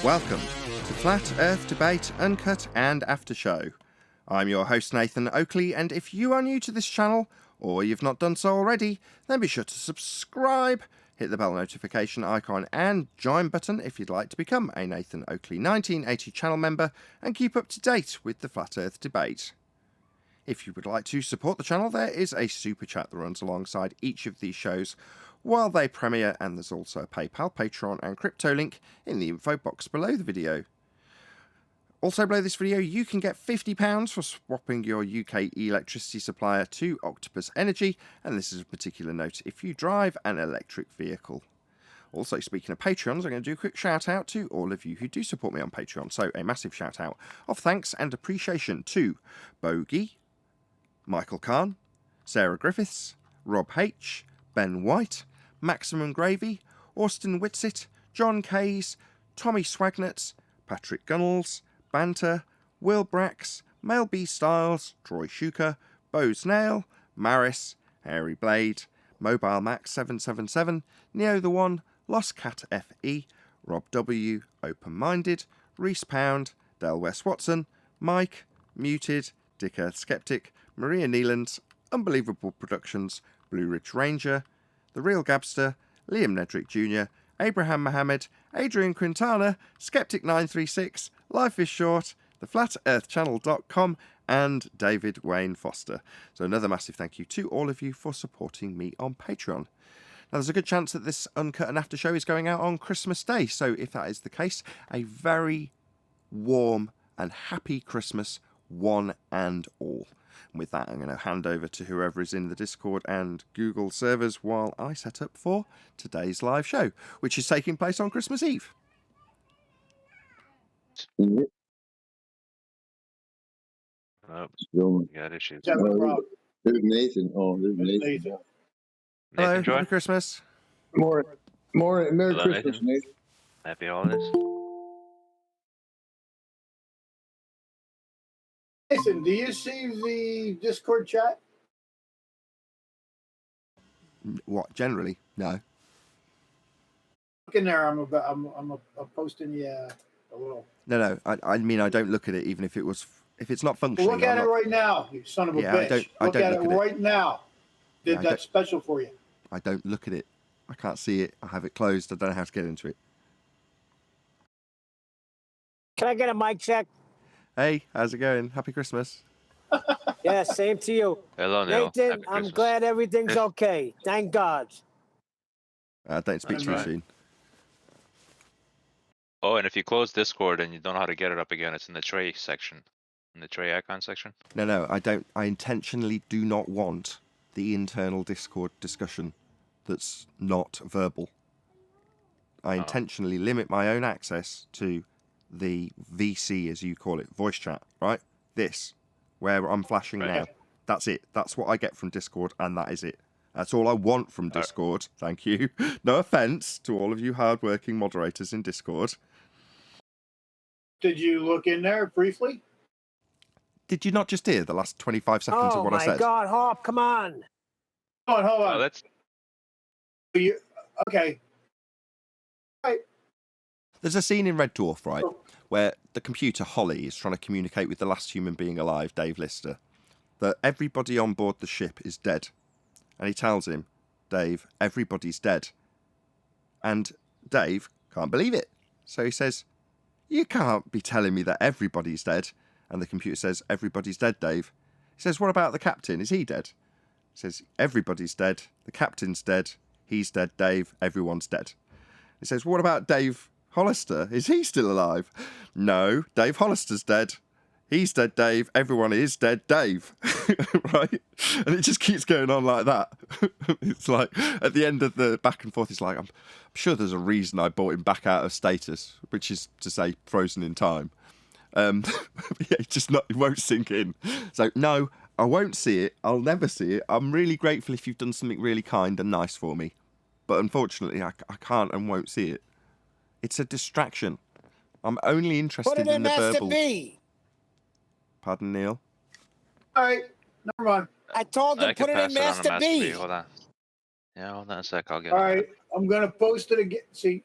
Welcome to Flat Earth Debate, Uncut and After Show. I'm your host Nathan Oakley, and if you are new to this channel, or you've not done so already, then be sure to subscribe, hit the bell notification icon and join button if you'd like to become a Nathan Oakley 1980 channel member and keep up to date with the Flat Earth Debate. If you would like to support the channel, there is a super chat that runs alongside each of these shows while they premiere, and there's also a PayPal, Patreon and crypto link in the info box below the video. Also below this video, you can get £50 for swapping your UK electricity supplier to Octopus Energy, and this is a particular note if you drive an electric vehicle. Also, speaking of Patreons, I'm going to do a quick shout out to all of you who do support me on Patreon. So a massive shout out of thanks and appreciation to Bogey, Michael Kahn, Sarah Griffiths, Rob H, Ben White, Maximum Gravy, Austin Whitsitt, John Kays, Tommy Swagnetz, Patrick Gunnels, Banter, Will Brax, Mel B Styles, Troy Shuker, Bo Snail, Maris, Hairy Blade, Mobile Max 777, Neo the One, Lost Cat FE, Rob W, Open Minded, Reese Pound, Del West Watson, Mike, Muted, Dick Earth Skeptic, Maria Neelands, Unbelievable Productions, Blue Ridge Ranger, The Real Gabster, Liam Nedrick Jr., Abraham Mohammed, Adrian Quintana, Skeptic936, Life is Short, theflatearthchannel.com, and David Wayne Foster. So another massive thank you to all of you for supporting me on Patreon. Now, there's a good chance that this Uncut and After show is going out on Christmas Day, so if that is the case, a very warm and happy Christmas, one and all. And with that, I'm going to hand over to whoever is in the Discord and Google servers while I set up for today's live show, which is taking place on Christmas Eve. Yep. Oh, Still, got issues. there's Nathan. Oh, there's Nathan. Hello, Nathan Joy? Happy Christmas. Merry Hello, Christmas, Nathan. Nathan. Happy holidays. Listen, do you see the Discord chat? What, generally? No. Look in there. I'm posting you a little. No, I mean, I don't look at it even if it's not functioning. Well, look at it right now, you son of a bitch. Look at it right now. Did that special for you. I don't look at it. I can't see it. I have it closed. I don't know how to get into it. Can I get a mic check? Hey, how's it going? Happy Christmas. Yeah, same to you. Hello, Neil. Nathan, Happy I'm Christmas. glad everything's okay. Thank God. Don't speak That's too right. soon. Oh, and if you close Discord and you don't know how to get it up again, it's in the tray section. In the tray icon section. No, I don't. I intentionally do not want the internal Discord discussion that's not verbal. I intentionally limit my own access to the VC, as you call it, voice chat, right? This, where I'm flashing now. That's it. That's what I get from Discord, and that is it. That's all I want from Discord. Thank you. No offence to all of you hard-working moderators in Discord. Did you look in there briefly? Did you not just hear the last 25 seconds of what I said? Oh my God, Hop, come on. Hold on. Oh, that's Okay. Right. There's a scene in Red Dwarf, right, where the computer Holly is trying to communicate with the last human being alive, Dave Lister, that everybody on board the ship is dead. And he tells him, Dave, everybody's dead. And Dave can't believe it. So he says, you can't be telling me that everybody's dead. And the computer says, everybody's dead, Dave. He says, what about the captain? Is he dead? He says, everybody's dead. The captain's dead. He's dead, Dave. Everyone's dead. He says, what about Dave Hollister? Is he still alive? No, Dave Hollister's dead. He's dead, Dave. Everyone is dead, Dave. Right? And it just keeps going on like that. It's like, at the end of the back and forth, it's like, I'm sure there's a reason I brought him back out of status, which is to say frozen in time. Yeah, it won't sink in. So, no, I won't see it. I'll never see it. I'm really grateful if you've done something really kind and nice for me. But unfortunately, I can't and won't see it. It's a distraction. I'm only interested Put it in the Master verbal. B. Pardon, Neil? All right. Never mind. I told him I can put it pass in it on to Master Master B. B. Hold on. Yeah, hold on a sec. I'll get All it. right. I'm going to post it again. See,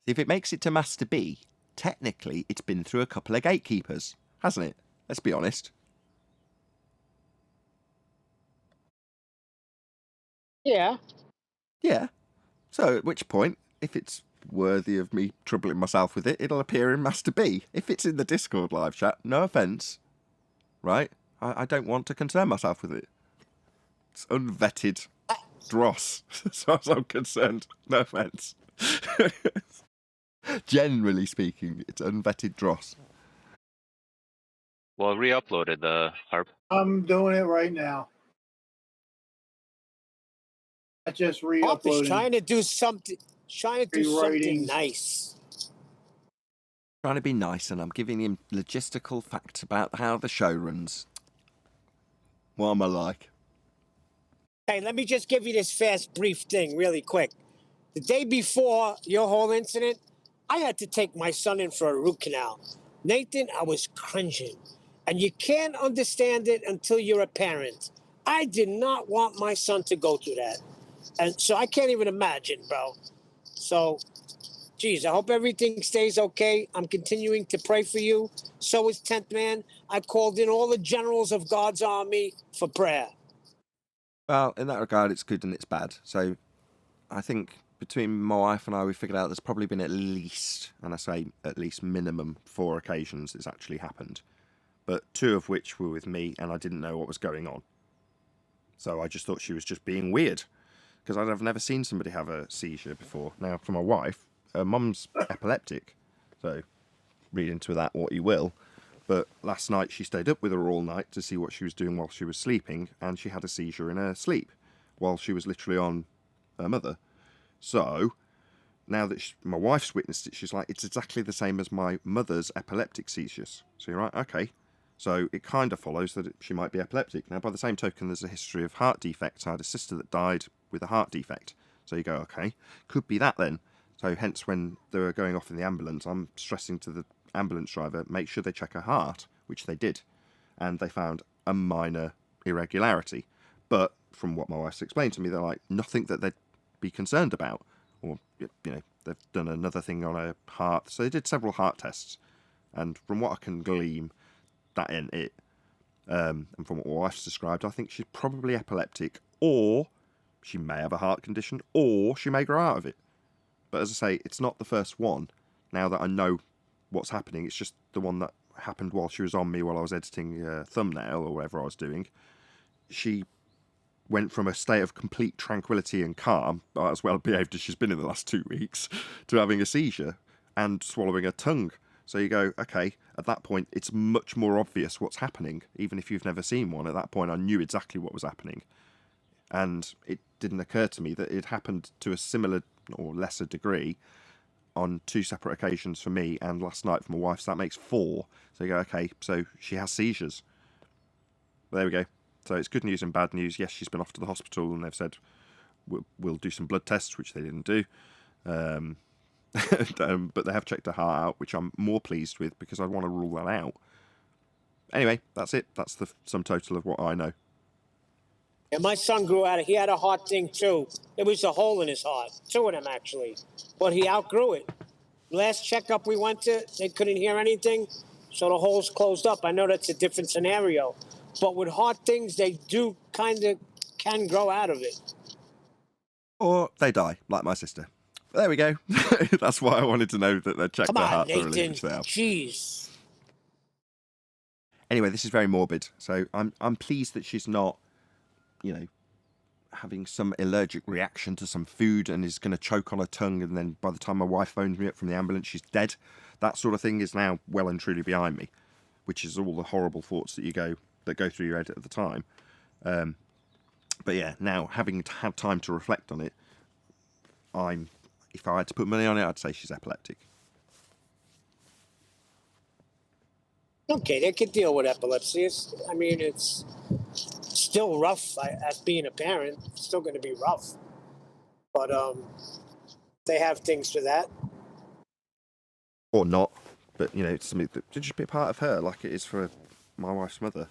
If it makes it to Master B, technically it's been through a couple of gatekeepers, hasn't it? Let's be honest. Yeah. Yeah. So at which point, if it's worthy of me troubling myself with it, it'll appear in Master B. If it's in the Discord live chat, no offence, right? I don't want to concern myself with it. It's unvetted dross, as far as I'm concerned. No offence. Generally speaking, it's unvetted dross. Well, re-uploaded the harp. I'm doing it right now. I just Pop is re-uploaded. trying to do something Rewriting. nice. Trying to be nice, and I'm giving him logistical facts about how the show runs. What am I like? Hey, let me just give you this fast, brief thing really quick. The day before your whole incident, I had to take my son in for a root canal. Nathan, I was cringing. And you can't understand it until you're a parent. I did not want my son to go through that. And so I can't even imagine, bro. So, geez, I hope everything stays okay. I'm continuing to pray for you. So is 10th Man. I called in all the generals of God's army for prayer. Well, in that regard, it's good and it's bad. So I think between my wife and I, we figured out there's probably been at least, and I say at least minimum, 4 occasions it's actually happened. But 2 of which were with me, and I didn't know what was going on. So I just thought she was just being weird, because I've never seen somebody have a seizure before. Now, for my wife, her mum's epileptic, so read into that what you will. But last night she stayed up with her all night to see what she was doing while she was sleeping, and she had a seizure in her sleep while she was literally on her mother. So now that my wife's witnessed it, she's like, it's exactly the same as my mother's epileptic seizures. So you're right, okay. So it kind of follows that she might be epileptic. Now, by the same token, there's a history of heart defects. I had a sister that died with a heart defect. So you go, okay, could be that then. So hence when they were going off in the ambulance, I'm stressing to the ambulance driver, make sure they check her heart, which they did. And they found a minor irregularity. But from what my wife's explained to me, they're like, nothing that they'd be concerned about. Or, you know, they've done another thing on her heart. So they did several heart tests. And from what I can glean, that ain't it. And from what my wife's described, I think she's probably epileptic, or she may have a heart condition, or she may grow out of it. But as I say, it's not the first one. Now that I know what's happening, it's just the one that happened while she was on me while I was editing a thumbnail or whatever I was doing. She went from a state of complete tranquility and calm, as well behaved as she's been in the last 2 weeks, to having a seizure and swallowing her tongue. So you go, okay, at that point, it's much more obvious what's happening, even if you've never seen one. At that point, I knew exactly what was happening. And it didn't occur to me that it happened to a similar or lesser degree on 2 separate occasions for me and last night for my wife. So that makes 4. So you go, okay, so she has seizures. There we go. So it's good news and bad news. Yes, she's been off to the hospital and they've said, we'll do some blood tests, which they didn't do. But they have checked her heart out, which I'm more pleased with because I want to rule that out. Anyway, that's it. That's the sum total of what I know. And my son grew out of, he had a heart thing too. There was a hole in his heart, 2 of them actually, but he outgrew it. Last checkup we went to, they couldn't hear anything, so the hole's closed up. I know that's a different scenario, but with heart things, they do kind of can grow out of it. Or they die, like my sister. But there we go. That's why I wanted to know that they checked Come their on, heart thoroughly, Nathan. which they have. Jeez. Anyway, this is very morbid, so I'm pleased that she's not, having some allergic reaction to some food and is going to choke on her tongue, and then by the time my wife phones me up from the ambulance, she's dead. That sort of thing is now well and truly behind me, which is all the horrible thoughts that go through your head at the time. But yeah, now having had time to reflect on it, if I had to put money on it, I'd say she's epileptic. Okay, they could deal with epilepsy. It's still rough as being a parent. It's still going to be rough. But they have things for that. Or not, but it's something that should just be a part of her, like it is for my wife's mother.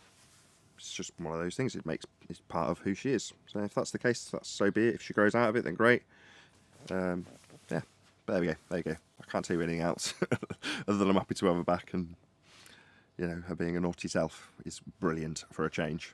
It's just one of those things. It's part of who she is. So if that's the case, that's so be it. If she grows out of it, then great. Yeah, there we go. There you go. I can't tell you anything else other than I'm happy to have her back, and you know, her being a naughty self is brilliant for a change.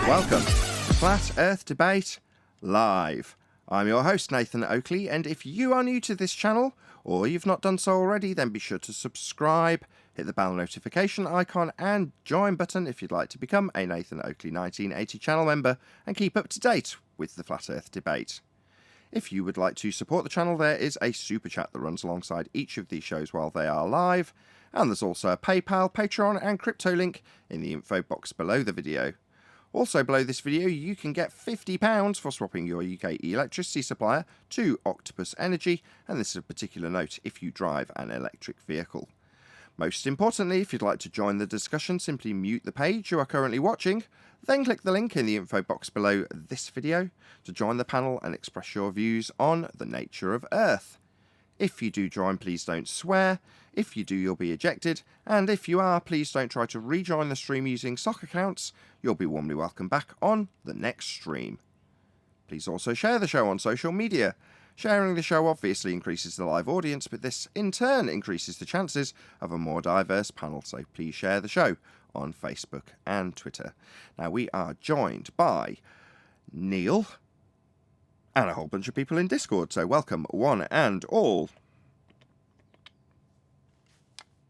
Welcome to Flat Earth Debate Live. I'm your host, Nathan Oakley, and if you are new to this channel, or you've not done so already, then be sure to subscribe, hit the bell notification icon, and join button if you'd like to become a Nathan Oakley 1980 channel member and keep up to date with the Flat Earth Debate. If you would like to support the channel, there is a super chat that runs alongside each of these shows while they are live, and there's also a PayPal, Patreon, and crypto link in the info box below the video. Also below this video, you can get £50 for swapping your UK electricity supplier to Octopus Energy, and this is a particular note if you drive an electric vehicle. Most importantly, if you'd like to join the discussion, simply mute the page you are currently watching, then click the link in the info box below this video to join the panel and express your views on the nature of Earth. If you do join, please don't swear. If you do, you'll be ejected. And if you are, please don't try to rejoin the stream using sock accounts. You'll be warmly welcome back on the next stream. Please also share the show on social media. Sharing the show obviously increases the live audience, but this in turn increases the chances of a more diverse panel. So please share the show on Facebook and Twitter. Now we are joined by Neil and a whole bunch of people in Discord. So welcome one and all.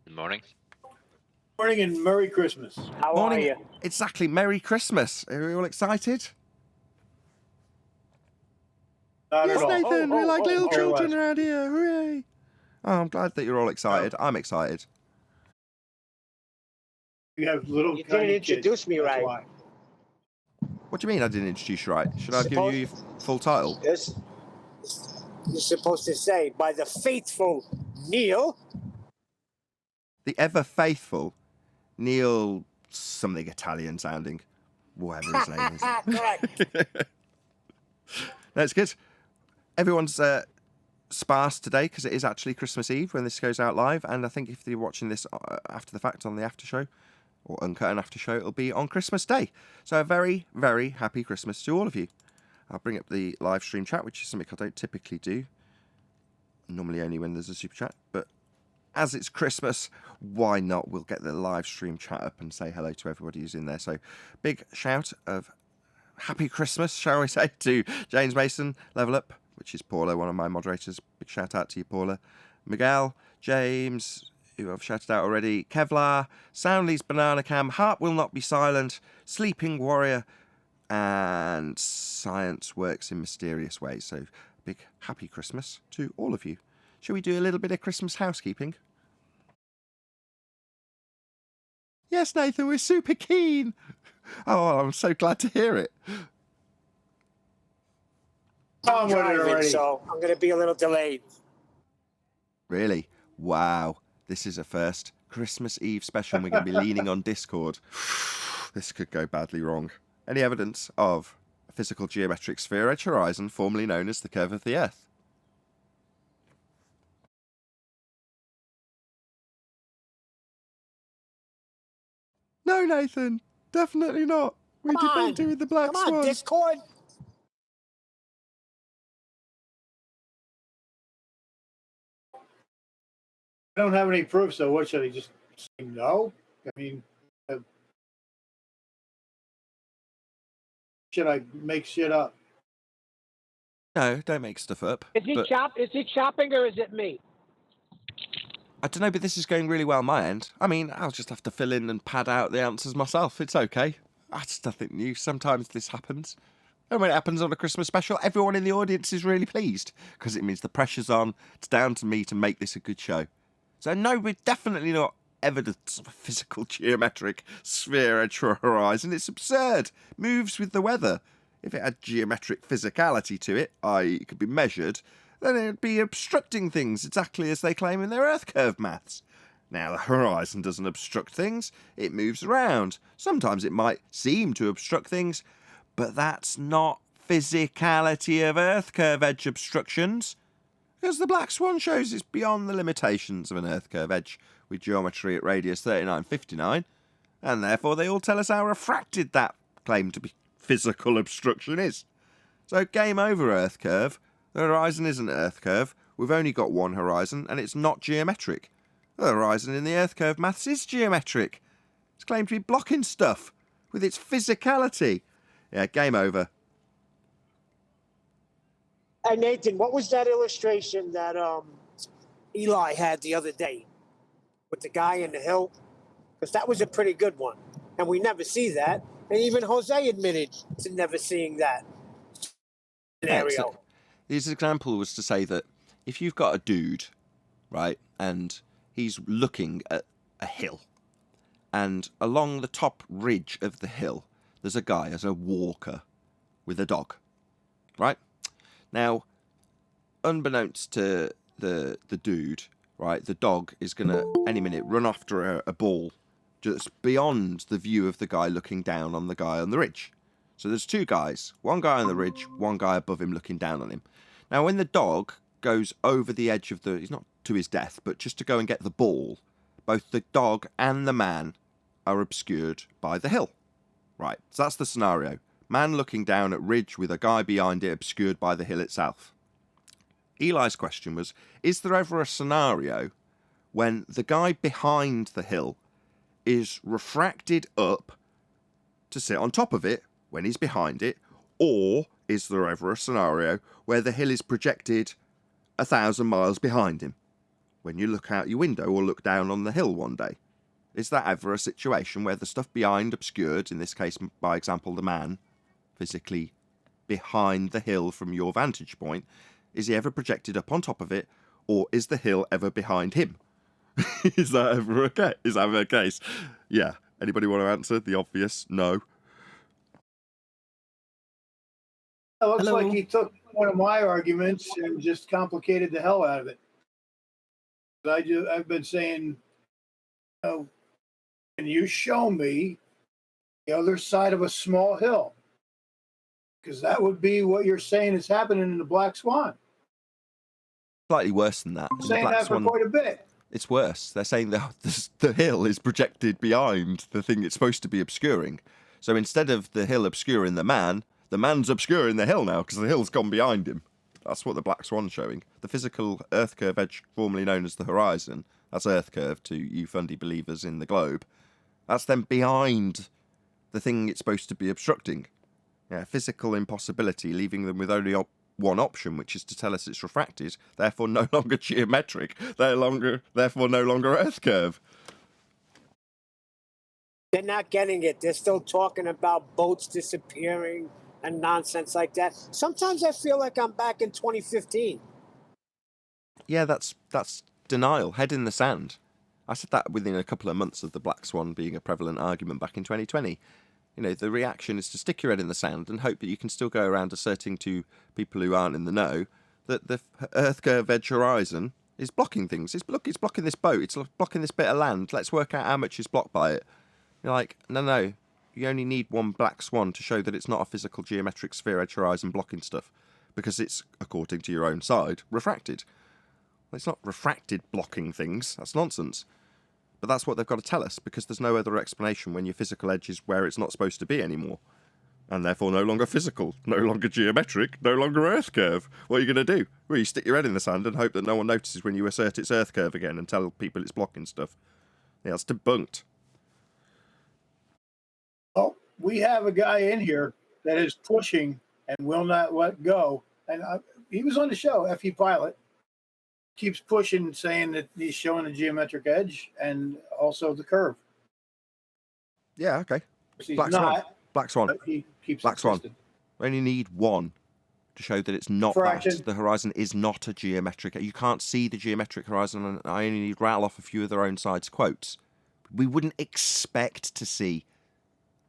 Good morning. Morning and Merry Christmas. How Morning. are you? Exactly. Merry Christmas. Are you all excited? Not Yes, at all. Nathan. We're like little Very children well. around here. Hooray. Oh, I'm glad that you're all excited. I'm excited. You have little You tiny didn't introduce kids. me That's right. why. What do you mean I didn't introduce you right? Should I have given you your full title? Yes. You're supposed to say, by the faithful Neil. The ever faithful Neil something Italian sounding. Whatever his name is. Correct. That's good. Everyone's sparse today because it is actually Christmas Eve when this goes out live, and I think if you're watching this after the fact on the after show or Uncut and after show, it'll be on Christmas Day. So a very, very happy Christmas to all of you. I'll bring up the live stream chat, which is something I don't typically do. Normally only when there's a super chat, but as it's Christmas, why not? We'll get the live stream chat up and say hello to everybody who's in there. So big shout of happy Christmas, shall we say, to James Mason, Level Up, which is Paula, one of my moderators. Big shout out to you, Paula. Miguel, James, who I've shouted out already, Kevlar, Soundly's Banana Cam, Heart Will Not Be Silent, Sleeping Warrior, and Science Works in Mysterious Ways. So big happy Christmas to all of you. Shall we do a little bit of Christmas housekeeping? Yes, Nathan, we're super keen. Oh, I'm so glad to hear it. I'm with it Driving, already. so I'm going to be a little delayed. Really? Wow. This is a first Christmas Eve special and we're going to be leaning on Discord. This could go badly wrong. Any evidence of a physical geometric sphere edge horizon, formerly known as the curve of the Earth? No, Nathan. Definitely not. We're Come on. debating with the Black Come on, Swan. Discord. I don't have any proof, so what should I just say no? I mean, should I make shit up? No, don't make stuff up. Is he But chopping or is it me? I don't know, but this is going really well on my end. I mean, I'll just have to fill in and pad out the answers myself. It's okay. That's nothing new. Sometimes this happens. And when it happens on a Christmas special, everyone in the audience is really pleased because it means the pressure's on. It's down to me to make this a good show. So no, we're definitely not evidence of a physical geometric sphere edge for a horizon. It's absurd. Moves with the weather. If it had geometric physicality to it, i.e. it could be measured, then it would be obstructing things exactly as they claim in their Earth curve maths. Now, the horizon doesn't obstruct things, it moves around. Sometimes it might seem to obstruct things, but that's not physicality of Earth curve edge obstructions. Because the Black Swan shows it's beyond the limitations of an Earth curve edge with geometry at radius 3959, and therefore they all tell us how refracted that claim to be physical obstruction is. So game over, Earth curve. The horizon isn't Earth curve. We've only got one horizon, and it's not geometric. The horizon in the Earth curve maths is geometric. It's claimed to be blocking stuff with its physicality. Yeah, game over. Hey, Nathan, what was that illustration that Eli had the other day with the guy in the hill? Because that was a pretty good one. And we never see that. And even Jose admitted to never seeing that scenario. His example was to say that if you've got a dude, right, and he's looking at a hill, and along the top ridge of the hill, there's a guy as a walker with a dog, right? Now, unbeknownst to the dude, right, the dog is going to, any minute, run after a ball just beyond the view of the guy looking down on the guy on the ridge. So there's two guys, one guy on the ridge, one guy above him looking down on him. Now, when the dog goes over the edge of the, he's not to his death, but just to go and get the ball, both the dog and the man are obscured by the hill. Right, so that's the scenario. Man looking down at ridge with a guy behind it obscured by the hill itself. Eli's question was, is there ever a scenario when the guy behind the hill is refracted up to sit on top of it when he's behind it, or is there ever a scenario where the hill is projected 1,000 miles behind him when you look out your window or look down on the hill one day? Is that ever a situation where the stuff behind obscured, in this case, by example, the man, physically behind the hill from your vantage point, is he ever projected up on top of it, or is the hill ever behind him? Is that ever a case? Yeah. Anybody want to answer? The obvious, no. It looks Hello. like he took one of my arguments and just complicated the hell out of it. I've been saying, can you show me the other side of a small hill? Because that would be what you're saying is happening in the Black Swan. Slightly worse than that. I'm saying that for quite a bit. It's worse. They're saying the hill is projected behind the thing it's supposed to be obscuring. So instead of the hill obscuring the man's obscuring the hill now because the hill's gone behind him. That's what the Black Swan's showing. The physical Earth curve edge, formerly known as the horizon, that's Earth curve to you fundy believers in the globe. That's then behind the thing it's supposed to be obstructing. Yeah, physical impossibility, leaving them with only one option, which is to tell us it's refracted, therefore no longer geometric, therefore no longer Earth curve. They're not getting it. They're still talking about boats disappearing and nonsense like that. Sometimes I feel like I'm back in 2015. Yeah, that's denial, head in the sand. I said that within a couple of months of the Black Swan being a prevalent argument back in 2020. You know, the reaction is to stick your head in the sand and hope that you can still go around asserting to people who aren't in the know that the Earth curve edge horizon is blocking things. It's blocking this boat. It's blocking this bit of land. Let's work out how much is blocked by it. You're like, no. You only need one Black Swan to show that it's not a physical geometric sphere edge horizon blocking stuff because it's, according to your own side, refracted. Well, it's not refracted blocking things. That's nonsense. But that's what they've got to tell us, because there's no other explanation when your physical edge is where it's not supposed to be anymore. And therefore no longer physical, no longer geometric, no longer Earth curve. What are you going to do? Well, you stick your head in the sand and hope that no one notices when you assert it's Earth curve again and tell people it's blocking stuff. Yeah, it's debunked. Well, we have a guy in here that is pushing and will not let go. And he was on the show, FE Pilot, keeps pushing, saying that he's showing the geometric edge and also the curve. Yeah, okay. He's Black Swan. not. Black Swan. But he keeps Black Swan. insisting. We only need one to show that it's not Fraction. that. The horizon is not a geometric. You can't see the geometric horizon, and I only need to rattle off a few of their own side's quotes. We wouldn't expect to see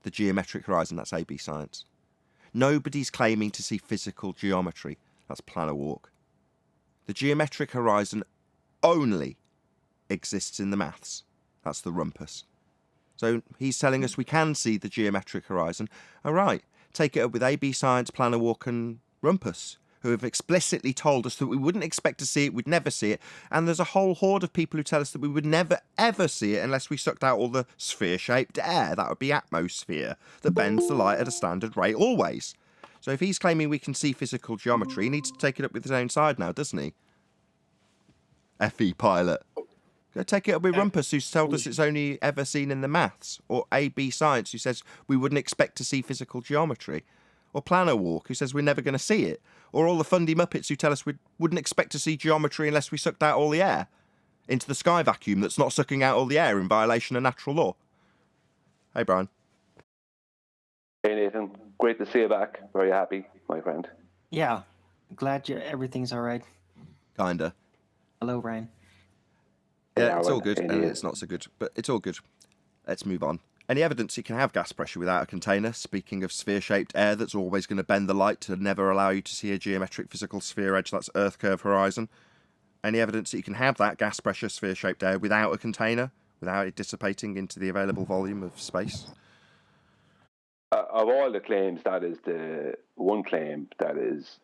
the geometric horizon. That's AB science. Nobody's claiming to see physical geometry. That's planar walk. The geometric horizon only exists in the maths. That's the rumpus. So he's telling us we can see the geometric horizon. All right, take it up with AB Science, Planar Walk and Rumpus, who have explicitly told us that we wouldn't expect to see it, we'd never see it. And there's a whole horde of people who tell us that we would never, ever see it unless we sucked out all the sphere-shaped air. That would be atmosphere that bends the light at a standard rate always. So if he's claiming we can see physical geometry, he needs to take it up with his own side now, doesn't he? FE Pilot. Go take it up with Rumpus, who's told us it's only ever seen in the maths. Or AB Science, who says we wouldn't expect to see physical geometry. Or Planar Walk, who says we're never going to see it. Or all the fundy Muppets who tell us we wouldn't expect to see geometry unless we sucked out all the air into the sky vacuum that's not sucking out all the air in violation of natural law. Hey, Brian. Hey, Nathan. Great to see you back. Very happy, my friend. Yeah, glad everything's all right. Kinda. Hello, Ryan. Yeah, it's well, all good, and it's not so good, but it's all good. Let's move on. Any evidence you can have gas pressure without a container? Speaking of sphere-shaped air that's always going to bend the light to never allow you to see a geometric physical sphere edge, that's Earth curve horizon. Any evidence that you can have that gas pressure sphere-shaped air without a container, without it dissipating into the available volume of space? Of all the claims, that is the one claim that is,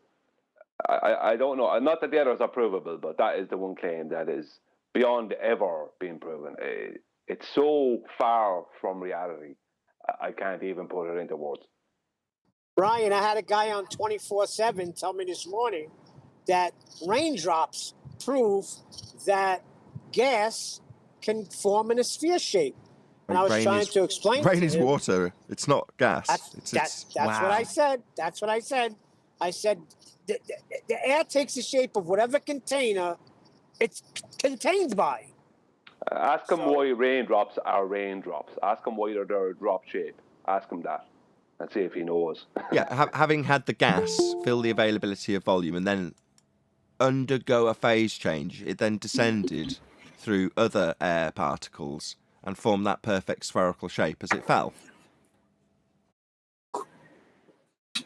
I don't know, not that the others are provable, but that is the one claim that is beyond ever being proven. It's so far from reality, I can't even put it into words. Brian, I had a guy on 24/7 tell me this morning that raindrops prove that gas can form in a sphere shape. And I was trying to explain rain to is him, water. It's not gas. That's wow. what I said. That's what I said. I said the air takes the shape of whatever container it's contained by. Ask him why raindrops are raindrops. Ask him why they're a drop shape. Ask him that and see if he knows. Yeah, having had the gas fill the availability of volume and then undergo a phase change, it then descended through other air particles and formed that perfect spherical shape as it fell.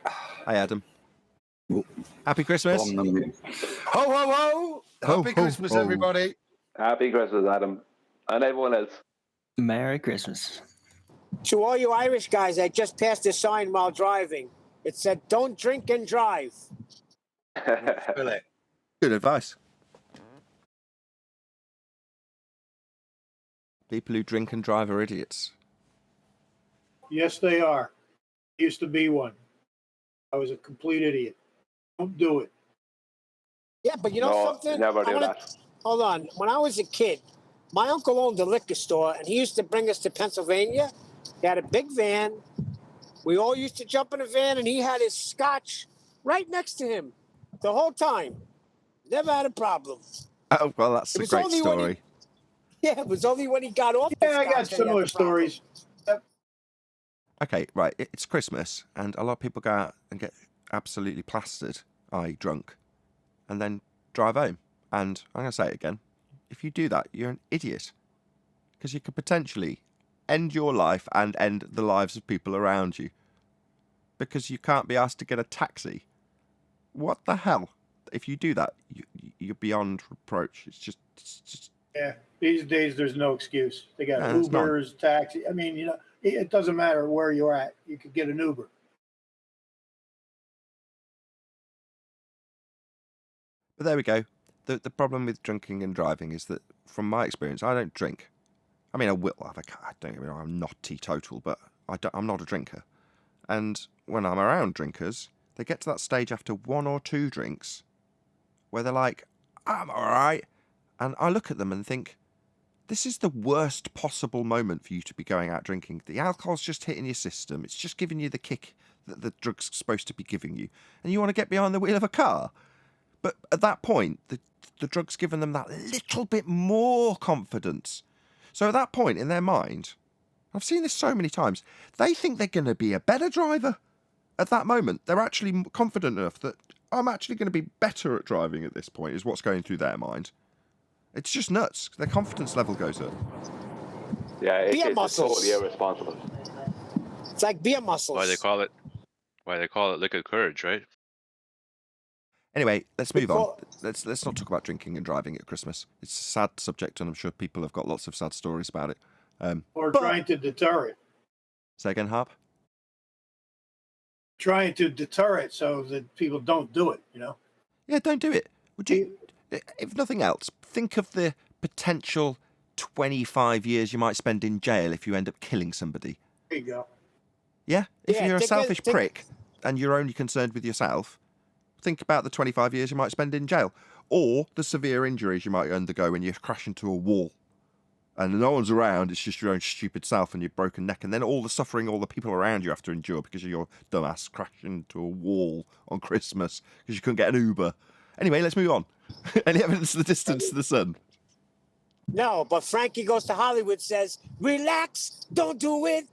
Hi, Adam. Happy Christmas. Ho, ho, ho! Happy Christmas, ho. everybody. Happy Christmas, Adam, and everyone else. Merry Christmas. To all you Irish guys, I just passed a sign while driving. It said, "Don't drink and drive." Really? Good advice. People who drink and drive are idiots. Yes, they are. Used to be one. I was a complete idiot. Don't do it. Yeah, but you know No, something? never I do wanna- that. Hold on. When I was a kid, my uncle owned a liquor store, and he used to bring us to Pennsylvania. He had a big van. We all used to jump in the van, and he had his scotch right next to him the whole time. Never had a problem. Oh, well, that's It a was great only when he- story. Yeah, it was only when he got off the Yeah, I scotch got that he had similar the problem. stories. Okay, right, it's Christmas, and a lot of people go out and get absolutely plastered, i.e. drunk, and then drive home. And I'm going to say it again. If you do that, you're an idiot. Because you could potentially end your life and end the lives of people around you. Because you can't be asked to get a taxi. What the hell? If you do that, you're beyond reproach. It's just Yeah, these days there's no excuse. They got Yeah, it's not. Ubers, taxi. I mean, it doesn't matter where you're at. You could get an Uber. But there we go. The problem with drinking and driving is that, from my experience, I don't drink. I mean, I will have a car. Don't get me wrong, I'm not teetotal, but I'm not a drinker. And when I'm around drinkers, they get to that stage after one or two drinks where they're like, I'm all right. And I look at them and think, this is the worst possible moment for you to be going out drinking. The alcohol's just hitting your system. It's just giving you the kick that the drug's supposed to be giving you. And you want to get behind the wheel of a car. But at that point, the the drug's given them that little bit more confidence. So at that point in their mind, I've seen this so many times, they think they're going to be a better driver. At that moment, they're actually confident enough that I'm actually going to be better at driving at this point, is what's going through their mind. It's just nuts. Their confidence level goes up. Yeah, Beer it's muscles. totally irresponsible. It's like beer muscles. Why they call it liquid courage, right? Anyway, let's move on. Let's not talk about drinking and driving at Christmas. It's a sad subject, and I'm sure people have got lots of sad stories about it. Or trying to deter it. Say again, Harp? Trying to deter it so that people don't do it, you know? Yeah, don't do it. Would you, if nothing else, think of the potential 25 years you might spend in jail if you end up killing somebody. There you go. Yeah? If Yeah, you're a think selfish think- prick and you're only concerned with yourself, think about the 25 years you might spend in jail. Or the severe injuries you might undergo when you crash into a wall. And no one's around, it's just your own stupid self and your broken neck. And then all the suffering all the people around you have to endure because of your dumbass crashing into a wall on Christmas because you couldn't get an Uber. Anyway, let's move on. Any evidence of the distance to the sun? No, but Frankie Goes to Hollywood says, relax, don't do it.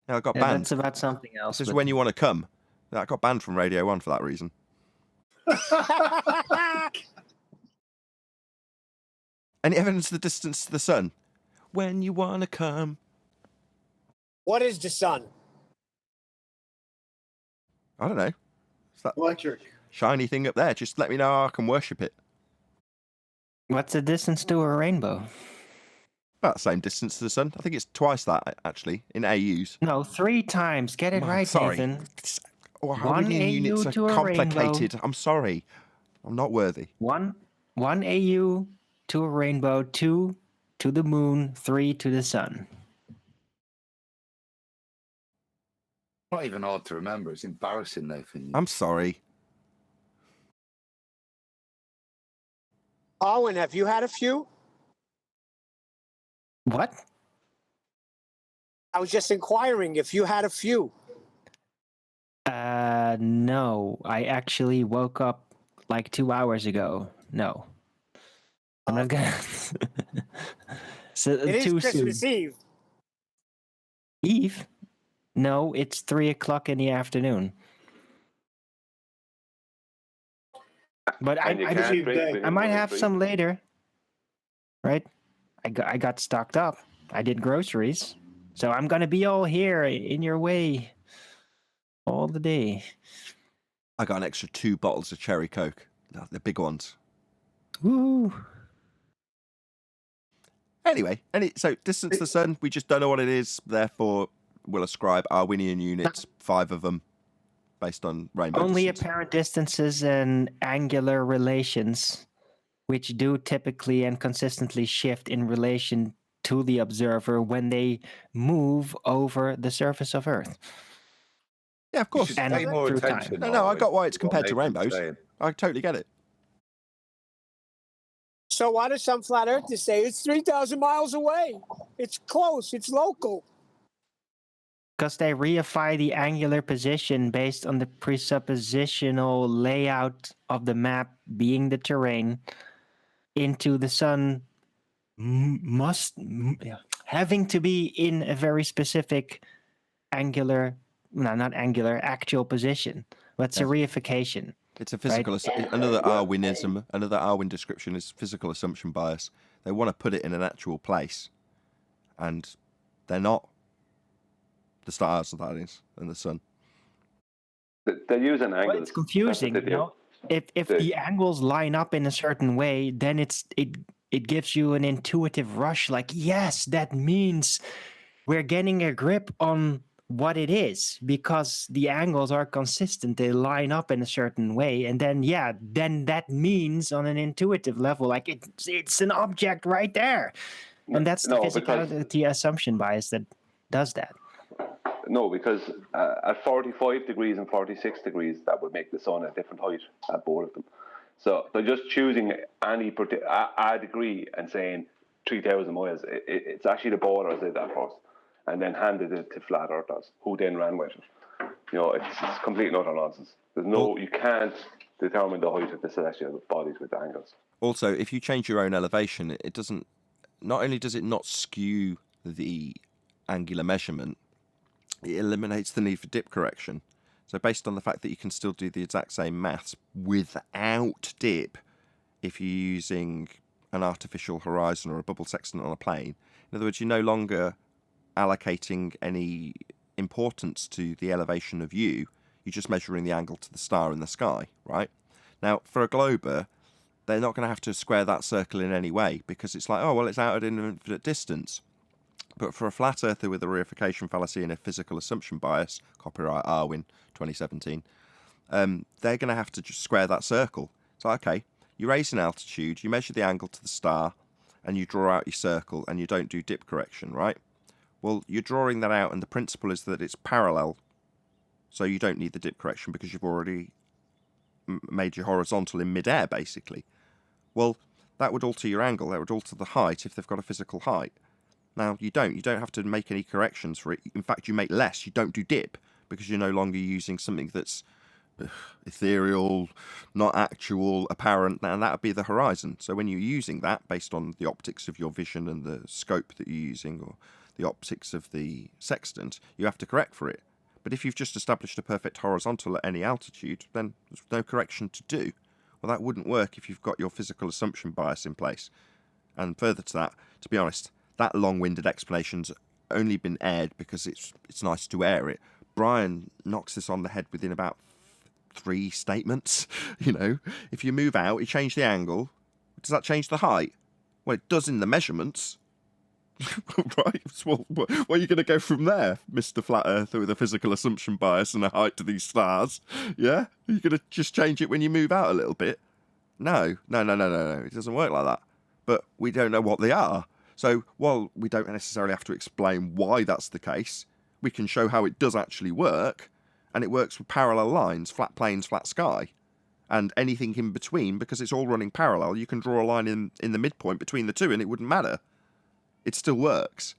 Yeah, I got Yeah, banned. that's about something else. This is but- When You Want to Come. I got banned from Radio 1 for that reason. Any evidence of the distance to the sun? When you want to come. What is the sun? I don't know. It's that Electric. shiny thing up there. Just let me know how I can worship it. What's the distance to a rainbow? About the same distance to the sun. I think it's twice that, actually, in AUs. No, 3 times. Get it right, Sorry. Nathan. Oh, how One many units AU are to a complicated. rainbow. I'm sorry. I'm not worthy. One AU to a rainbow, 2 to the moon, 3 to the sun. Not even hard to remember. It's embarrassing, Nathan. I'm sorry. Owen, have you had a few? What? I was just inquiring if you had a few. No. I actually woke up like 2 hours ago. No. I'm not gonna. So It is too Christmas soon. Eve. Eve? No, it's 3 o'clock in the afternoon. But And you I can't just- drink I within I might 1 and have 3. some later. Right? I got stocked up. I did groceries. So I'm gonna be all here in your way all the day. I got an extra 2 bottles of cherry Coke. The big ones. Woo! Anyway, so distance to the sun, we just don't know what it is. Therefore, we'll ascribe Arwinian units, 5 of them, based on rainbow Only distance. apparent distances and angular relations, which do typically and consistently shift in relation to the observer when they move over the surface of Earth. Yeah, of You course. should And pay more through time. attention. No, I got why it's to what compared to Nathan's rainbows. saying. I totally get it. So why do some flat earthers say it's 3,000 miles away? It's close. It's local. Because they reify the angular position based on the presuppositional layout of the map being the terrain into the sun having to be in a very specific actual position. What's a reification? It's a physical, another Arwinism, another Arwin description is physical assumption bias. They want to put it in an actual place, and they're not. The stars, that is, and the sun. They're using angles. Well, it's confusing. That's what they do. If the angles line up in a certain way, then it gives you an intuitive rush. Like, yes, that means we're getting a grip on what it is because the angles are consistent. They line up in a certain way, and then then that means on an intuitive level, like it's an object right there, and that's the No, because- physicality assumption bias that does that. No, because at 45 degrees and 46 degrees, that would make the sun a different height at both of them. So they're just choosing a degree and saying 3,000 miles. It's actually the borders did that first, and then handed it to flat earthers, who then ran with it. You know, it's complete and utter nonsense. There's no, you can't determine the height of the celestial bodies with angles. Also, if you change your own elevation, it doesn't. Not only does it not skew the angular measurement, it eliminates the need for dip correction. So based on the fact that you can still do the exact same maths without dip, if you're using an artificial horizon or a bubble sextant on a plane, in other words, you're no longer allocating any importance to the elevation of you, you're just measuring the angle to the star in the sky, right? Now, for a glober, they're not going to have to square that circle in any way, because it's like, oh, well, it's out at an infinite distance. But for a flat earther with a reification fallacy and a physical assumption bias, copyright Arwin 2017, they're going to have to just square that circle. It's like, okay, you raise an altitude, you measure the angle to the star, and you draw out your circle, and you don't do dip correction, right? Well, you're drawing that out, and the principle is that it's parallel, so you don't need the dip correction because you've already made your horizontal in midair, basically. Well, that would alter your angle, that would alter the height if they've got a physical height. Now, you don't have to make any corrections for it. In fact, you make less. You don't do dip because you're no longer using something that's ethereal, not actual, apparent, and that would be the horizon. So when you're using that, based on the optics of your vision and the scope that you're using, or the optics of the sextant, you have to correct for it. But if you've just established a perfect horizontal at any altitude, then there's no correction to do. Well, that wouldn't work if you've got your physical assumption bias in place. And further to that, to be honest, that long-winded explanation's only been aired because it's nice to air it. Brian knocks this on the head within about 3 statements. You know, if you move out, you change the angle. Does that change the height? Well, it does in the measurements. Right, well, where are you going to go from there, Mr. Flat Earther with a physical assumption bias and a height to these stars? Yeah? Are you going to just change it when you move out a little bit? No. It doesn't work like that. But we don't know what they are. So while we don't necessarily have to explain why that's the case, we can show how it does actually work, and it works with parallel lines, flat planes, flat sky, and anything in between, because it's all running parallel. You can draw a line in the midpoint between the two and it wouldn't matter. It still works.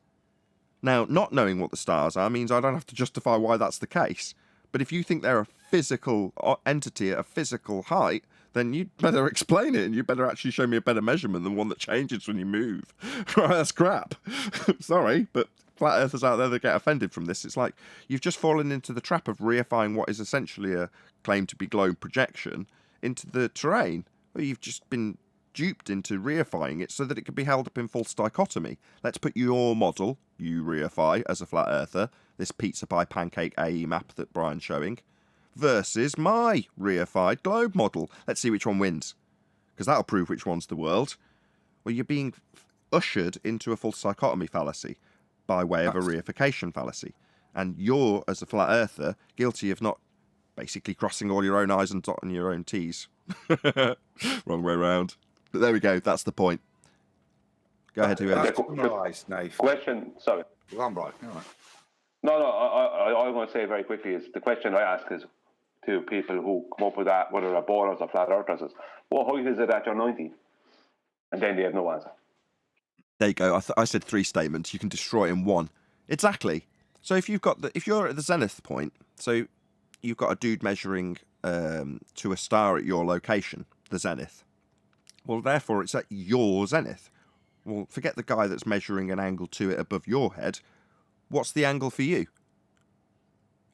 Now, not knowing what the stars are means I don't have to justify why that's the case. But if you think they're a physical entity at a physical height, then you'd better explain it, and you better actually show me a better measurement than one that changes when you move. Right, that's crap. Sorry, but flat earthers out there that get offended from this, it's like you've just fallen into the trap of reifying what is essentially a claim to be globe projection into the terrain, where you've just been duped into reifying it so that it can be held up in false dichotomy. Let's put your model, you reify, as a flat earther, this pizza pie pancake AE map that Brian's showing, versus my reified globe model. Let's see which one wins, because that'll prove which one's the world. Well, you're being ushered into a false dichotomy fallacy by way of a reification fallacy. And you're, as a flat earther, guilty of not basically crossing all your own I's and dotting your own T's. Wrong way round. But there we go, that's the point. Go ahead, whoever. Nice, Nathan. Question, sorry. Well, I'm right. All right. No, I want to say very quickly is the question I ask is to people who come up with that, whether they're boners or flat earthers, is what height is it at your 90? And then they have no answer. There you go. I said 3 statements. You can destroy it in 1. Exactly. So if you're at the zenith point, so you've got a dude measuring to a star at your location, the zenith. Well, therefore, it's at your zenith. Well, forget the guy that's measuring an angle to it above your head. What's the angle for you?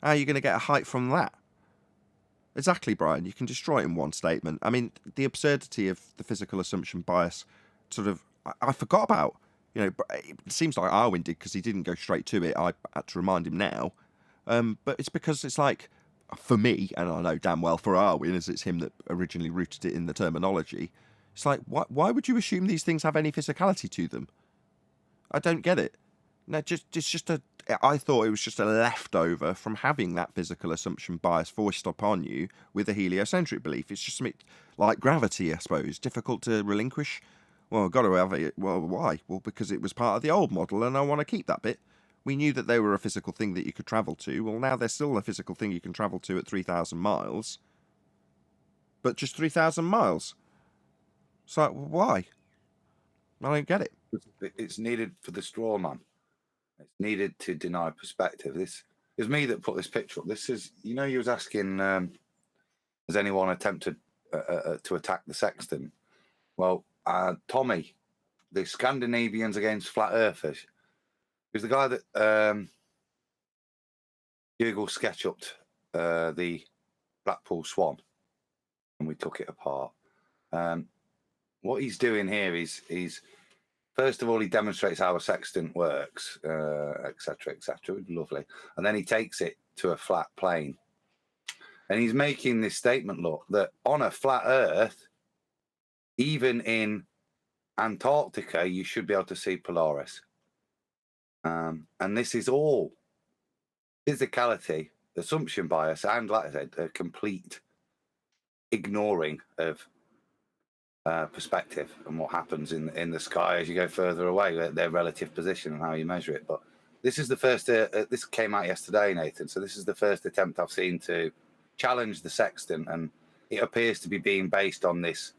How are you going to get a height from that? Exactly, Brian. You can destroy it in 1 statement. I mean, the absurdity of the physical assumption bias, sort of, I forgot about. You know, it seems like Arwin did because he didn't go straight to it. I had to remind him now. But it's because it's like, for me, and I know damn well for Arwin, as it's him that originally rooted it in the terminology, it's like, why would you assume these things have any physicality to them? I don't get it. No, I thought it was just a leftover from having that physical assumption bias forced upon you with a heliocentric belief. It's just something like gravity, I suppose, difficult to relinquish. Well, I've got to have it. Well, why? Well, because it was part of the old model and I want to keep that bit. We knew that they were a physical thing that you could travel to. Well, now they're still a physical thing you can travel to at 3,000 miles. But just 3,000 miles. It's like, why? I don't get it. It's needed for the straw man. It's needed to deny perspective. This is me that put this picture up. This is, you know, you was asking, has anyone attempted to attack the sextant. Well, Tommy, the Scandinavians against flat earthers, is the guy that Google SketchUp'd the Blackpool Swan, and we took it apart. What he's doing here is first of all, he demonstrates how a sextant works, etc., etc. Lovely. And then he takes it to a flat plane. And he's making this statement, look, that on a flat Earth, even in Antarctica, you should be able to see Polaris. And this is all physicality, assumption bias, and, like I said, a complete ignoring of perspective and what happens in the sky as you go further away, their relative position and how you measure it. But this is the first. This came out yesterday, Nathan. So this is the first attempt I've seen to challenge the sextant, and it appears to be being based on this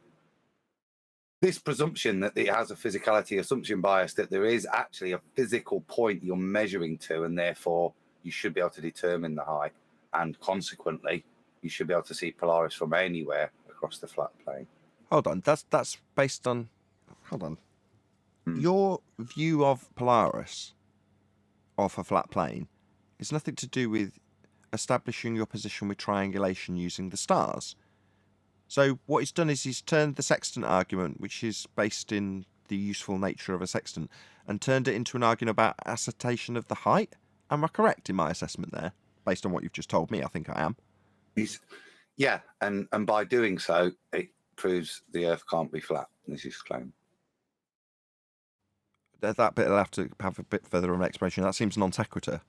presumption that it has a physicality assumption bias, that there is actually a physical point you're measuring to, and therefore you should be able to determine the height, and consequently you should be able to see Polaris from anywhere across the flat plane. Hold on, that's based on. Hold on. Your view of Polaris off a flat plane is nothing to do with establishing your position with triangulation using the stars. So what he's done is he's turned the sextant argument, which is based in the useful nature of a sextant, and turned it into an argument about ascertation of the height. Am I correct in my assessment there, based on what you've just told me? I think I am. Yeah, and by doing so, it proves the Earth can't be flat. This is claim. That bit will have to have a bit further of an explanation. That seems non sequitur,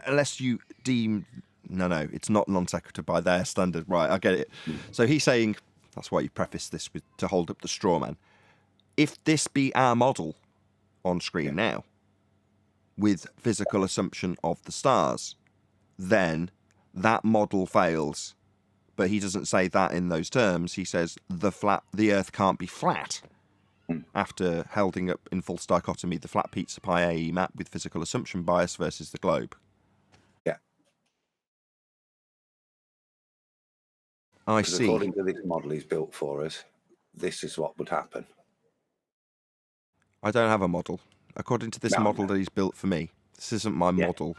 unless you deem no, it's not non sequitur by their standard. Right, I get it. So he's saying that's why you preface this with to hold up the straw man. If this be our model on screen now, with physical assumption of the stars, then that model fails. But he doesn't say that in those terms. He says the Earth can't be flat. After holding up in false dichotomy the flat pizza pie AE map with physical assumption bias versus the globe. Yeah. I see. According to this model he's built for us, this is what would happen. I don't have a model. According to this model that he's built for me, this isn't my model.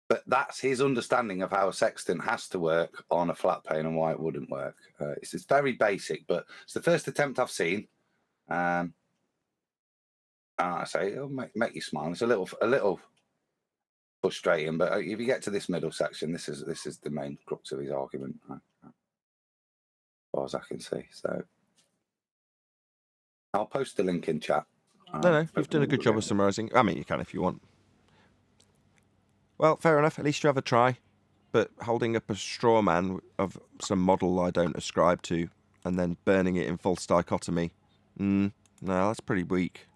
But that's his understanding of how a sextant has to work on a flat plane and why it wouldn't work. It's very basic, but it's the first attempt I've seen. I say it'll make you smile. It's a little frustrating, but if you get to this middle section, this is the main crux of his argument, as far as I can see. So I'll post the link in chat. No, you've done a good job of summarising. I mean, you can if you want. Well, fair enough. At least you have a try. But holding up a straw man of some model I don't ascribe to and then burning it in false dichotomy, no, that's pretty weak.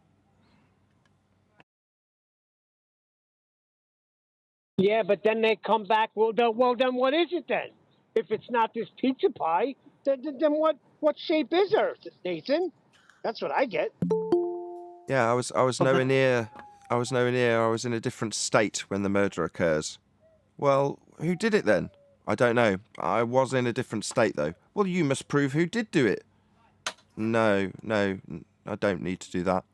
Yeah, but then they come back. Well, then what is it then? If it's not this pizza pie, then what shape is Earth, Nathan? That's what I get. Yeah, I was nowhere near. I was in a different state when the murder occurs. Well, who did it then? I don't know. I was in a different state though. Well, you must prove who did do it. No, I don't need to do that.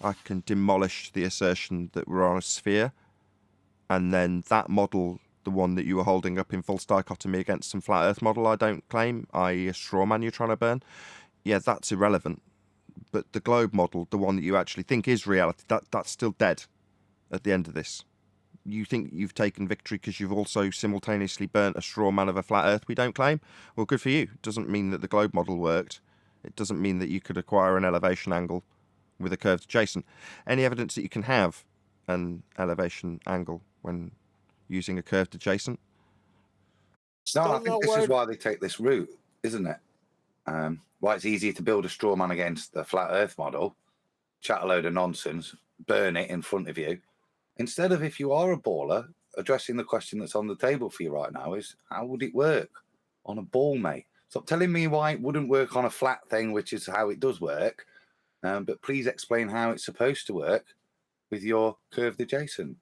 I can demolish the assertion that we're on a sphere, and then that model, the one that you were holding up in false dichotomy against some flat Earth model I don't claim, i.e. a straw man you're trying to burn, yeah, that's irrelevant. But the globe model, the one that you actually think is reality, that's still dead at the end of this. You think you've taken victory because you've also simultaneously burnt a straw man of a flat Earth we don't claim? Well, good for you. It doesn't mean that the globe model worked. It doesn't mean that you could acquire an elevation angle with a curved adjacent. Any evidence that you can have an elevation angle when using a curved adjacent? No, I think this is why they take this route, isn't it? Why it's easier to build a straw man against the flat Earth model, chat a load of nonsense, burn it in front of you, instead of, if you are a baller, addressing the question that's on the table for you right now is, how would it work on a ball, mate? Stop telling me why it wouldn't work on a flat thing, which is how it does work, but please explain how it's supposed to work with your curved adjacent.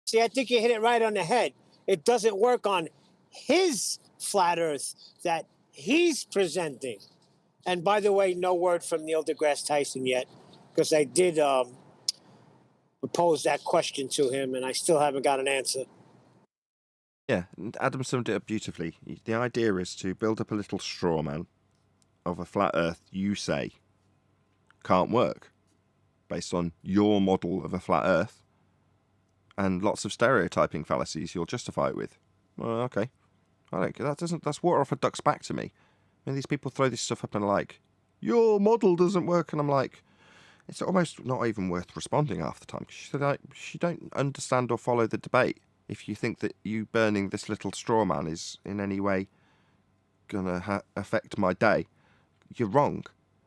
See, I think you hit it right on the head. It doesn't work on his flat Earth that he's presenting. And by the way, no word from Neil deGrasse Tyson yet, because I did pose that question to him, and I still haven't got an answer. Yeah, and Adam summed it up beautifully. The idea is to build up a little straw man of a flat Earth you say can't work based on your model of a flat Earth and lots of stereotyping fallacies you'll justify it with. Well, okay. I don't. That's water off a duck's back to me. I mean, these people throw this stuff up and are like, your model doesn't work, and I'm like, it's almost not even worth responding half the time because you don't understand or follow the debate. If you think that you burning this little straw man is in any way gonna affect my day, you're wrong.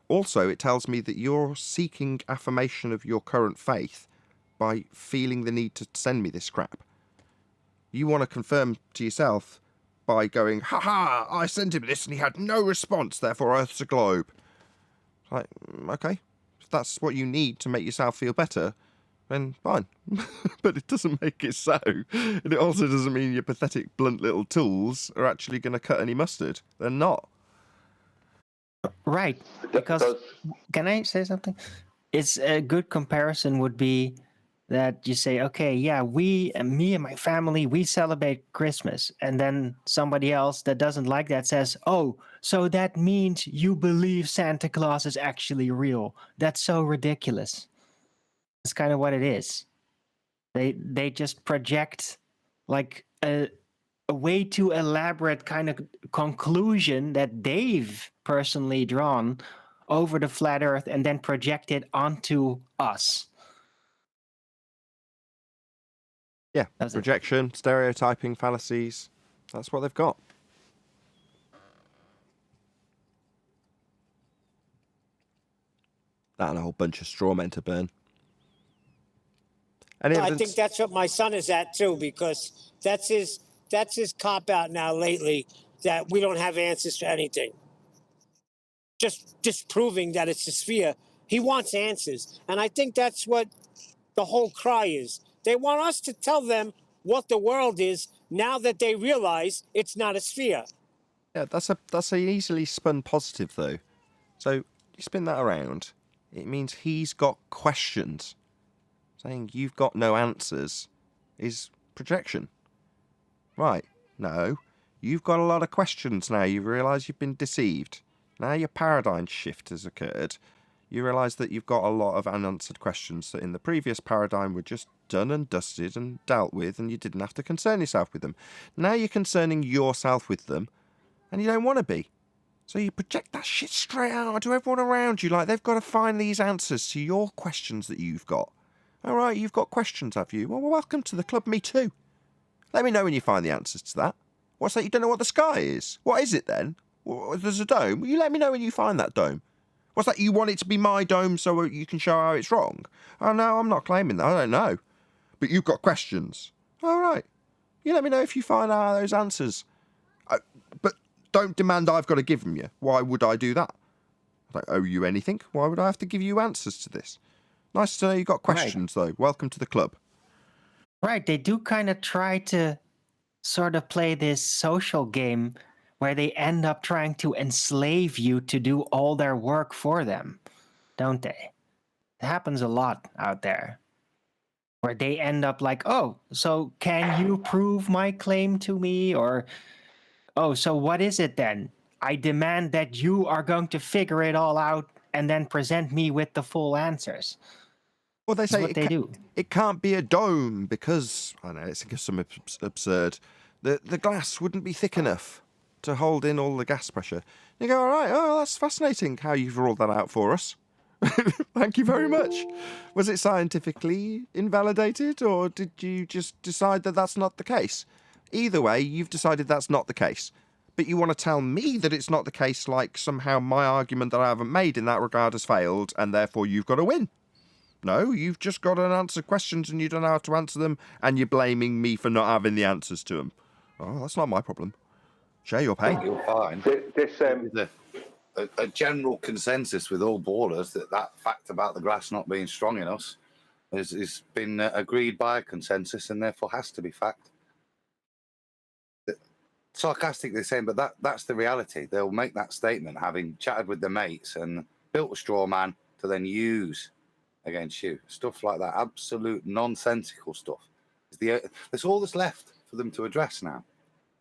Also, it tells me that you're seeking affirmation of your current faith by feeling the need to send me this crap. You want to confirm to yourself by going, ha, I sent him this and he had no response, therefore Earth's a globe. Like, okay, if that's what you need to make yourself feel better, then fine. But it doesn't make it so. And it also doesn't mean your pathetic, blunt little tools are actually going to cut any mustard. They're not. Right. Because, can I say something? It's a good comparison would be that you say, okay, yeah, me and my family, we celebrate Christmas. And then somebody else that doesn't like that says, oh, so that means you believe Santa Claus is actually real. That's so ridiculous. That's kind of what it is. They just project like a way too elaborate kind of conclusion that they've personally drawn over the flat Earth and then project it onto us. Yeah, projection, stereotyping, fallacies. That's what they've got. That and a whole bunch of straw men to burn. I think that's what my son is at too, because that's his cop out now lately, that we don't have answers to anything. Just disproving that it's a sphere. He wants answers. And I think that's what the whole cry is. They want us to tell them what the world is now that they realize it's not a sphere. Yeah, that's an easily spun positive though. So you spin that around, it means he's got questions. Saying you've got no answers is projection. Right, no. You've got a lot of questions now. You realise you've been deceived. Now your paradigm shift has occurred. You realise that you've got a lot of unanswered questions that in the previous paradigm were just done and dusted and dealt with, and you didn't have to concern yourself with them. Now you're concerning yourself with them, and you don't want to be. So you project that shit straight out to everyone around you, like they've got to find these answers to your questions that you've got. All right, you've got questions, have you? Well, welcome to the club, me too. Let me know when you find the answers to that. What's that? You don't know what the sky is? What is it then? Well, there's a dome. Will you let me know when you find that dome? What's that? You want it to be my dome so you can show how it's wrong? Oh, no, I'm not claiming that. I don't know. But you've got questions. All right. You let me know if you find out those answers. But don't demand I've got to give them you. Why would I do that? I don't owe you anything. Why would I have to give you answers to this? Nice to know you got questions, though. Welcome to the club. Right. They do kind of try to sort of play this social game where they end up trying to enslave you to do all their work for them, don't they? It happens a lot out there where they end up like, oh, so can you prove my claim to me? Or, oh, so what is it then? I demand that you are going to figure it all out and then present me with the full answers. Well, they say what they do. It can't be a dome because, I don't know, it's some absurd. The glass wouldn't be thick enough to hold in all the gas pressure. You go, all right, oh, that's fascinating how you've ruled that out for us. Thank you very much. Was it scientifically invalidated, or did you just decide that that's not the case? Either way, you've decided that's not the case. But you want to tell me that it's not the case, like somehow my argument that I haven't made in that regard has failed, and therefore you've got to win. No, you've just got to answer questions and you don't know how to answer them, and you're blaming me for not having the answers to them. Oh, that's not my problem. Share your pain. You'll find there's a general consensus with all ballers that fact about the grass not being strong enough has been agreed by a consensus and therefore has to be fact. sarcastically saying, but that's the reality. They'll make that statement having chatted with their mates and built a straw man to then use against you. Stuff like that. Absolute nonsensical stuff. That's all that's left for them to address now.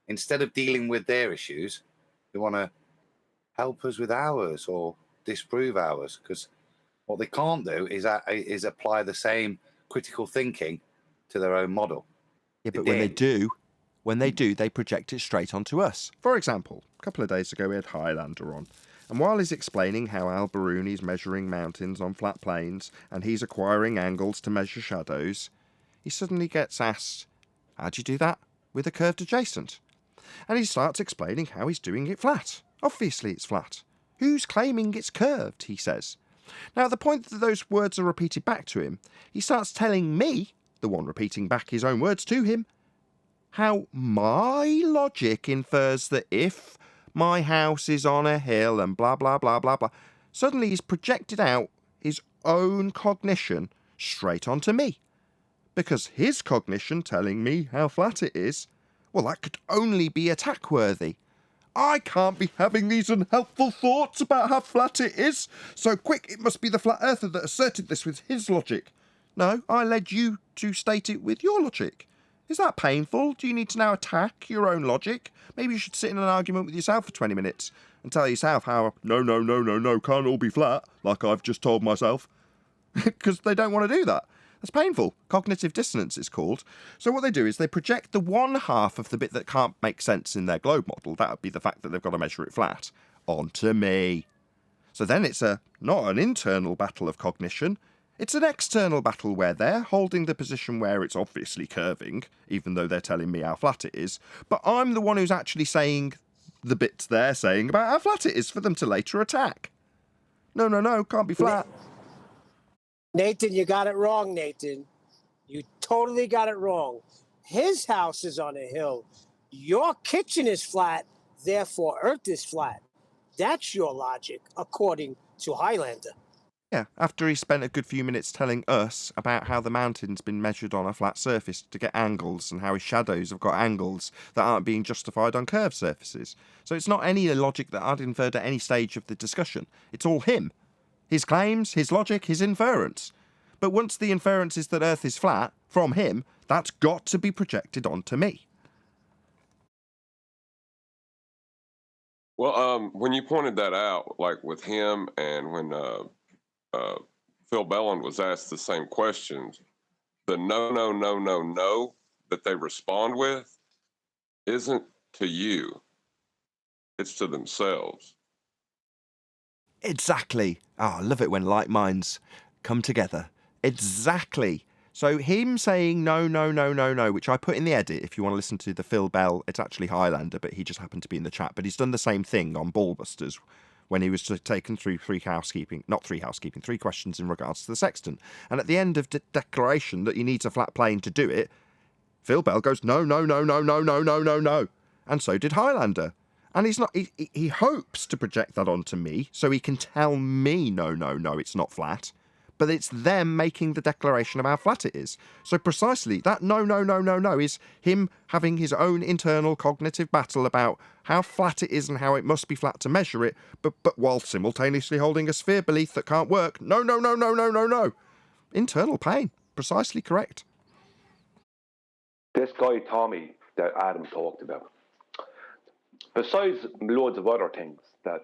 Instead of dealing with their issues, they want to help us with ours or disprove ours, because what they can't do is apply the same critical thinking to their own model. Yeah, but when they do, they project it straight onto us. For example, a couple of days ago we had Highlander on, and while he's explaining how Al-Biruni's measuring mountains on flat plains and he's acquiring angles to measure shadows, he suddenly gets asked, how'd you do that with a curved adjacent? And he starts explaining how he's doing it flat. Obviously it's flat. Who's claiming it's curved, he says. Now, at the point that those words are repeated back to him, he starts telling me, the one repeating back his own words to him, how my logic infers that if my house is on a hill and blah, blah, blah, blah, blah, suddenly he's projected out his own cognition straight onto me. Because his cognition telling me how flat it is, well, that could only be attack-worthy. I can't be having these unhelpful thoughts about how flat it is. So quick, it must be the flat earther that asserted this with his logic. No, I led you to state it with your logic. Is that painful? Do you need to now attack your own logic? Maybe you should sit in an argument with yourself for 20 minutes and tell yourself how, no, can't all be flat, like I've just told myself. Because they don't want to do that. That's painful. Cognitive dissonance, it's called. So what they do is they project the one half of the bit that can't make sense in their globe model, that would be the fact that they've got to measure it flat, onto me. So then it's not an internal battle of cognition, it's an external battle where they're holding the position where it's obviously curving, even though they're telling me how flat it is, but I'm the one who's actually saying the bits they're saying about how flat it is for them to later attack. No, can't be flat. Nathan, you got it wrong, Nathan. You totally got it wrong. His house is on a hill. Your kitchen is flat, therefore Earth is flat. That's your logic, according to Highlander. Yeah, after he spent a good few minutes telling us about how the mountain's been measured on a flat surface to get angles and how his shadows have got angles that aren't being justified on curved surfaces. So it's not any logic that I'd inferred at any stage of the discussion. It's all him. His claims, his logic, his inference. But once the inference is that Earth is flat, from him, that's got to be projected onto me. Well, when you pointed that out, like with him and when Phil Belland was asked the same questions, the no that they respond with isn't to you. It's to themselves. Exactly. Oh, I love it when like minds come together. Exactly. So him saying no, which I put in the edit if you want to listen to the Phil Bell, it's actually Highlander, but he just happened to be in the chat. But he's done the same thing on Ballbusters when he was taken through three questions in regards to the sextant. And at the end of the declaration that he needs a flat plane to do it, Phil Bell goes, no. And so did Highlander. And he's not. He hopes to project that onto me so he can tell me, no, it's not flat. But it's them making the declaration of how flat it is. So precisely, that no is him having his own internal cognitive battle about how flat it is and how it must be flat to measure it, but while simultaneously holding a sphere belief that can't work. No. Internal pain. Precisely correct. This guy, Tommy, that Adam talked about, besides loads of other things that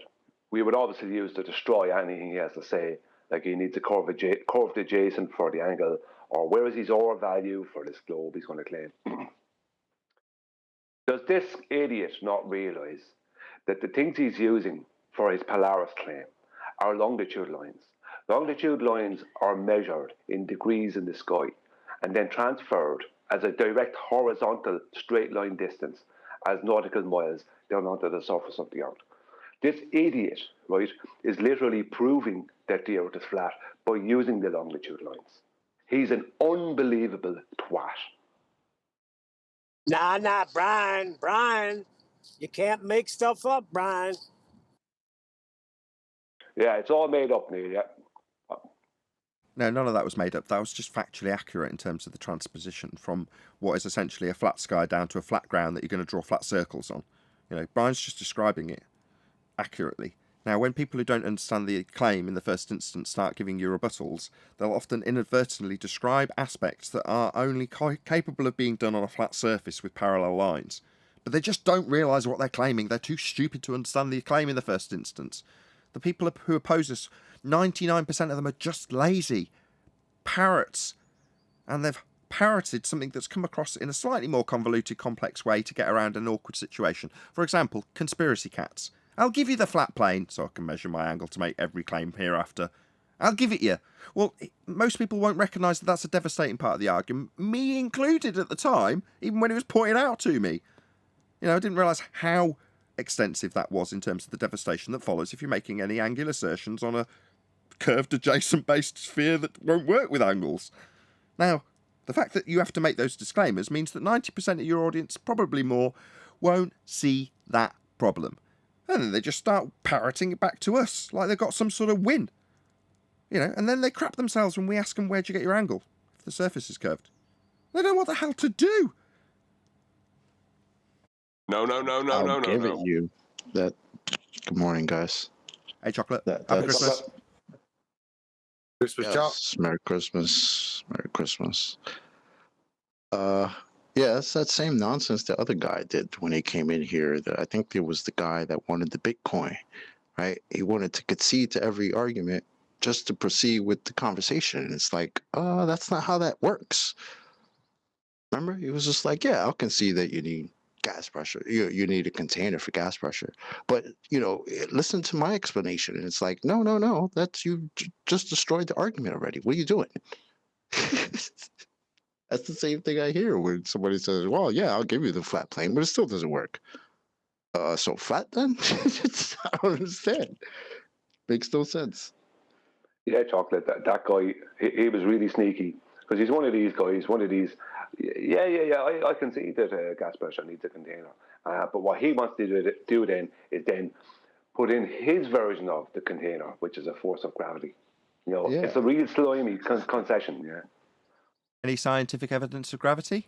we would obviously use to destroy anything he has to say, like he needs a curved adjacent for the angle, or where is his R value for this globe he's going to claim. Does this idiot not realise that the things he's using for his Polaris claim are longitude lines? Longitude lines are measured in degrees in the sky and then transferred as a direct horizontal straight line distance as nautical miles down onto the surface of the Earth. This idiot, right, is literally proving that the Earth is flat by using the longitude lines. He's an unbelievable twat. Nah, Brian. You can't make stuff up, Brian. Yeah, it's all made up, Neil, yeah. No, none of that was made up. That was just factually accurate in terms of the transposition from what is essentially a flat sky down to a flat ground that you're going to draw flat circles on. Brian's just describing it accurately. Now, when people who don't understand the claim in the first instance start giving you rebuttals, they'll often inadvertently describe aspects that are only capable of being done on a flat surface with parallel lines. But they just don't realise what they're claiming. They're too stupid to understand the claim in the first instance. The people who oppose us, 99% of them are just lazy parrots. And they've parroted something that's come across in a slightly more convoluted, complex way to get around an awkward situation. For example, conspiracy cats. I'll give you the flat plane so I can measure my angle to make every claim hereafter. I'll give it you. Well, most people won't recognise that that's a devastating part of the argument, me included at the time, even when it was pointed out to me. I didn't realise how extensive that was in terms of the devastation that follows if you're making any angular assertions on a curved adjacent based sphere that won't work with angles. Now, the fact that you have to make those disclaimers means that 90% of your audience, probably more, won't see that problem. And then they just start parroting it back to us, like they've got some sort of win. And then they crap themselves when we ask them, where'd you get your angle, if the surface is curved. They don't know what the hell to do. No. I'll give it you. Good morning, guys. Hey, Chocolate. Happy Christmas. Christmas, Yes, Merry Christmas. Merry Christmas. Yeah, it's that same nonsense the other guy did when he came in here. I think it was the guy that wanted the Bitcoin, right? He wanted to concede to every argument just to proceed with the conversation. And it's like, that's not how that works. Remember? He was just like, yeah, I'll concede that you need gas pressure. You need a container for gas pressure. But, listen to my explanation. And it's like, no, that's you just destroyed the argument already. What are you doing? That's the same thing I hear when somebody says, well, yeah, I'll give you the flat plane, but it still doesn't work. So flat then? I don't understand. Makes no sense. Yeah, Chocolate, that guy, he was really sneaky. Because he's one of these guys, I can see that gas pressure needs a container. But what he wants to do then is put in his version of the container, which is a force of gravity. It's a real slimy concession, yeah. Any scientific evidence of gravity?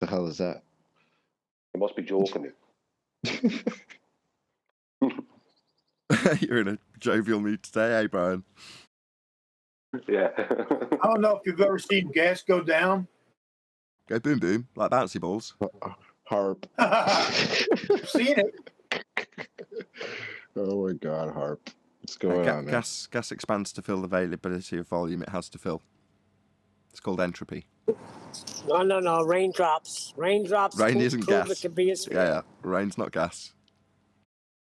The hell is that? You must be joking. You're in a jovial mood today, eh, Brian? Yeah. I don't know if you've ever seen gas go down. Go boom boom, like bouncy balls. Harp. I've seen it. Oh my God, Harp. What's going on, man? Gas expands to fill the availability of volume it has to fill. It's called entropy. No. Raindrops. Rain isn't gas. It can be a sphere. Yeah. Rain's not gas.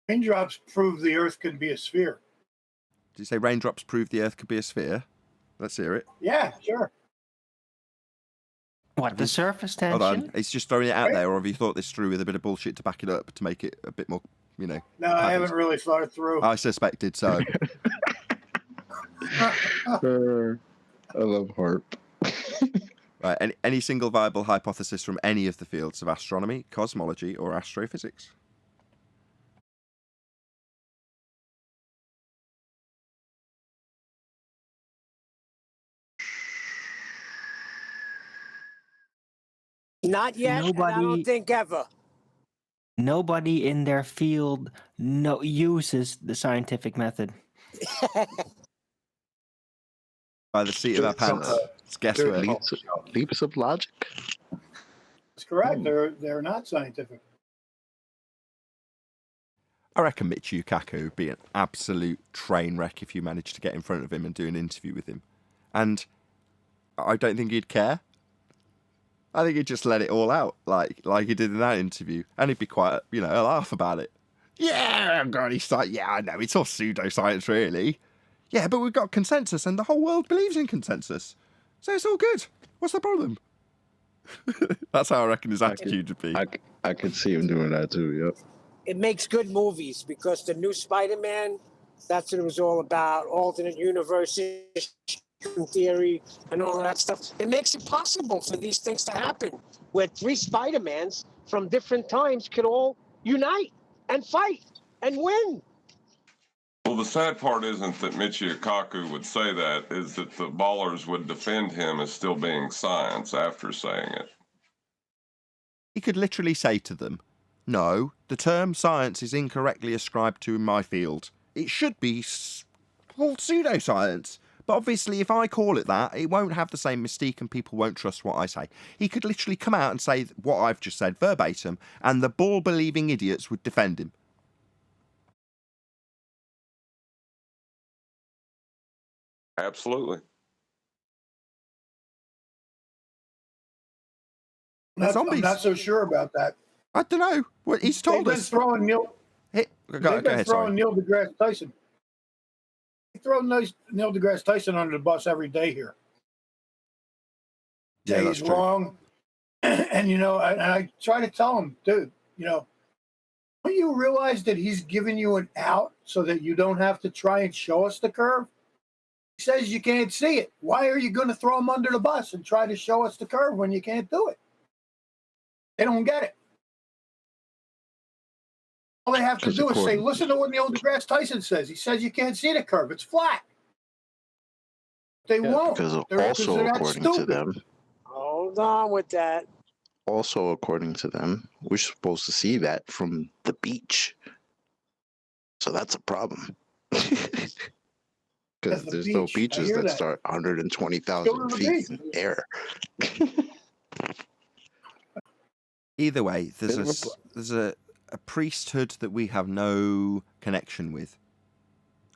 Raindrops prove the Earth can be a sphere. Did you say raindrops prove the Earth could be a sphere? Let's hear it. Yeah, sure. What, the surface tension? Hold on. He's just throwing it out there, or have you thought this through with a bit of bullshit to back it up to make it a bit more, No, I haven't really thought it through. I suspected so. I love Harp. Right. Any single viable hypothesis from any of the fields of astronomy, cosmology, or astrophysics? Not yet, and I don't think ever. Nobody in their field uses the scientific method. By the seat of our pants. It's guesswork. Leaps of logic. That's correct. They're not scientific. I reckon Michio Kaku would be an absolute train wreck if you managed to get in front of him and do an interview with him. And I don't think he'd care. I think he'd just let it all out, like he did in that interview. And he'd be quite, a laugh about it. Yeah, God, he's like, yeah, I know, it's all pseudoscience, really. Yeah, but we've got consensus, and the whole world believes in consensus. So it's all good. What's the problem? That's how I reckon his attitude would be. I could see him doing that too, yep. It makes good movies because the new Spider-Man, that's what it was all about. Alternate universes, theory, and all that stuff. It makes it possible for these things to happen, where three Spider-Mans from different times could all unite and fight and win. Well, the sad part isn't that Michio Kaku would say that, is that the ballers would defend him as still being science after saying it. He could literally say to them, No, the term science is incorrectly ascribed to my field. It should be called pseudoscience. But obviously, if I call it that, it won't have the same mystique and people won't trust what I say. He could literally come out and say what I've just said verbatim, and the ball-believing idiots would defend him. Absolutely. I'm not so sure about that. I don't know. Well, he's told They've us. been throwing Neil. They've been throwing Neil deGrasse Tyson. They throw Neil deGrasse Tyson under the bus every day here. Yeah, Say that's he's true. wrong, and I try to tell him, dude, don't you realize that he's giving you an out so that you don't have to try and show us the curve? He says you can't see it. Why are you going to throw him under the bus and try to show us the curve when you can't do it? They don't get it. All they have to do is say, listen to what Neil deGrasse Tyson says. He says you can't see the curve. It's flat. They won't. Because They're also, that according to stupid. them, Hold on with that. also according to them, we're supposed to see that from the beach. So that's a problem. Because That's the there's no beach. I beaches hear that that. start Go to 120,000 the feet beach. in the air. Either way, there's a priesthood that we have no connection with.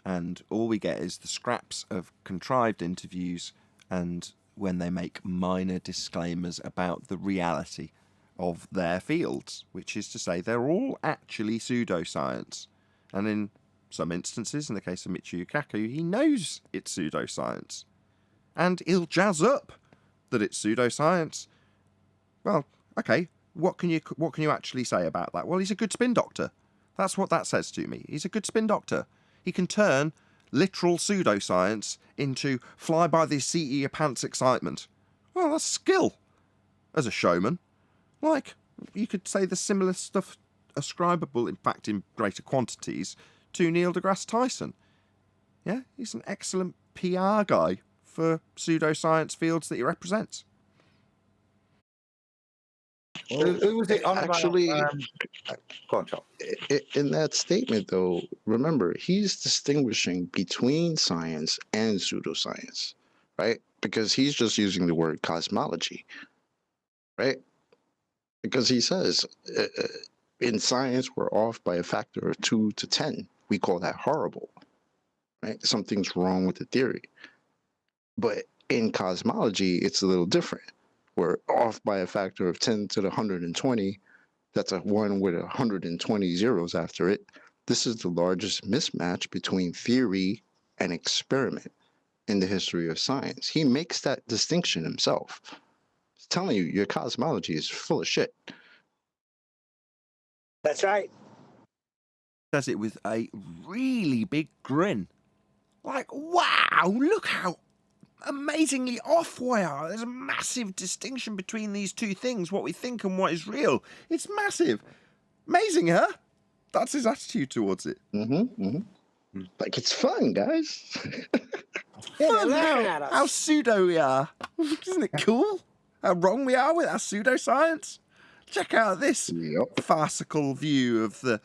And all we get is the scraps of contrived interviews and when they make minor disclaimers about the reality of their fields, which is to say they're all actually pseudoscience. And in some instances, in the case of Michio Kaku, he knows it's pseudoscience. And he'll jazz up that it's pseudoscience. Well, okay, what can you actually say about that? Well, he's a good spin doctor. That's what that says to me. He's a good spin doctor. He can turn literal pseudoscience into fly by the seat of your pants excitement. Well, that's skill as a showman. Like, you could say the similar stuff ascribable, in fact, in greater quantities, to Neil deGrasse Tyson. Yeah, he's an excellent PR guy for pseudoscience fields that he represents. Who was it on Actually, about? Go on, Chop. in that statement, though, remember, he's distinguishing between science and pseudoscience, right? Because he's just using the word cosmology, right? Because he says, in science, we're off by a factor of 2 to 10. We call that horrible, right? Something's wrong with the theory. But in cosmology, it's a little different. We're off by a factor of 10 to the 120. That's a 1 with 120 zeros after it. This is the largest mismatch between theory and experiment in the history of science. He makes that distinction himself. He's telling you, your cosmology is full of shit. That's right. Does it with a really big grin. Like, wow, look how amazingly off we are. There's a massive distinction between these two things, what we think and what is real. It's massive. Amazing, huh? That's his attitude towards it. Like, it's fun, guys. Yeah, they're Fun laughing at us. how pseudo we are. Isn't it cool? How wrong we are with our pseudoscience. Check out this farcical view of the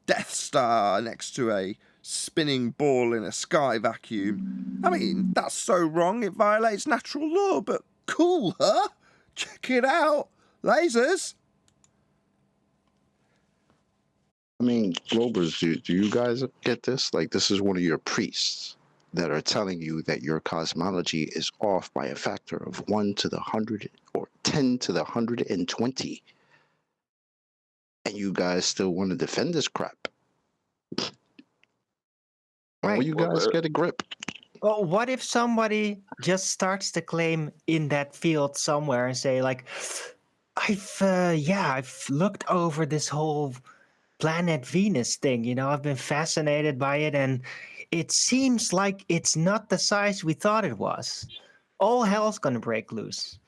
Death Star next to a spinning ball in a sky vacuum. I mean, that's so wrong it violates natural law, but cool, huh? Check it out. Lasers. I mean, Globers, do you guys get this? Like, this is one of your priests that are telling you that your cosmology is off by a factor of 1 to the 100 or 10 to the 120. And you guys still want to defend this crap. Why don't you guys get a grip? Well, what if somebody just starts to claim in that field somewhere and say, like, I've looked over this whole planet Venus thing, I've been fascinated by it, and it seems like it's not the size we thought it was. All hell's gonna break loose.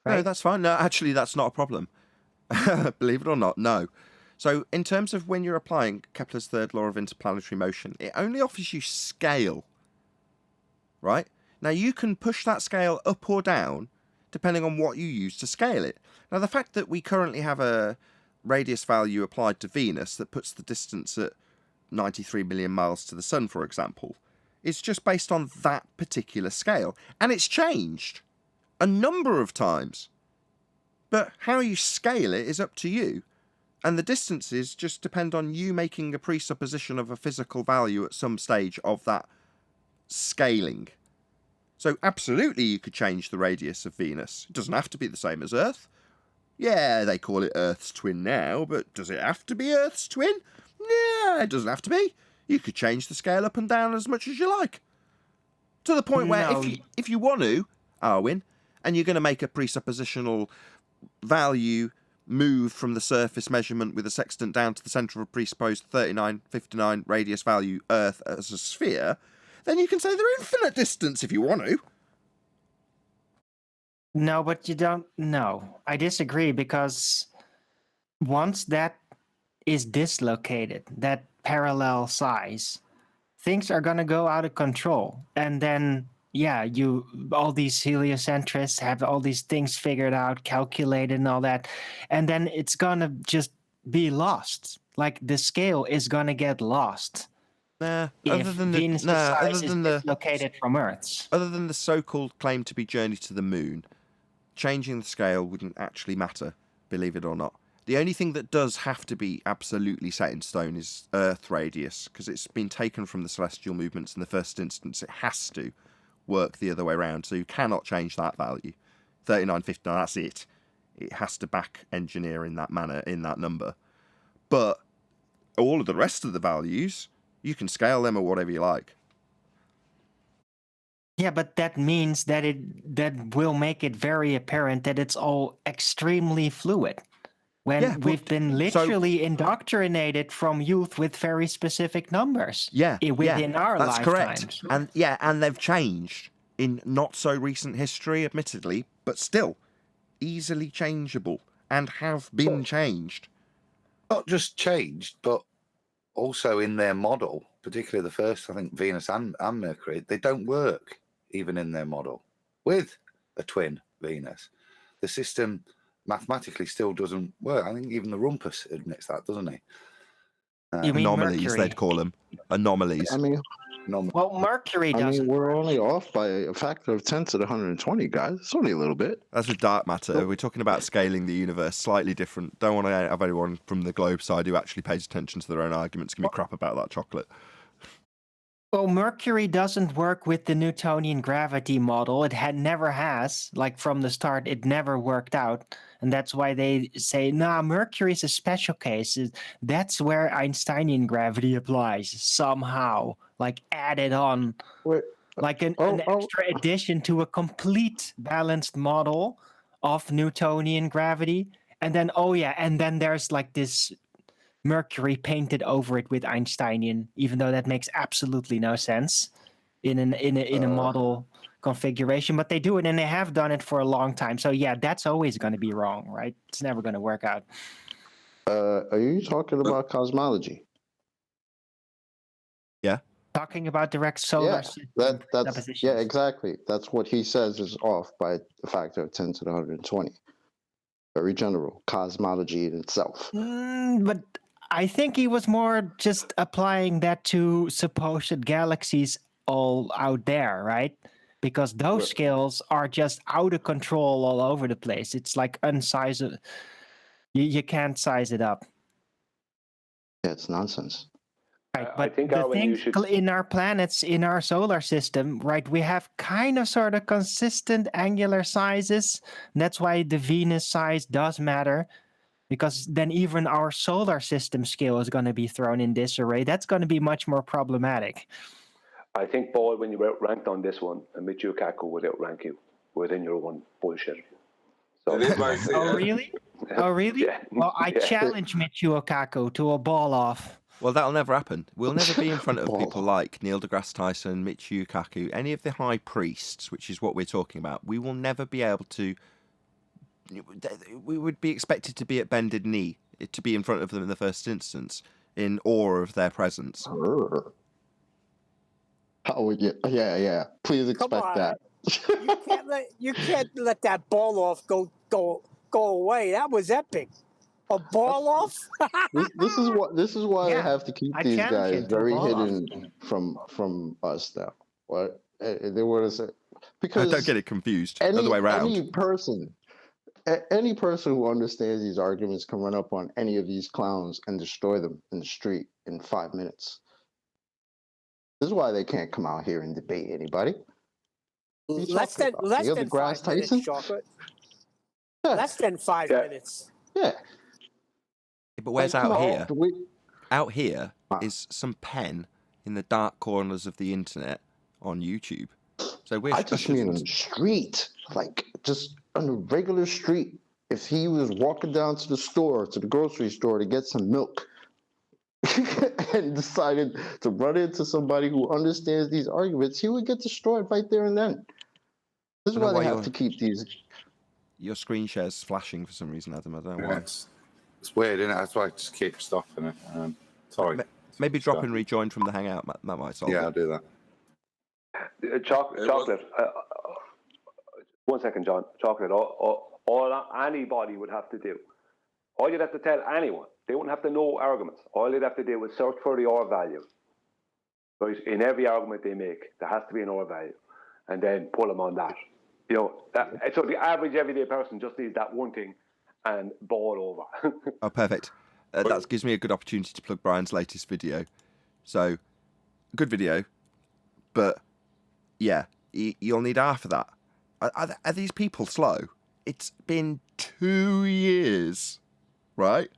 Right? No, that's fine. No, actually, that's not a problem. Believe it or not, no. So, in terms of when you're applying Kepler's third law of interplanetary motion, it only offers you scale. Right? Now, you can push that scale up or down depending on what you use to scale it. Now, the fact that we currently have a radius value applied to Venus that puts the distance at 93 million miles to the Sun, for example. It's just based on that particular scale. And it's changed a number of times. But how you scale it is up to you. And the distances just depend on you making a presupposition of a physical value at some stage of that scaling. So absolutely you could change the radius of Venus. It doesn't have to be the same as Earth. Yeah, they call it Earth's twin now, but does it have to be Earth's twin? Yeah, it doesn't have to be. You could change the scale up and down as much as you like. To the point where if you want to, Arwin, and you're going to make a presuppositional value move from the surface measurement with a sextant down to the centre of a presupposed 3959 radius value Earth as a sphere, then you can say they're infinite distance if you want to. No, but you don't. No, I disagree, because once that is dislocated, that parallel size, things are going to go out of control. And then, yeah, all these heliocentrists have all these things figured out, calculated and all that. And then it's going to just be lost. Like, the scale is going to get lost. Nah, if Venus' size is dislocated from Earth's. Other than the so-called claim to be journey to the moon, changing the scale wouldn't actually matter, believe it or not. The only thing that does have to be absolutely set in stone is Earth radius, because it's been taken from the celestial movements in the first instance. It has to work the other way around, so you cannot change that value. 3959, that's it. It has to back engineer in that manner, in that number. But all of the rest of the values, you can scale them or whatever you like. Yeah, but that means that that will make it very apparent that it's all extremely fluid. When we've been literally indoctrinated from youth with very specific numbers. Within our that's lifetimes. Correct. And they've changed in not so recent history, admittedly, but still easily changeable and have been changed. Not just changed, but also in their model, particularly the first, I think, Venus and Mercury, they don't work even in their model with a twin Venus. The system mathematically still doesn't work. I think even the Rumpus admits that, doesn't he? You mean anomalies, Mercury? they'd call them. Anomalies. I mean, well, Mercury doesn't. I mean, we're only off by a factor of 10 to the 120, guys. It's only a little bit. That's with dark matter. We're talking about scaling the universe slightly different. Don't want to have anyone from the globe side who actually pays attention to their own arguments give me crap about that chocolate. Well, Mercury doesn't work with the Newtonian gravity model. It never has. Like, from the start, it never worked out. And that's why they say, nah, Mercury's a special case. That's where Einsteinian gravity applies somehow. Like, added on. Like an extra addition to a complete balanced model of Newtonian gravity. And then, and then there's like this Mercury painted over it with Einsteinian, even though that makes absolutely no sense in a model configuration. But they do it, and they have done it for a long time. So yeah, that's always going to be wrong, right? It's never going to work out. Are you talking about cosmology? Yeah. Talking about direct solar system. Yeah, exactly. That's what he says is off by the factor of 10 to the 120. Very general cosmology in itself. But I think he was more just applying that to supposed galaxies all out there, right? Because those scales are just out of control all over the place. It's like unsizable. You can't size it up. Yeah, it's nonsense. Right, but the things in our planets, in our solar system, right, we have kind of sort of consistent angular sizes. That's why the Venus size does matter, because then even our solar system scale is going to be thrown in disarray. That's going to be much more problematic. I think, Paul, when you outranked on this one, Michio Kaku would outrank you within your own bullshit. So, oh, really? Oh, really? Yeah. Well, I challenge Michio Kaku to a ball off. Well, that'll never happen. We'll never be in front of people like Neil deGrasse Tyson, Michio Kaku, any of the high priests, which is what we're talking about. We will never be able to... We would be expected to be at bended knee, to be in front of them in the first instance, in awe of their presence. How would you? Yeah. Please expect that. You can't let that ball off go away. That was epic. A ball off? This is why I Yeah, have to keep I these challenge guys him to a very ball off. hidden from us now. What they want to say, because Don't get it confused. Other way around. any person who understands these arguments can run up on any of these clowns and destroy them in the street in 5 minutes. This is why they can't come out here and debate anybody. What are you Less talking than about? less Neil than deGrasse 5 minutes, Tyson? chocolate. Yeah. Less than 5 Yeah. minutes. Yeah. But where's Like, come out on, here? we- Out here Ah. is some pen in the dark corners of the internet on YouTube. So we're I just mean on the street, like just on a regular street. If he was walking down to the store, to the grocery store to get some milk, and decided to run into somebody who understands these arguments, he would get destroyed right there and then. This is I don't know why they why have you're- to keep these. Your screen share's flashing for some reason, Adam. I don't know Yeah, why. it's weird, isn't it? That's why I just keep stopping it. Sorry. Maybe drop and Stuff. rejoin from the Hangout. That might solve Yeah, I'll it. do that. Chocolate. One second, John. Chocolate. All anybody would have to do. All you'd have to tell anyone. They wouldn't have to know arguments. All they'd have to do is search for the R value. Right? In every argument they make, there has to be an R value, and then pull them on that. You know, so the average everyday person just needs that one thing and ball over. Oh, perfect. That gives me a good opportunity to plug Brian's latest video. So, good video, but yeah, you'll need half of that. Are these people slow? It's been 2 years, right?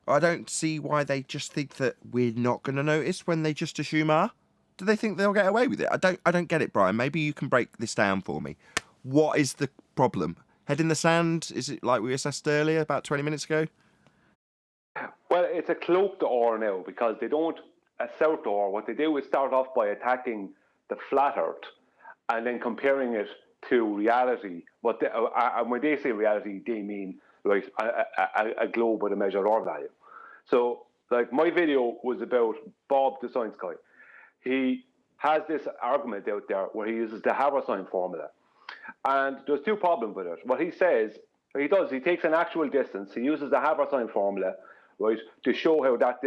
I don't see why they just think that we're not going to notice when they just assume are. Do they think they'll get away with it? I don't get it, Brian. Maybe you can break this down for me. What is the problem? Head in the sand? Is it like we assessed earlier, about 20 minutes ago? Well, it's a cloaked or now because they don't assert or. What they do is start off by attacking the flat Earth and then comparing it to reality. And when they say reality, they mean right a globe with a measured R value. So, like my video was about Bob the Science Guy. He has this argument out there where he uses the Haversine formula, and there's two problems with it. What he says, he takes an actual distance. He uses the Haversine formula, right, to show how that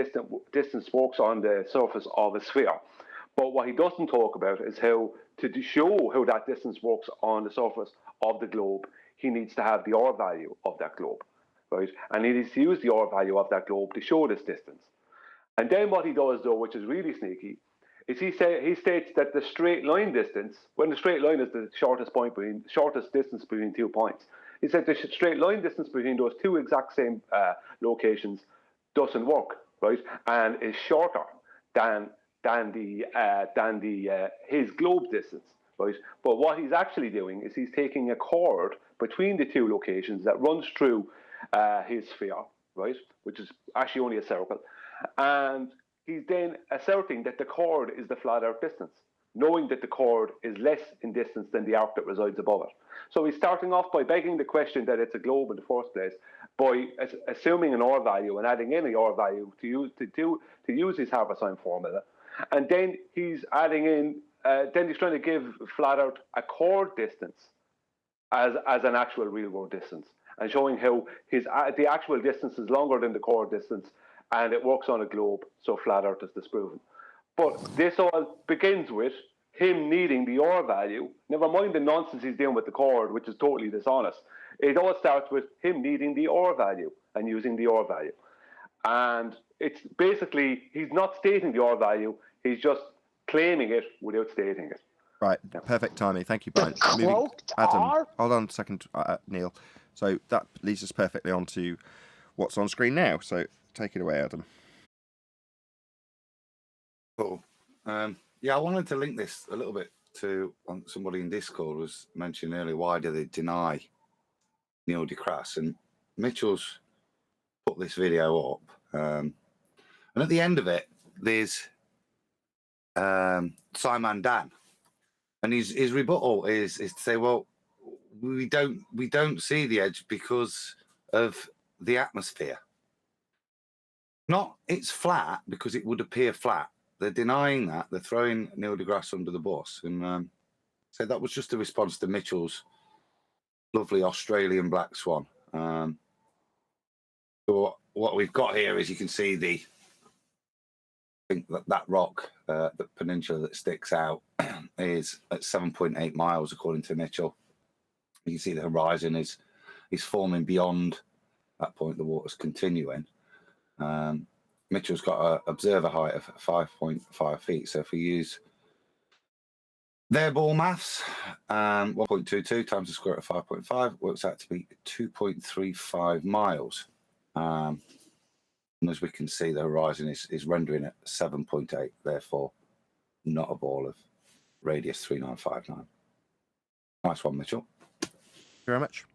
distance works on the surface of a sphere. But what he doesn't talk about is how to show how that distance works on the surface of the globe. He needs to have the R value of that globe, right? And he needs to use the R value of that globe to show this distance. And then what he does, though, which is really sneaky, is he states that the straight line distance, when the straight line is the shortest distance between 2 points, he said the straight line distance between those two exact same locations doesn't work, right? And is shorter than his globe distance, right? But what he's actually doing is he's taking a chord between the two locations that runs through his sphere, right? Which is actually only a circle, and he's then asserting that the chord is the flat Earth distance, knowing that the chord is less in distance than the arc that resides above it. So he's starting off by begging the question that it's a globe in the first place, by assuming an R value and adding in an R value to use his Haversine formula, and then he's adding in, then he's trying to give flat Earth a chord distance as an actual real world distance, and showing how the actual distance is longer than the chord distance, and it works on a globe, so flat Earth is disproven. But this all begins with him needing the R value. Never mind the nonsense he's doing with the chord, which is totally dishonest. It all starts with him needing the R value and using the R value. And it's basically, he's not stating the R value, he's just claiming it without stating it. Right, perfect timing. Thank you, Brian. Moving, Adam, hold on a second, Neil. So that leads us perfectly on to what's on screen now. So take it away, Adam. Cool. Yeah, I wanted to link this a little bit to somebody in Discord was mentioning earlier. Why do they deny Neil deGrasse? And Mitchell's put this video up, and at the end of it, there's Simon Dan, and his rebuttal is to say, well, we don't see the edge because of the atmosphere. Not it's flat because it would appear flat. They're denying that. They're throwing Neil deGrasse under the bus. And so that was just a response to Mitchell's lovely Australian black swan. So what we've got here is you can see I think that rock, the peninsula that sticks out, is at 7.8 miles according to Mitchell. You can see the horizon is forming beyond that point. The water's continuing. Mitchell's got an observer height of 5.5 feet. So if we use their ball maths, 1.22 times the square root of 5.5 works out to be 2.35 miles. And as we can see, the horizon is rendering at 7.8, therefore not a ball of radius 3959. Nice one, Mitchell. Thank you very much.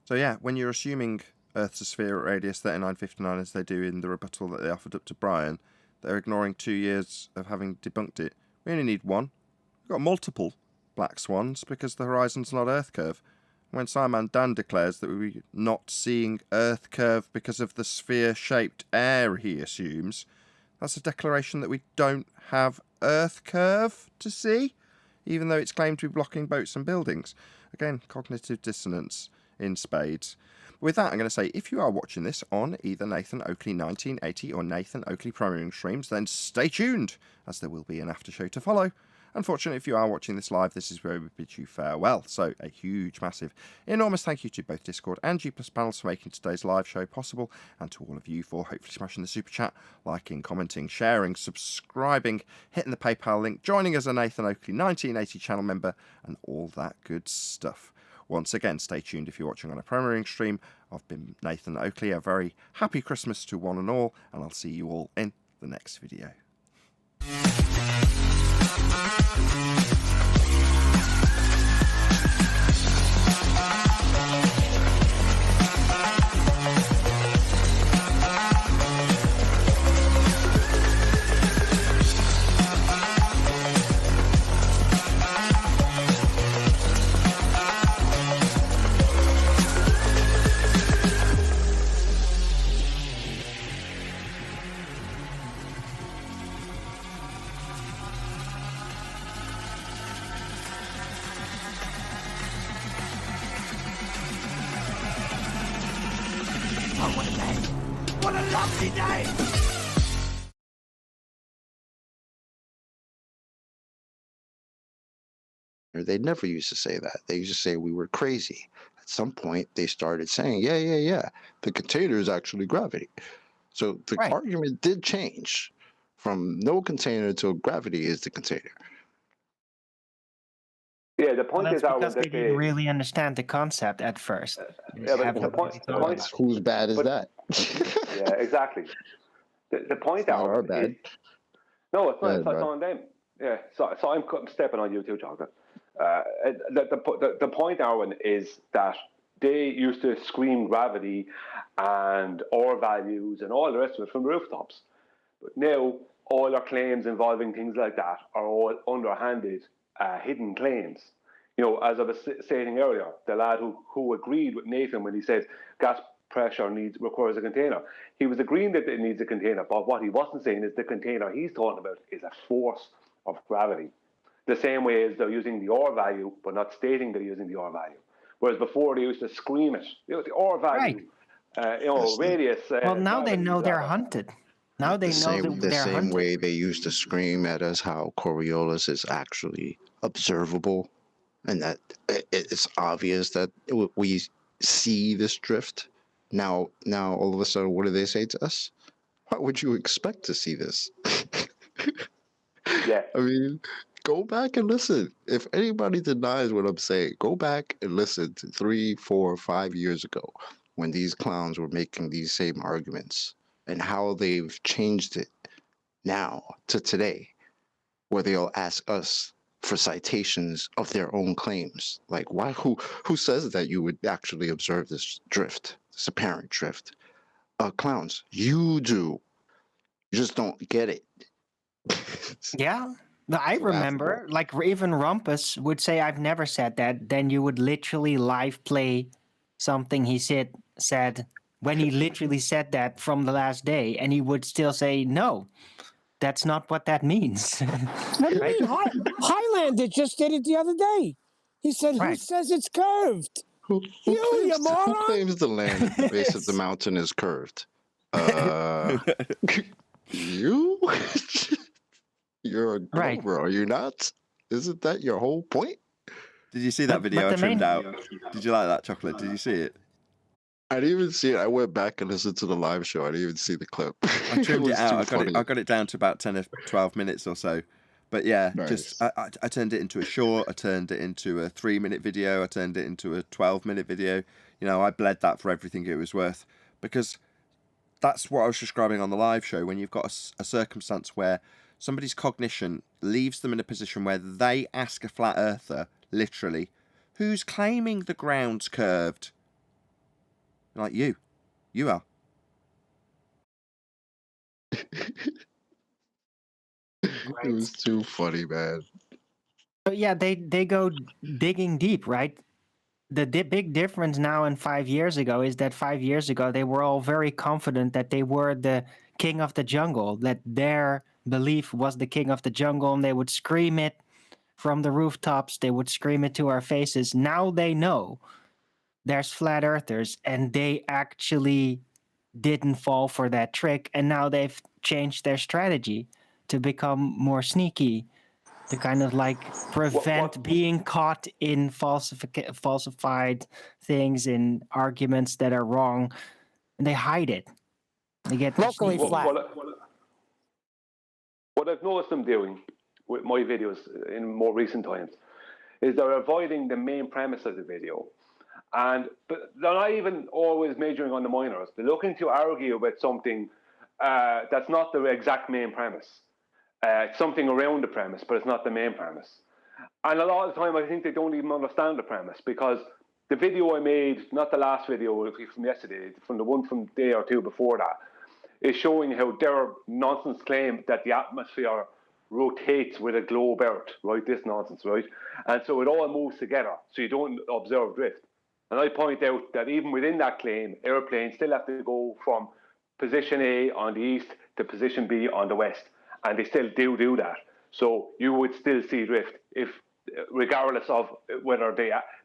So yeah, when you're assuming Earth's a sphere at radius 3959, as they do in the rebuttal that they offered up to Brian, they're ignoring 2 years of having debunked it. We only need one. We've got multiple black swans because the horizon's not Earth curve. When Simon Dan declares that we're not seeing Earth curve because of the sphere-shaped air he assumes, that's a declaration that we don't have Earth curve to see, even though it's claimed to be blocking boats and buildings. Again, cognitive dissonance in spades. With that, I'm going to say, if you are watching this on either Nathan Oakley 1980 or Nathan Oakley Premiering streams, then stay tuned, as there will be an after show to follow. Unfortunately, if you are watching this live, this is where we bid you farewell. So a huge, massive, enormous thank you to both Discord and G+ panels for making today's live show possible, and to all of you for hopefully smashing the super chat, liking, commenting, sharing, subscribing, hitting the PayPal link, joining as a Nathan Oakley 1980 channel member, and all that good stuff. Once again, stay tuned if you're watching on a premiering stream. I've been Nathan Oakley. A very happy Christmas to one and all, and I'll see you all in the next video. What a lovely day! They never used to say that. They used to say we were crazy. At some point, they started saying, yeah, the container is actually gravity. So the argument did change from no container to gravity is the container. Yeah, the point is because they didn't really understand the concept at first. The point whose bad is that? Yeah, exactly. The point not our bad. No, it's not. It's on them. Yeah, so I'm stepping on you too, Chocolate. The point, Arwen, is that they used to scream gravity and R values and all the rest of it from rooftops. But now all their claims involving things like that are all underhanded, hidden claims. You know, as I was stating earlier, the lad who agreed with Nathan when he said gas pressure requires a container. He was agreeing that it needs a container, but what he wasn't saying is the container he's talking about is a force of gravity. The same way as they're using the R value, but not stating they're using the R value. Whereas before they used to scream it. You know, the R value, radius. Well, now they know they're hunted. Now they know that the they're same hunted. way they used to scream at us how Coriolis is actually observable, and that it's obvious that we see this drift. Now all of a sudden, what do they say to us? Why would you expect to see this? Yeah. I mean, go back and listen. If anybody denies what I'm saying, go back and listen to 3, 4, 5 years ago when these clowns were making these same arguments and how they've changed it now to today, where they'll ask us for citations of their own claims. Like, why? Who says that you would actually observe this drift, this apparent drift? Clowns, you do. You just don't get it. Yeah. I remember, like even Rumpus would say, I've never said that. Then you would literally live play something he said when he literally said that from the last day, and he would still say, no, that's not what that means. What do you mean? Highlander just did it the other day. He said, who says it's curved? Who You moron! claims the land at the base of the mountain is curved? You? You're a Right. Glover, are you not? Isn't that your whole point? Did you see that But video I the trimmed main- out? Did you like that, Chocolate? Did you see it? I didn't even see it. I went back and listened to the live show. I didn't even see the clip. I trimmed it was out. too funny. I got it down to about 10 or 12 minutes or so. But yeah, just Nice. I turned it into a short. I turned it into a 3-minute video. I turned it into a 12-minute video. You know, I bled that for everything it was worth, because that's what I was describing on the live show. When you've got a circumstance where somebody's cognition leaves them in a position where they ask a flat earther, literally, who's claiming the ground's curved? Like you are. It was too funny, man. But yeah, they go digging deep, right? The big difference now and 5 years ago is that 5 years ago they were all very confident that they were the king of the jungle, that their belief was the king of the jungle, and they would scream it from the rooftops, they would scream it to our faces. Now they know there's flat earthers, and they actually didn't fall for that trick, and now they've changed their strategy to become more sneaky, to kind of like prevent being caught in falsified things, in arguments that are wrong, and they hide it. They get Locally sneaky. flat. What I've noticed them doing with my videos in more recent times is they're avoiding the main premise of the video. But they're not even always majoring on the minors. They're looking to argue about something that's not the exact main premise. It's something around the premise, but it's not the main premise. And a lot of the time, I think they don't even understand the premise, because the video I made, not the last video from yesterday, from the one from day or two before that, is showing how their nonsense claim that the atmosphere rotates with a globe Earth, right? This nonsense, right? And so it all moves together, so you don't observe drift. And I point out that even within that claim, airplanes still have to go from position A on the east to position B on the west, and they still do that. So you would still see drift, regardless of whether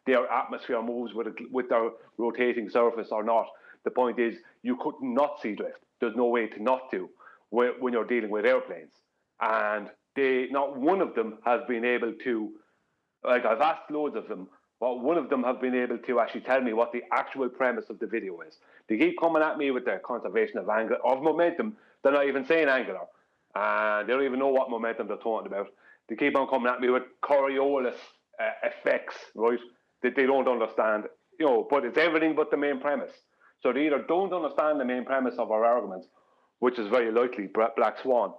their atmosphere moves with their rotating surface or not. The point is, you could not see drift. There's no way to not do when you're dealing with airplanes. And not one of them has been able to, like, I've asked loads of them, but one of them have been able to actually tell me what the actual premise of the video is. They keep coming at me with their conservation of momentum. They're not even saying angular. And they don't even know what momentum they're talking about. They keep on coming at me with Coriolis effects, right, that they don't understand. But it's everything but the main premise. So they either don't understand the main premise of our arguments, which is very likely Black Swan,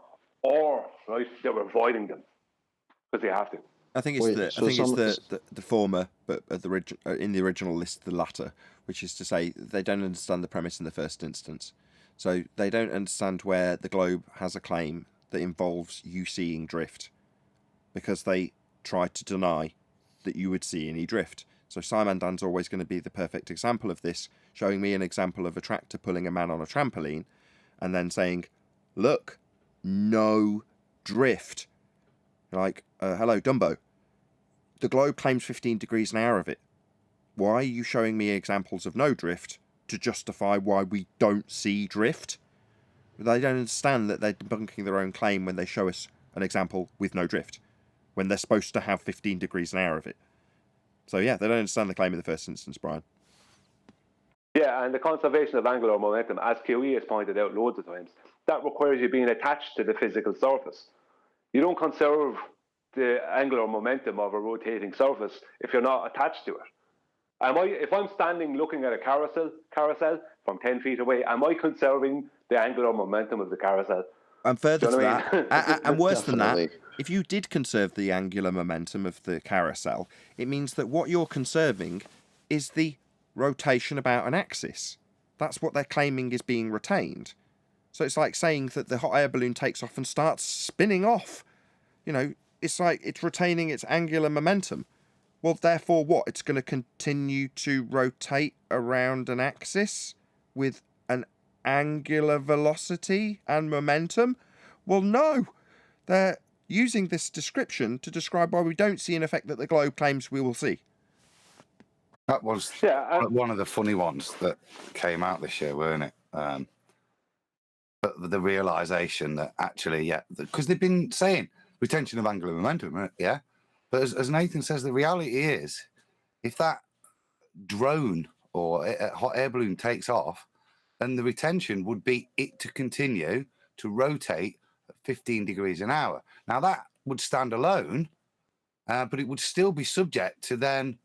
or, right, they're avoiding them because they have to. I think it's the former, but in the original list, the latter, which is to say they don't understand the premise in the first instance. So they don't understand where the globe has a claim that involves you seeing drift, because they try to deny that you would see any drift. So Simon Dan's always going to be the perfect example of this, showing me an example of a tractor pulling a man on a trampoline and then saying, look, no drift. Like, hello, Dumbo. The globe claims 15 degrees an hour of it. Why are you showing me examples of no drift to justify why we don't see drift? They don't understand that they're debunking their own claim when they show us an example with no drift, when they're supposed to have 15 degrees an hour of it. So yeah, they don't understand the claim in the first instance, Brian. Yeah, and the conservation of angular momentum, as QE has pointed out loads of times, that requires you being attached to the physical surface. You don't conserve the angular momentum of a rotating surface if you're not attached to it. If I'm standing looking at a carousel from 10 feet away, am I conserving the angular momentum of the carousel? And further to that, and worse than that, Definitely. if you did conserve the angular momentum of the carousel, it means that what you're conserving is the rotation about an axis. That's what they're claiming is being retained. So it's like saying that the hot air balloon takes off and starts spinning off. It's like it's retaining its angular momentum. Well, therefore what? It's going to continue to rotate around an axis with an angular velocity and momentum? Well, no. They're using this description to describe why we don't see an effect that the globe claims we will see. That was one of the funny ones that came out this year, weren't it? but the realization that actually, yeah, because they've been saying retention of angular momentum, yeah. But as Nathan says, the reality is, if that drone or a hot air balloon takes off, then the retention would be it to continue to rotate at 15 degrees an hour. Now, that would stand alone, but it would still be subject to then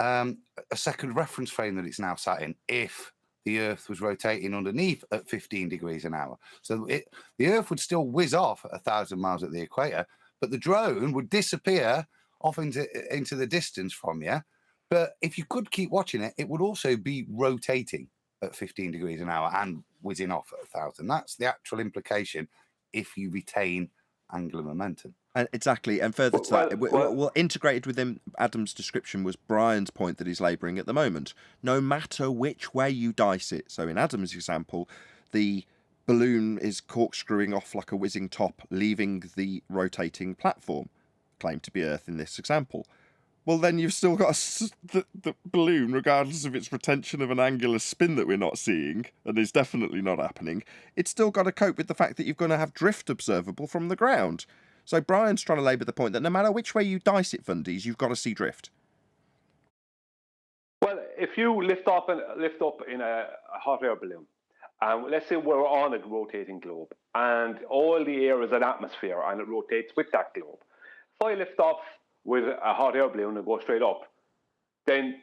a second reference frame that it's now sat in if the Earth was rotating underneath at 15 degrees an hour. So the Earth would still whiz off at 1,000 miles at the equator, but the drone would disappear off into the distance from you. But if you could keep watching it, it would also be rotating at 15 degrees an hour and whizzing off at 1,000. That's the actual implication if you retain angular momentum. And exactly, and further to that, well, integrated within Adam's description was Brian's point that he's labouring at the moment. No matter which way you dice it, so in Adam's example, the balloon is corkscrewing off like a whizzing top, leaving the rotating platform, claimed to be Earth in this example. Well, then you've still got the balloon, regardless of its retention of an angular spin that we're not seeing, and is definitely not happening, it's still got to cope with the fact that you're going to have drift observable from the ground. So Brian's trying to labour the point that no matter which way you dice it, Fundies, you've got to see drift. Well, if you lift up in a hot air balloon, let's say we're on a rotating globe, and all the air is an atmosphere, and it rotates with that globe. If I lift off with a hot air balloon and go straight up, then,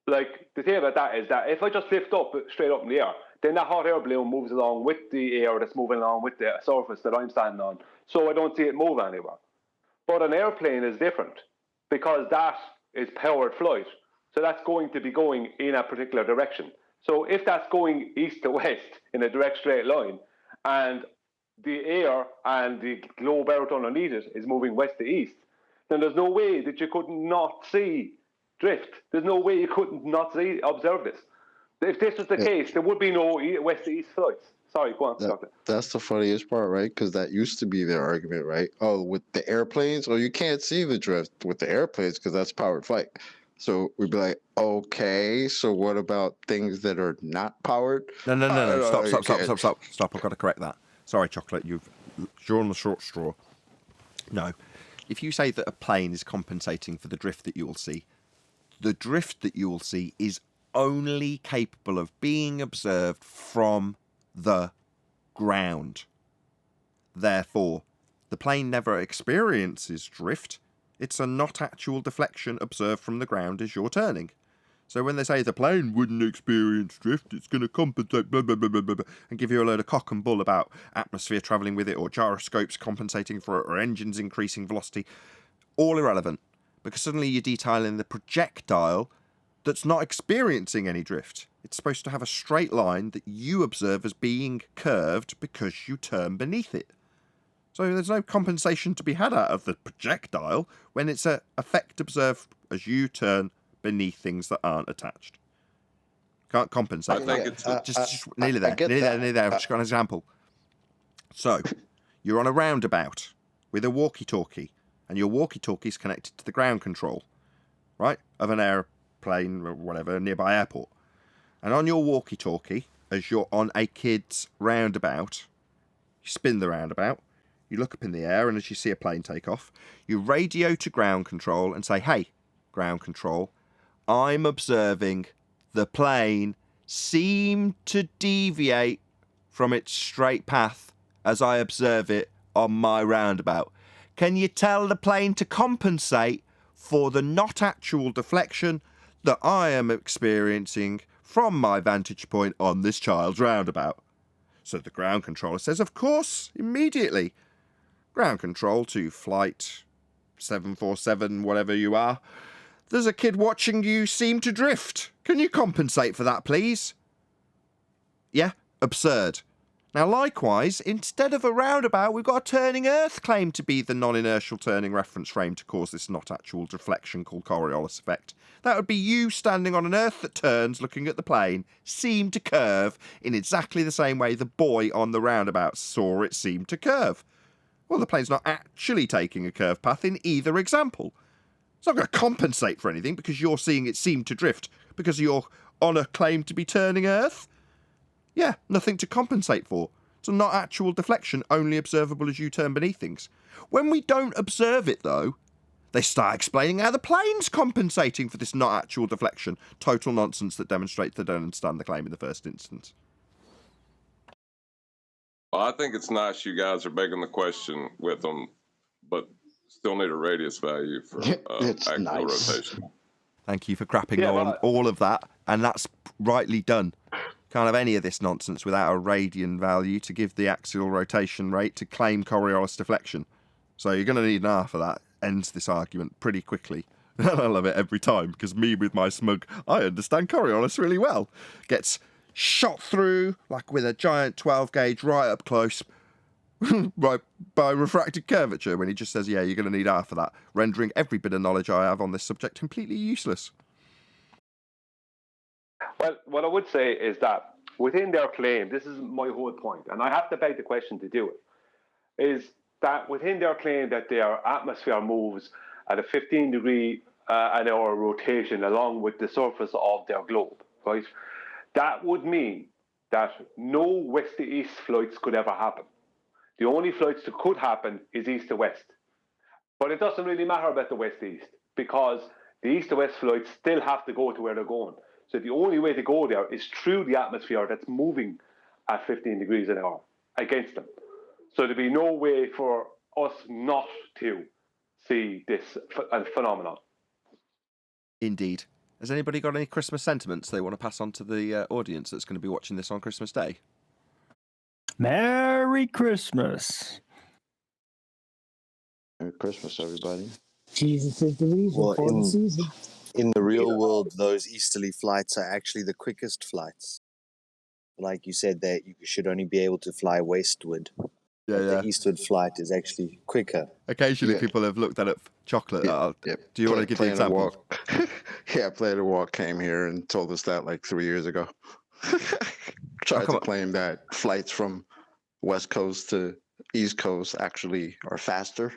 like, the thing about that is that if I just lift up straight up in the air, then that hot air balloon moves along with the air that's moving along with the surface that I'm standing on, so I don't see it move anywhere. But an airplane is different because that is powered flight, so that's going to be going in a particular direction. So if that's going east to west in a direct straight line, and the air and the globe out underneath it is moving west to east, then there's no way that you could not see drift. There's no way you couldn't not observe this. If this was the case, there would be no west to east flights. Sorry, go on. That's the funniest part, right? Because that used to be their argument, right? Oh, with the airplanes, you can't see the drift with the airplanes because that's powered flight. So we'd be like, okay, so what about things that are not powered? No. Stop. I've got to correct that. Sorry, Chocolate, you've drawn the short straw. No. If you say that a plane is compensating for the drift that you will see, the drift that you will see is only capable of being observed from the ground. Therefore, the plane never experiences drift. It's a not actual deflection observed from the ground as you're turning. So when they say the plane wouldn't experience drift, it's going to compensate, blah, blah, blah, blah, blah, and give you a load of cock and bull about atmosphere travelling with it, or gyroscopes compensating for it, or engines increasing velocity, all irrelevant. Because suddenly you're detailing the projectile that's not experiencing any drift. It's supposed to have a straight line that you observe as being curved because you turn beneath it. So there's no compensation to be had out of the projectile when it's an effect observed as you turn beneath things that aren't attached. Can't compensate. I think it's just nearly there. Nearly there. I've just got an example. So you're on a roundabout with a walkie-talkie, and your walkie-talkie is connected to the ground control, right, of an airplane or whatever, nearby airport. And on your walkie-talkie, as you're on a kid's roundabout, you spin the roundabout, you look up in the air, and as you see a plane take off, you radio to ground control and say, hey, ground control, I'm observing the plane seem to deviate from its straight path as I observe it on my roundabout. Can you tell the plane to compensate for the not actual deflection that I am experiencing from my vantage point on this child's roundabout? So the ground controller says, of course, immediately. Ground control to flight 747, whatever you are. There's a kid watching you seem to drift. Can you compensate for that, please? Yeah, absurd. Now, likewise, instead of a roundabout, we've got a turning Earth claimed to be the non-inertial turning reference frame to cause this not actual deflection called Coriolis effect. That would be you standing on an Earth that turns, looking at the plane, seem to curve in exactly the same way the boy on the roundabout saw it seem to curve. Well, the plane's not actually taking a curved path in either example. It's not going to compensate for anything because you're seeing it seem to drift because you're on a claim to be turning Earth. Yeah, nothing to compensate for. It's not actual deflection, only observable as you turn beneath things. When we don't observe it, though, they start explaining how the plane's compensating for this not actual deflection. Total nonsense that demonstrates they don't understand the claim in the first instance. Well, I think it's nice you guys are begging the question with them, but still need a radius value for It's axial nice. rotation. Thank you for crapping Yeah, on well, all of that, and that's rightly done. Can't have any of this nonsense without a radian value to give the axial rotation rate to claim Coriolis deflection. So you're going to need an R for that. Ends this argument pretty quickly. And I love it every time, because me with my smug, I understand Coriolis really well, gets shot through, like with a giant 12 gauge right up close, right by refracted curvature, when he just says, yeah, you're going to need R for that, rendering every bit of knowledge I have on this subject completely useless. Well, what I would say is that within their claim, this is my whole point, and I have to beg the question to do it, is that within their claim that their atmosphere moves at a 15-degree an hour rotation along with the surface of their globe, right? That would mean that no west to east flights could ever happen. The only flights that could happen is east to west. But it doesn't really matter about the west to east, because the east to west flights still have to go to where they're going. So the only way to go there is through the atmosphere that's moving at 15 degrees an hour against them. So there'd be no way for us not to see this phenomenon. Indeed. Has anybody got any Christmas sentiments they want to pass on to the audience that's going to be watching this on Christmas Day? Merry Christmas. Merry Christmas, everybody. Jesus is the reason Well, for the season. in the real world, those easterly flights are actually the quickest flights. Like you said, that you should only be able to fly westward. Yeah, but the eastward flight is actually quicker. Occasionally Yeah. people have looked at it for chocolate. Yeah. Do you want to give the example? Yeah, Play the Walk came here and told us that like 3 years ago. Tried to claim that flights from West Coast to East Coast actually are faster.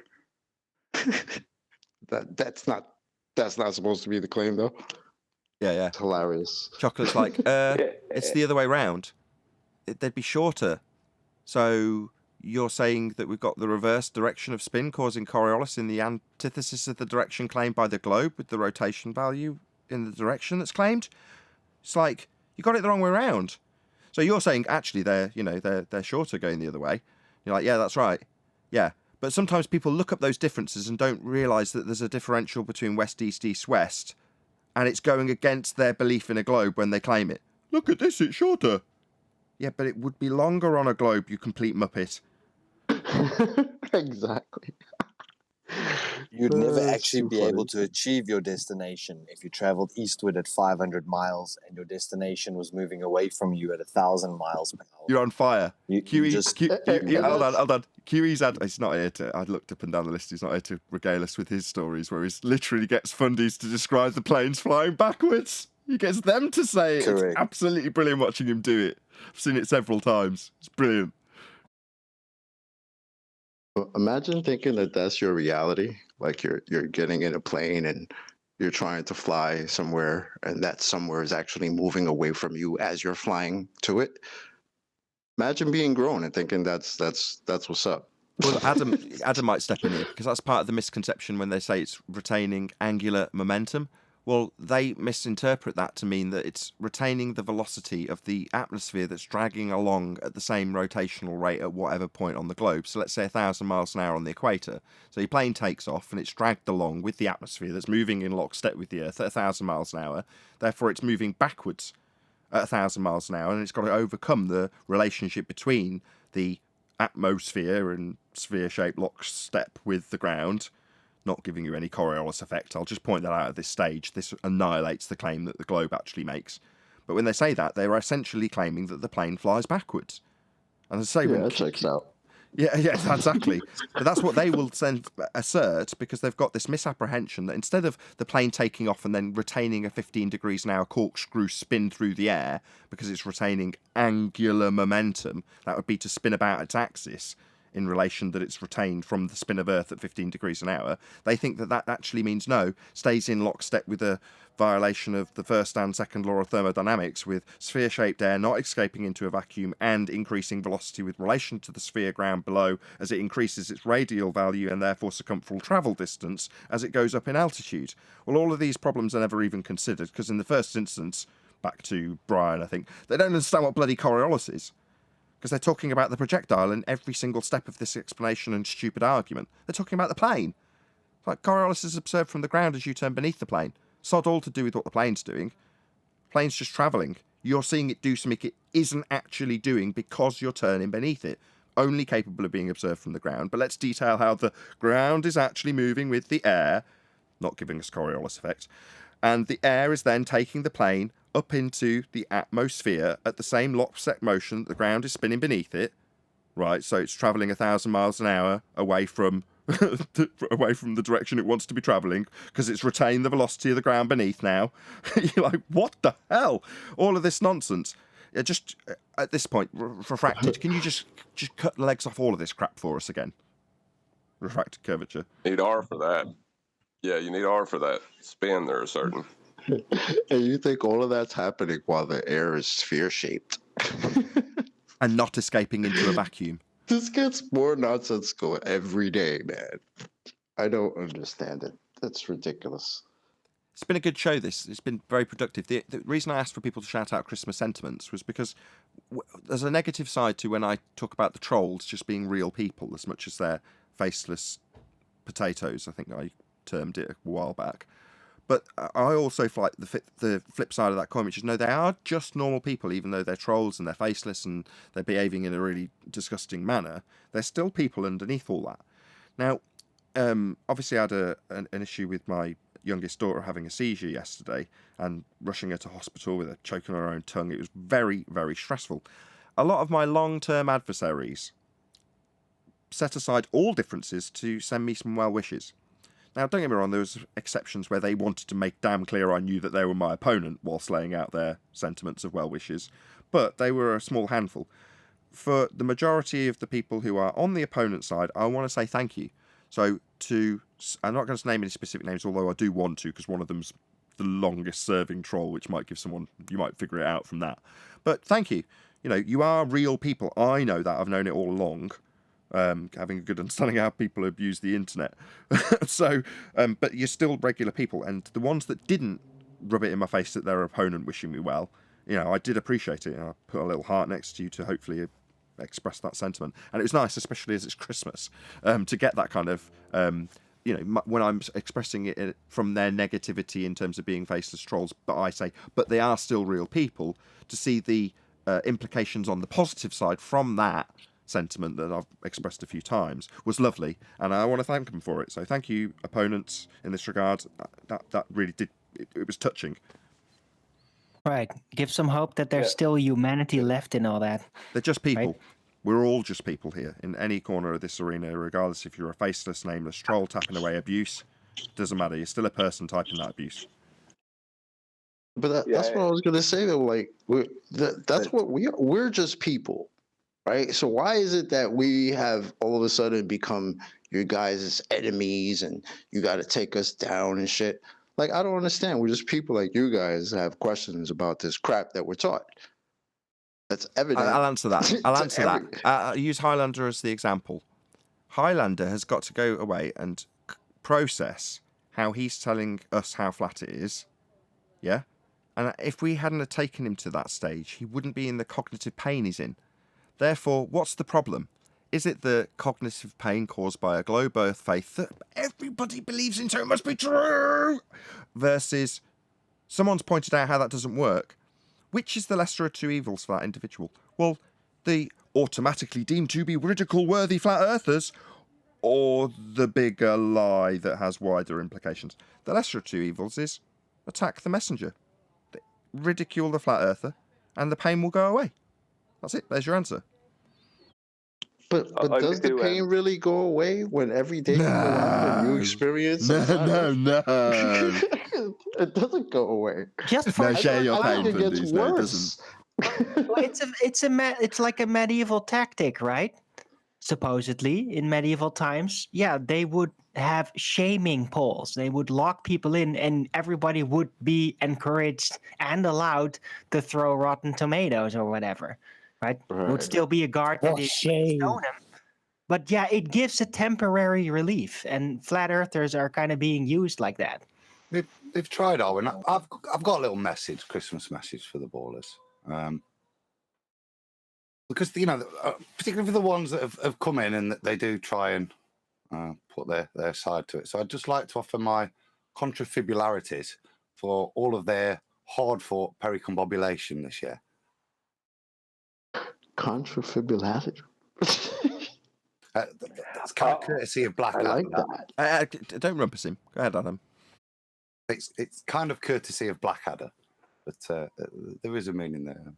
That's not supposed to be the claim, though. Yeah. It's hilarious. Chocolate's like, it's the other way round. They'd be shorter. So you're saying that we've got the reverse direction of spin causing Coriolis in the antithesis of the direction claimed by the globe with the rotation value in the direction that's claimed? It's like, you got it the wrong way around. So you're saying actually they're shorter going the other way. You're like, yeah, that's right. Yeah. But sometimes people look up those differences and don't realise that there's a differential between west, east, east, west, and it's going against their belief in a globe when they claim it. Look at this, it's shorter. Yeah, but it would be longer on a globe, you complete muppet. Exactly. You'd never actually too be funny. able to achieve your destination if you traveled eastward at 500 miles and your destination was moving away from you at 1,000 miles per hour. You're on fire. You Hold on. QE's had. He's not here to. I looked up and down the list. He's not here to regale us with his stories, where he literally gets fundies to describe the planes flying backwards. He gets them to say it. Correct. It's absolutely brilliant watching him do it. I've seen it several times. It's brilliant. Well, imagine thinking that that's your reality. Like you're getting in a plane and you're trying to fly somewhere, and that somewhere is actually moving away from you as you're flying to it. Imagine being grown and thinking that's what's up. Well, Adam might step in here because that's part of the misconception when they say it's retaining angular momentum. Well, they misinterpret that to mean that it's retaining the velocity of the atmosphere that's dragging along at the same rotational rate at whatever point on the globe. So let's say 1,000 miles an hour on the equator. So your plane takes off and it's dragged along with the atmosphere that's moving in lockstep with the Earth at 1,000 miles an hour. Therefore, it's moving backwards at 1,000 miles an hour, and it's got to overcome the relationship between the atmosphere and sphere-shaped lockstep with the ground. Not giving you any Coriolis effect. I'll just point that out at this stage. This annihilates the claim that the globe actually makes. But when they say that, they're essentially claiming that the plane flies backwards. And as I say, That checks out. Yeah, exactly. But that's what they will assert, because they've got this misapprehension that instead of the plane taking off and then retaining a 15 degrees an hour corkscrew spin through the air, because it's retaining angular momentum, that would be to spin about its axis. in relation that it's retained from the spin of Earth at 15 degrees an hour. They think that that actually means no, stays in lockstep with a violation of the first and second law of thermodynamics, with sphere-shaped air not escaping into a vacuum and increasing velocity with relation to the sphere ground below as it increases its radial value and therefore circumferential travel distance as it goes up in altitude. Well, all of these problems are never even considered, because in the first instance, back to Brian, I think, they don't understand what bloody Coriolis is, because they're talking about the projectile in every single step of this explanation and stupid argument. They're talking about the plane. Like, Coriolis is observed from the ground as you turn beneath the plane. Sod all to do with what the plane's doing. Plane's just travelling. You're seeing it do something it isn't actually doing because you're turning beneath it. Only capable of being observed from the ground. But let's detail how the ground is actually moving with the air, not giving us Coriolis effect. And the air is then taking the plane up into the atmosphere at the same lockstep motion that the ground is spinning beneath it. Right, so it's travelling 1,000 miles an hour away from the direction it wants to be travelling, because it's retained the velocity of the ground beneath now. You're like, what the hell? All of this nonsense. Just at this point, refracted, can you just cut the legs off all of this crap for us again? Refracted curvature. Need R for that. Yeah, you need R for that spin there, certain. And you think all of that's happening while the air is sphere-shaped. And not escaping into a vacuum. This gets more nonsensical every day, man. I don't understand it. That's ridiculous. It's been a good show, this. It's been very productive. The reason I asked for people to shout out Christmas sentiments was because there's a negative side to when I talk about the trolls just being real people as much as they're faceless potatoes, I think I termed it a while back. But I also feel like the flip side of that coin, which is no, they are just normal people, even though they're trolls and they're faceless and they're behaving in a really disgusting manner. They're still people underneath all that. Now, obviously I had an issue with my youngest daughter having a seizure yesterday and rushing her to hospital with her choking on her own tongue. It was very, very stressful. A lot of my long-term adversaries set aside all differences to send me some well wishes. Now, don't get me wrong, there was exceptions where they wanted to make damn clear I knew that they were my opponent whilst laying out their sentiments of well wishes, but they were a small handful. For the majority of the people who are on the opponent's side, I want to say thank you. So I'm not going to name any specific names, although I do want to, because one of them's the longest serving troll, which might give someone, you might figure it out from that. But thank you. You know, you are real people. I know that. I've known it all along. Having a good understanding of how people abuse the internet. So, but you're still regular people, and the ones that didn't rub it in my face that their opponent wishing me well, you know, I did appreciate it. I put a little heart next to you to hopefully express that sentiment, and it was nice, especially as it's Christmas, to get that kind of, you know, when I'm expressing it from their negativity in terms of being faceless trolls, but I say, but they are still real people, to see the implications on the positive side from that sentiment that I've expressed a few times was lovely, and I want to thank them for it. So thank you, opponents, in this regard. That really did, it was touching. Right. Give some hope that there's still humanity left in all that. They're just people. Right? We're all just people here in any corner of this arena, regardless if you're a faceless, nameless troll tapping away abuse. Doesn't matter. You're still a person typing that abuse. But that's what I was gonna say though. Like, that's what we are. We're just people, right? So why is it that we have all of a sudden become your guys' enemies and you got to take us down and shit? Like, I don't understand. We're just people like you guys that have questions about this crap that we're taught. That's evident. I'll answer that. I'll answer that. I'll use Highlander as the example. Highlander has got to go away and process how he's telling us how flat it is. Yeah? And if we hadn't have taken him to that stage, he wouldn't be in the cognitive pain he's in. Therefore, what's the problem? Is it the cognitive pain caused by a globe earth faith that everybody believes in, so it must be true? Versus someone's pointed out how that doesn't work. Which is the lesser of two evils for that individual? Well, the automatically deemed to be ridicule-worthy flat earthers, or the bigger lie that has wider implications? The lesser of two evils is attack the messenger. Ridicule the flat earther, and the pain will go away. That's it. There's your answer. But does the pain really go away when every day you go out and you experience it? No. It doesn't go away. Just for share your pain, it gets worse. It's like a medieval tactic, right? supposedly in medieval times, yeah, they would have shaming polls. They would lock people in, and everybody would be encouraged and allowed to throw rotten tomatoes or whatever, right? It would still be a guard that For they shame. stone him. But yeah, it gives a temporary relief, and flat earthers are kind of being used like that. They've tried, Owen. I've got a little message, Christmas message for the ballers. Because, particularly for the ones that have come in and that they do try and put their side to it. So I'd just like to offer my contrafibularities for all of their hard-fought pericombobulation this year. Contrafibulated. That's kind of courtesy of Black I Adam. like that. Don't rumpus him. Go ahead, Adam. It's kind of courtesy of Blackadder, but there is a meaning there.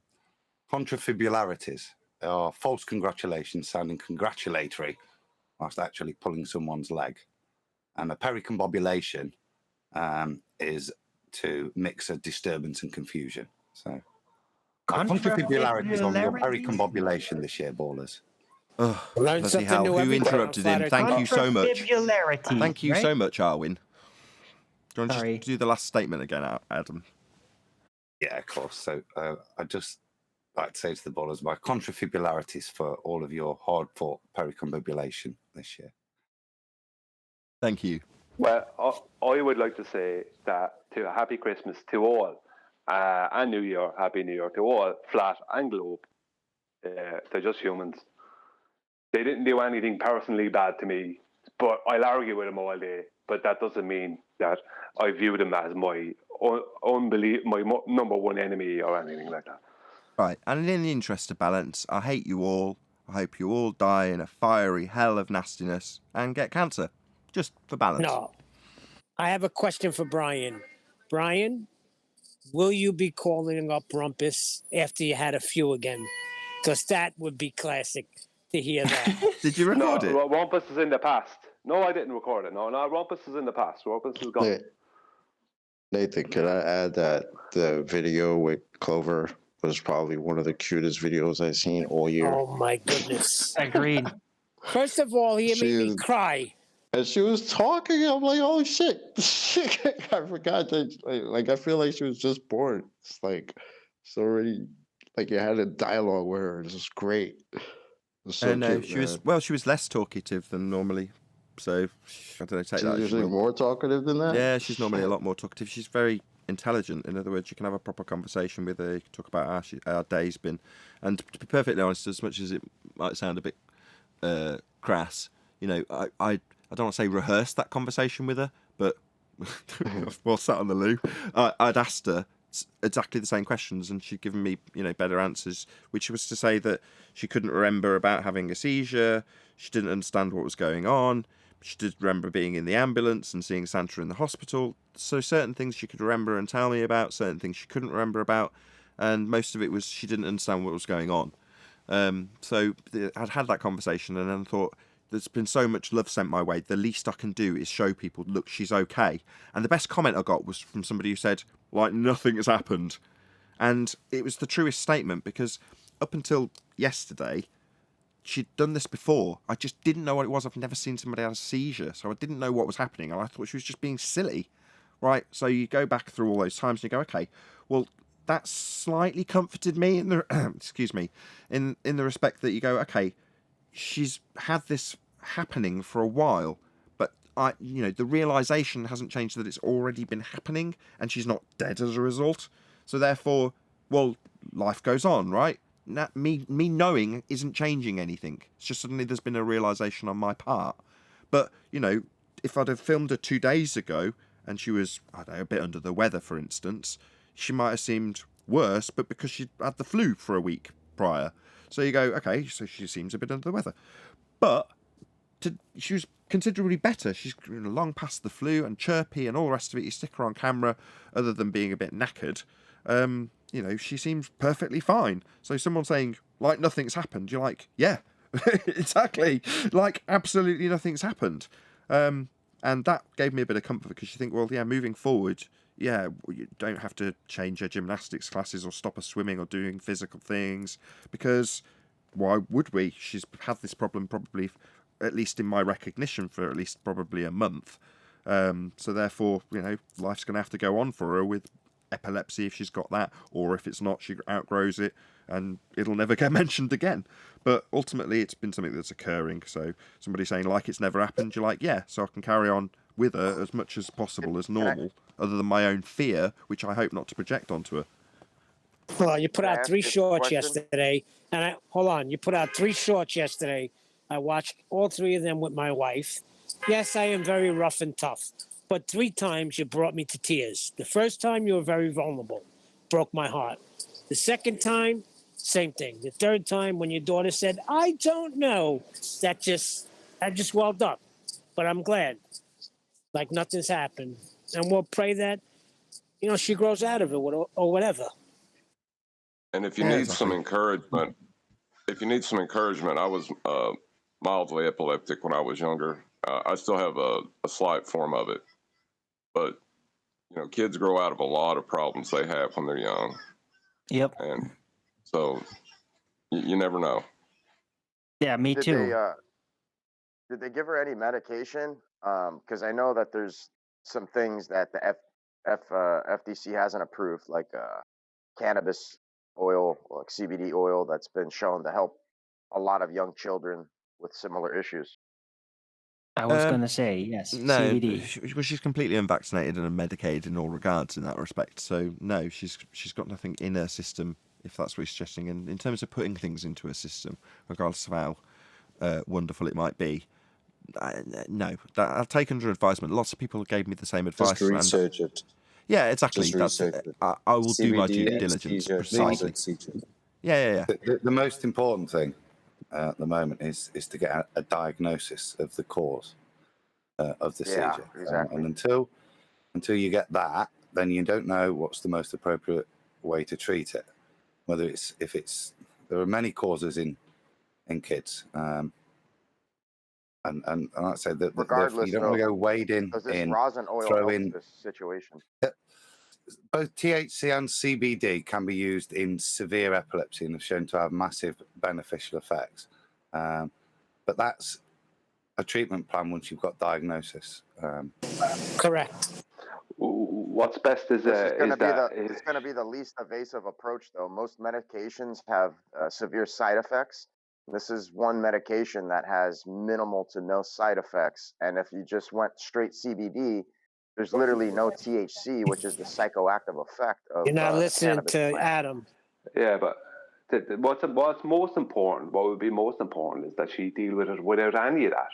Contrafibularities are false congratulations sounding congratulatory whilst actually pulling someone's leg. And a pericombobulation is to mix a disturbance and confusion. So, contrafibularities on your pericombobulation this year, ballers. Oh, Learn bloody something hell. new Who every day on interrupted him? Flat Thank Earth you so much. Contrafibularities, Thank you right? so much, Arwin. Do you want to Sorry. just do the last statement again, Adam? Yeah, of course. So I just like to say to the ballers, my contrafibularities for all of your hard-fought pericombobulation this year. Thank you. Well, I would like to say that to a happy Christmas to all, and New Year, Happy New Year to all, flat and globe. They're just humans. They didn't do anything personally bad to me, but I'll argue with them all day. But that doesn't mean that I view them as my number one enemy or anything like that. Right, and in the interest of balance, I hate you all. I hope you all die in a fiery hell of nastiness and get cancer. Just for balance. No. I have a question for Brian. Brian, will you be calling up Rumpus after you had a few again? Because that would be classic to hear that. Did you record it? No, Rumpus is in the past. No, I didn't record it. No, Rumpus is in the past. Rumpus is gone. Nathan, can I add that the video with Clover was probably one of the cutest videos I've seen all year? Oh, my goodness. Agreed. First of all, he made me cry. And she was talking. I'm like, oh shit! I forgot that. Like, I feel like she was just born. It's like it's already like you had a dialogue with her. It's just great. It was so No, cute, she was less talkative than normally. So I don't know. Take She's that. usually more talkative than that. Yeah, she's normally a lot more talkative. She's very intelligent. In other words, you can have a proper conversation with her. You can talk about how our day's been. And to be perfectly honest, as much as it might sound a bit crass, I don't want to say rehearse that conversation with her, but while sat on the loo, I'd asked her exactly the same questions, and she'd given me, better answers, which was to say that she couldn't remember about having a seizure, she didn't understand what was going on, she did remember being in the ambulance and seeing Santa in the hospital, so certain things she could remember and tell me about, certain things she couldn't remember about, and most of it was she didn't understand what was going on. So I'd had that conversation and then thought, there's been so much love sent my way, the least I can do is show people, look, she's okay. And the best comment I got was from somebody who said, like, nothing has happened. And it was the truest statement, because up until yesterday, she'd done this before. I just didn't know what it was. I've never seen somebody have a seizure, so I didn't know what was happening. And I thought she was just being silly, right? So you go back through all those times and you go, okay, well, that slightly comforted me in the, excuse me, in the respect that you go, okay, she's had this happening for a while, but the realization hasn't changed that it's already been happening, and she's not dead as a result. So therefore, well, life goes on, right? Me knowing isn't changing anything. It's just suddenly there's been a realization on my part. But if I'd have filmed her 2 days ago and she was, I don't know, a bit under the weather, for instance, she might have seemed worse, but because she'd had the flu for a week prior. So you go, okay, so she seems a bit under the weather. But she was considerably better. She's long past the flu and chirpy and all the rest of it. You stick her on camera, other than being a bit knackered, she seems perfectly fine. So someone saying, like, nothing's happened, you're like, yeah, exactly. Like, absolutely nothing's happened. And that gave me a bit of comfort, because you think, well, yeah, moving forward, yeah, you don't have to change her gymnastics classes or stop her swimming or doing physical things, because why would we? She's had this problem probably, at least in my recognition, for at least probably a month. So therefore, life's going to have to go on for her with epilepsy if she's got that, or if it's not, she outgrows it and it'll never get mentioned again. But ultimately, it's been something that's occurring. So somebody saying like it's never happened, you're like, yeah, so I can carry on with her as much as possible as normal, other than my own fear, which I hope not to project onto her. Well, you put Can I out ask 3 you a shorts question? yesterday, and hold on, you put out 3 shorts yesterday. I watched all 3 of them with my wife. Yes, I am very rough and tough, but 3 times you brought me to tears. The first time you were very vulnerable, broke my heart. The second time, same thing. The third time, when your daughter said, "I don't know," I just welled up. But I'm glad, like nothing's happened, and we'll pray that she grows out of it or whatever. And if you Yeah, need exactly. some encouragement, I was mildly epileptic when I was younger. I still have a slight form of it, but kids grow out of a lot of problems they have when they're young, Yep. and so you never know. Yeah, me Did too. did they give her any medication? Because I know that there's some things that the FDC hasn't approved, like cannabis oil, like CBD oil, that's been shown to help a lot of young children with similar issues. I was going to say, yes, No, CBD. she's completely unvaccinated and medicated in all regards in that respect. So no, she's got nothing in her system, if that's what you're suggesting. And in terms of putting things into her system, regardless of how wonderful it might be, no, I'll take under advisement. Lots of people gave me the same advice. Just research it. Yeah, exactly. Just That's research it. I will do my due CBD, diligence anesthesia, precisely. closet, Yeah. The most important thing at the moment is to get a diagnosis of the cause of the Yeah, seizure. exactly. And until you get that, then you don't know what's the most appropriate way to treat it. Whether there are many causes in kids, and like I said, that Regardless, you don't want to go wading does this in, rosin oil throw help in. this situation? Both THC and CBD can be used in severe epilepsy and have shown to have massive beneficial effects. But that's a treatment plan once you've got diagnosis. Correct. What's best is This is going that to be the least evasive approach, though. Most medications have severe side effects. This is one medication that has minimal to no side effects, and if you just went straight CBD, there's literally no THC, which is the psychoactive effect of You're not the listening cannabis to plant. Adam. yeah, but what's most important, what would be most important is that she deal with it without any of that.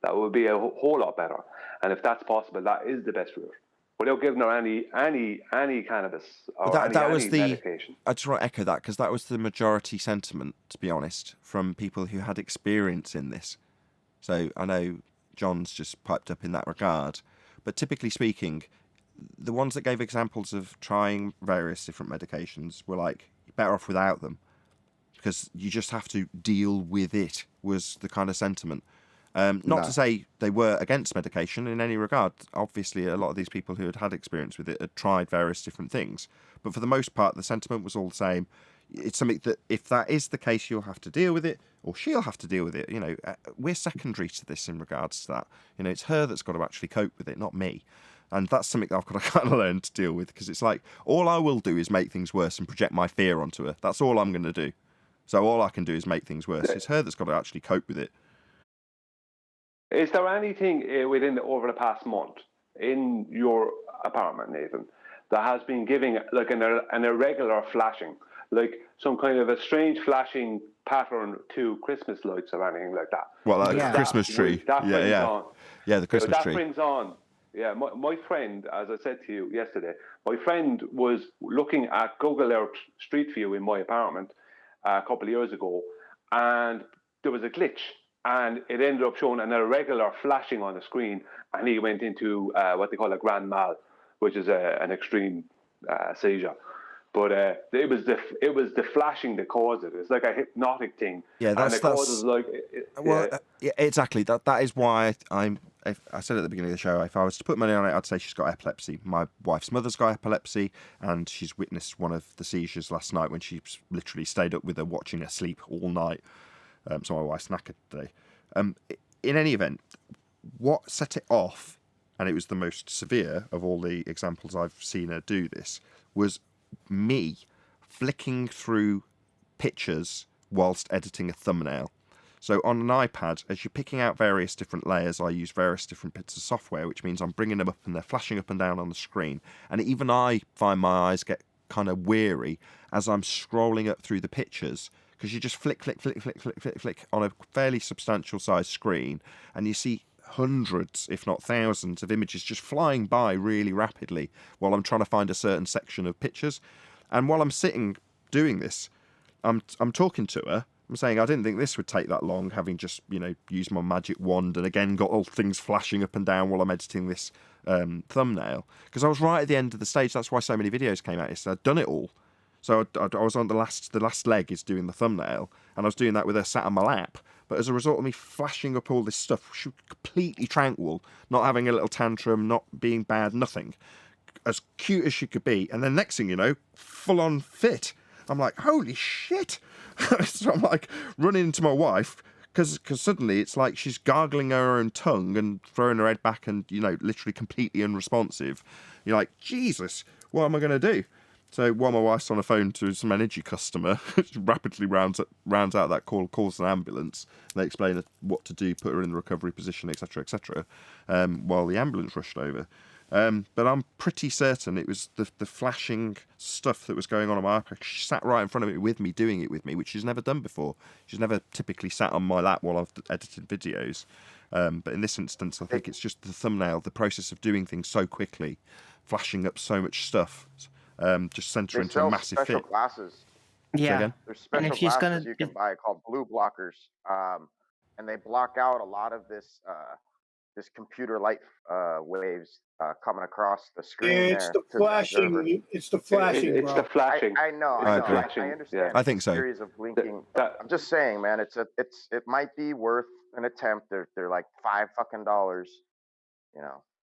That would be a whole lot better. And if that's possible, that is the best route. Without giving her any cannabis or any medication. I just want to echo that because that was the majority sentiment, to be honest, from people who had experience in this. So I know John's just piped up in that regard, but typically speaking, the ones that gave examples of trying various different medications were like, you're better off without them because you just have to deal with it, was the kind of sentiment. Not to say they were against medication in any regard. Obviously, a lot of these people who had experience with it had tried various different things. But for the most part, the sentiment was all the same. It's something that if that is the case, you'll have to deal with it, or she'll have to deal with it. We're secondary to this in regards to that. It's her that's got to actually cope with it, not me. And that's something that I've got to kind of learn to deal with, because it's like, all I will do is make things worse and project my fear onto her. That's all I'm going to do. So all I can do is make things worse. It's her that's got to actually cope with it. Is there anything over the past month in your apartment, Nathan, that has been giving like an irregular flashing, like some kind of a strange flashing pattern to Christmas lights or anything like that? Well, like a Christmas tree. That brings on. Yeah, the Christmas that tree. brings on. Yeah, my friend, as I said to you yesterday, my friend was looking at Google Earth Street View in my apartment a couple of years ago, and there was a glitch. And it ended up showing an irregular flashing on the screen, and he went into what they call a grand mal, which is an extreme seizure. But it was the flashing that caused it. It's like a hypnotic thing. Yeah, and it causes like well, yeah, exactly. That is why I said at the beginning of the show, if I was to put money on it, I'd say she's got epilepsy. My wife's mother's got epilepsy, and she's witnessed one of the seizures last night when she literally stayed up with her, watching her sleep all night. So my wife's knackered today. In any event, what set it off, and it was the most severe of all the examples I've seen her do this, was me flicking through pictures whilst editing a thumbnail. So on an iPad, as you're picking out various different layers, I use various different bits of software, which means I'm bringing them up and they're flashing up and down on the screen. And even I find my eyes get kind of weary as I'm scrolling up through the pictures, because you just flick on a fairly substantial size screen, and you see hundreds, if not thousands, of images just flying by really rapidly while I'm trying to find a certain section of pictures. And while I'm sitting doing this, I'm talking to her. I'm saying I didn't think this would take that long, having just, used my magic wand and again got all things flashing up and down while I'm editing this thumbnail. Because I was right at the end of the stage. That's why so many videos came out yesterday. I'd done it all. So I was on the last leg is doing the thumbnail, and I was doing that with her sat on my lap. But as a result of me flashing up all this stuff, she was completely tranquil, not having a little tantrum, not being bad, nothing. As cute as she could be. And then next thing you know, full on fit. I'm like, holy shit. So I'm like running into my wife because suddenly it's like she's gargling her own tongue and throwing her head back and, literally completely unresponsive. You're like, Jesus, what am I going to do? So while my wife's on the phone to some energy customer, she rapidly rounds out that call, calls an ambulance. They explain what to do, put her in the recovery position, etc., etc., while the ambulance rushed over. But I'm pretty certain it was the flashing stuff that was going on my iPad. She sat right in front of it with me, doing it with me, which she's never done before. She's never typically sat on my lap while I've edited videos. But in this instance, I think it's just the thumbnail, the process of doing things so quickly, flashing up so much stuff, just sent her into a massive special fit. glasses. Yeah. There's And special if she's glasses gonna, you can buy called blue blockers, and they block out a lot of this computer light waves coming across the screen It's there. the to the observer. flashing. It's the flashing, it's bro. the flashing. I know. I agree. I understand. I think so. Series of blinking. I'm just saying, man. It might be worth an attempt. They're like $5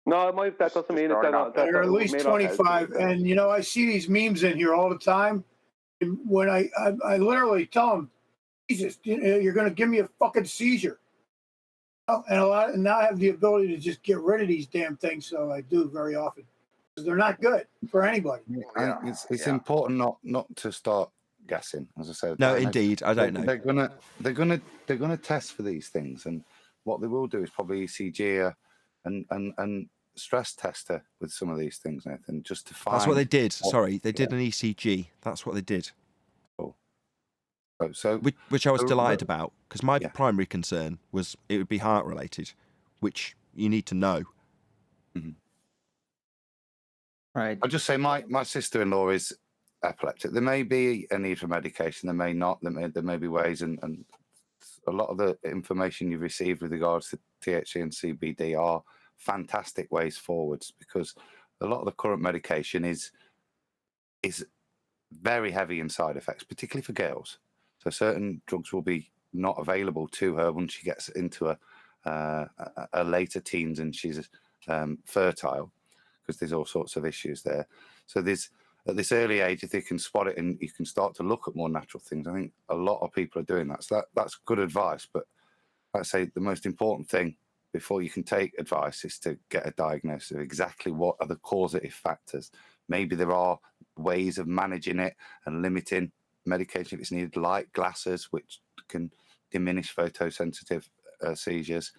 No, that doesn't mean throwing they're it out not. there. They're at least may not help 25. you. And I see these memes in here all the time. And when I literally tell them, Jesus, you're going to give me a fucking seizure. And now I have the ability to just get rid of these damn things. So I do very often. Because they're not good for anybody. It's important not to start guessing, as I said. No, indeed, I don't know. They're gonna test for these things, and what they will do is probably ECG and stress tester with some of these things, Nathan, just to find. That's what they did. Sorry, they did an ECG. That's what they did. Cool. So which I was delighted about, because my primary concern was it would be heart related, which you need to know. Mm-hmm. right. I'll just say my sister-in-law is epileptic. There may be a need for medication. There may not. There may be ways, and a lot of the information you've received with regards to THC and CBD are fantastic ways forwards, because a lot of the current medication is very heavy in side effects, particularly for girls. So certain drugs will be not available to her when she gets into a later teens and she's fertile, because there's all sorts of issues there. So there's, at this early age, if they can spot it and you can start to look at more natural things, I think a lot of people are doing that. So that's good advice. But I'd say the most important thing before you can take advice is to get a diagnosis of exactly what are the causative factors. Maybe there are ways of managing it and limiting medication if it's needed, like glasses, which can diminish photosensitive seizures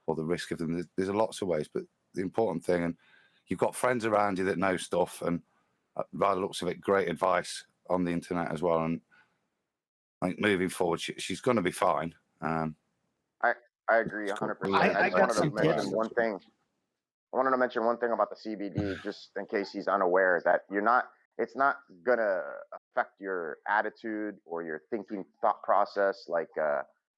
or the risk of them. There's lots of ways, but the important thing, and you've got friends around you that know stuff, and by the looks of it, great advice on the internet as well. And I think moving forward, she's going to be fine. I agree 100%. I just wanted to mention one thing. I wanted to mention one thing about the CBD, just in case he's unaware, that it's not gonna affect your attitude or your thought process like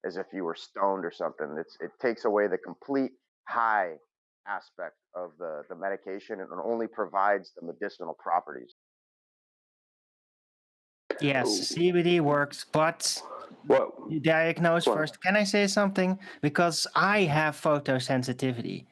as if you were stoned or something. It takes away the complete high aspect of the medication and only provides the medicinal properties. Yes, CBD works, but Well, you diagnose well, first. Can I say something? Because I have photosensitivity.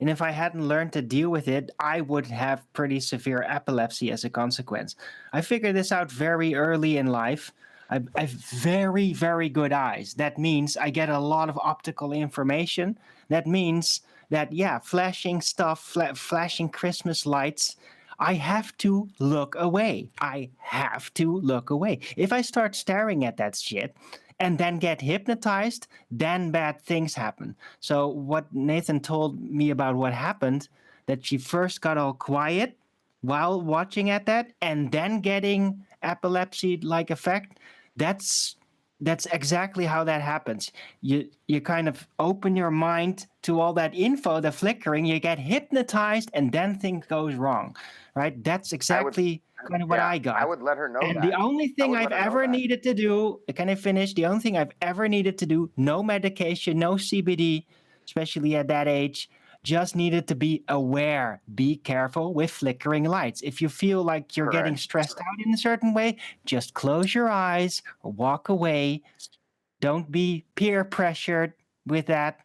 And if I hadn't learned to deal with it, I would have pretty severe epilepsy as a consequence. I figured this out very early in life. I've very, very good eyes. That means I get a lot of optical information. That means that, yeah, flashing stuff, flashing Christmas lights, I have to look away. I have to look away. If I start staring at that shit and then get hypnotized, then bad things happen. So what Nathan told me about what happened, that she first got all quiet while watching at that and then getting epilepsy-like effect, that's exactly how that happens. You kind of open your mind to all that info, the flickering, you get hypnotized, and then things goes wrong, right? That's exactly kind of what I got. I would let her know And that. the only thing would I've let her know ever that. needed to do, can I finish? The only thing I've ever needed to do, no medication, no CBD, especially at that age, just needed to be aware. Be careful with flickering lights. If you feel like you're getting Correct. stressed out in a certain way, just close your eyes or walk away. Don't be peer pressured with that.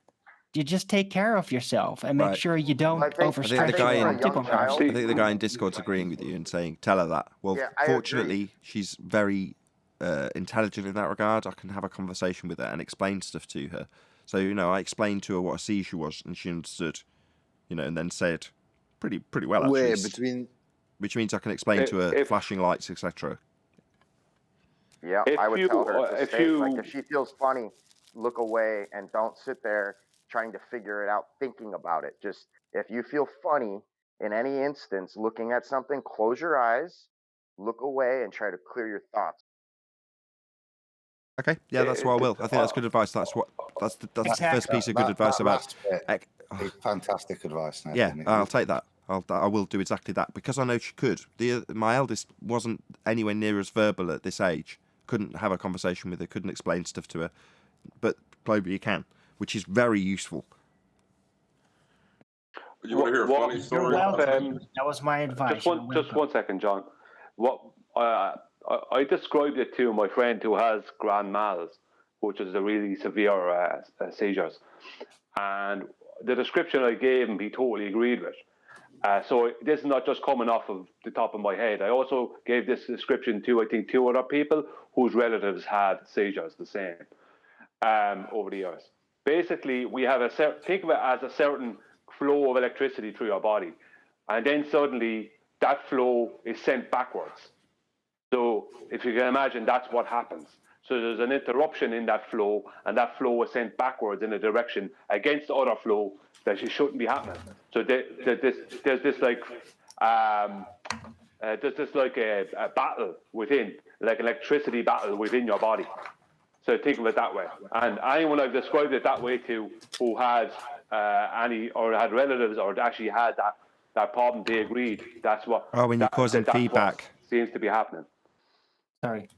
You just take care of yourself and make Right. sure you don't I think I think the overstretch guy your in optical nerves. I think the guy in Discord's agreeing with you and saying, tell her that. Well, Yeah, I agree. fortunately, she's very intelligent in that regard. I can have a conversation with her and explain stuff to her. So, I explained to her what a seizure was, and she understood, and then said pretty well, actually. Where between Which means I can explain to her flashing lights, etc. Yeah, If I would you- tell her to if stay. you- Like if she feels funny, look away and don't sit there trying to figure it out, thinking about it. Just if you feel funny in any instance, looking at something, close your eyes, look away, and try to clear your thoughts. Okay, yeah, that's what I will. I think that's good advice. That's the first piece of good advice about. last bit is fantastic advice, Nathan. Yeah, I'll take that. I will do exactly that because I know she could. My eldest wasn't anywhere near as verbal at this age. Couldn't have a conversation with her. Couldn't explain stuff to her. But globally, you can, which is very useful. You want to hear a funny You're story? welcome. That was my advice. just one second, John. What I described it to my friend who has grand mal, which is a really severe seizures, and the description I gave him, he totally agreed with. So this is not just coming off of the top of my head. I also gave this description to, I think, 2 other people whose relatives had seizures the same over the years. Basically, we have think of it as a certain flow of electricity through your body, and then suddenly that flow is sent backwards. So if you can imagine, that's what happens. So there's an interruption in that flow, and that flow is sent backwards in a direction against the other flow that it shouldn't be happening. So there's this like a battle within, like electricity battle within your body. So think of it that way. And anyone I've described it that way to, who had had relatives or actually had that problem, they agreed. That's what. Oh, when you're causing that's feedback. what seems to be happening. Sorry.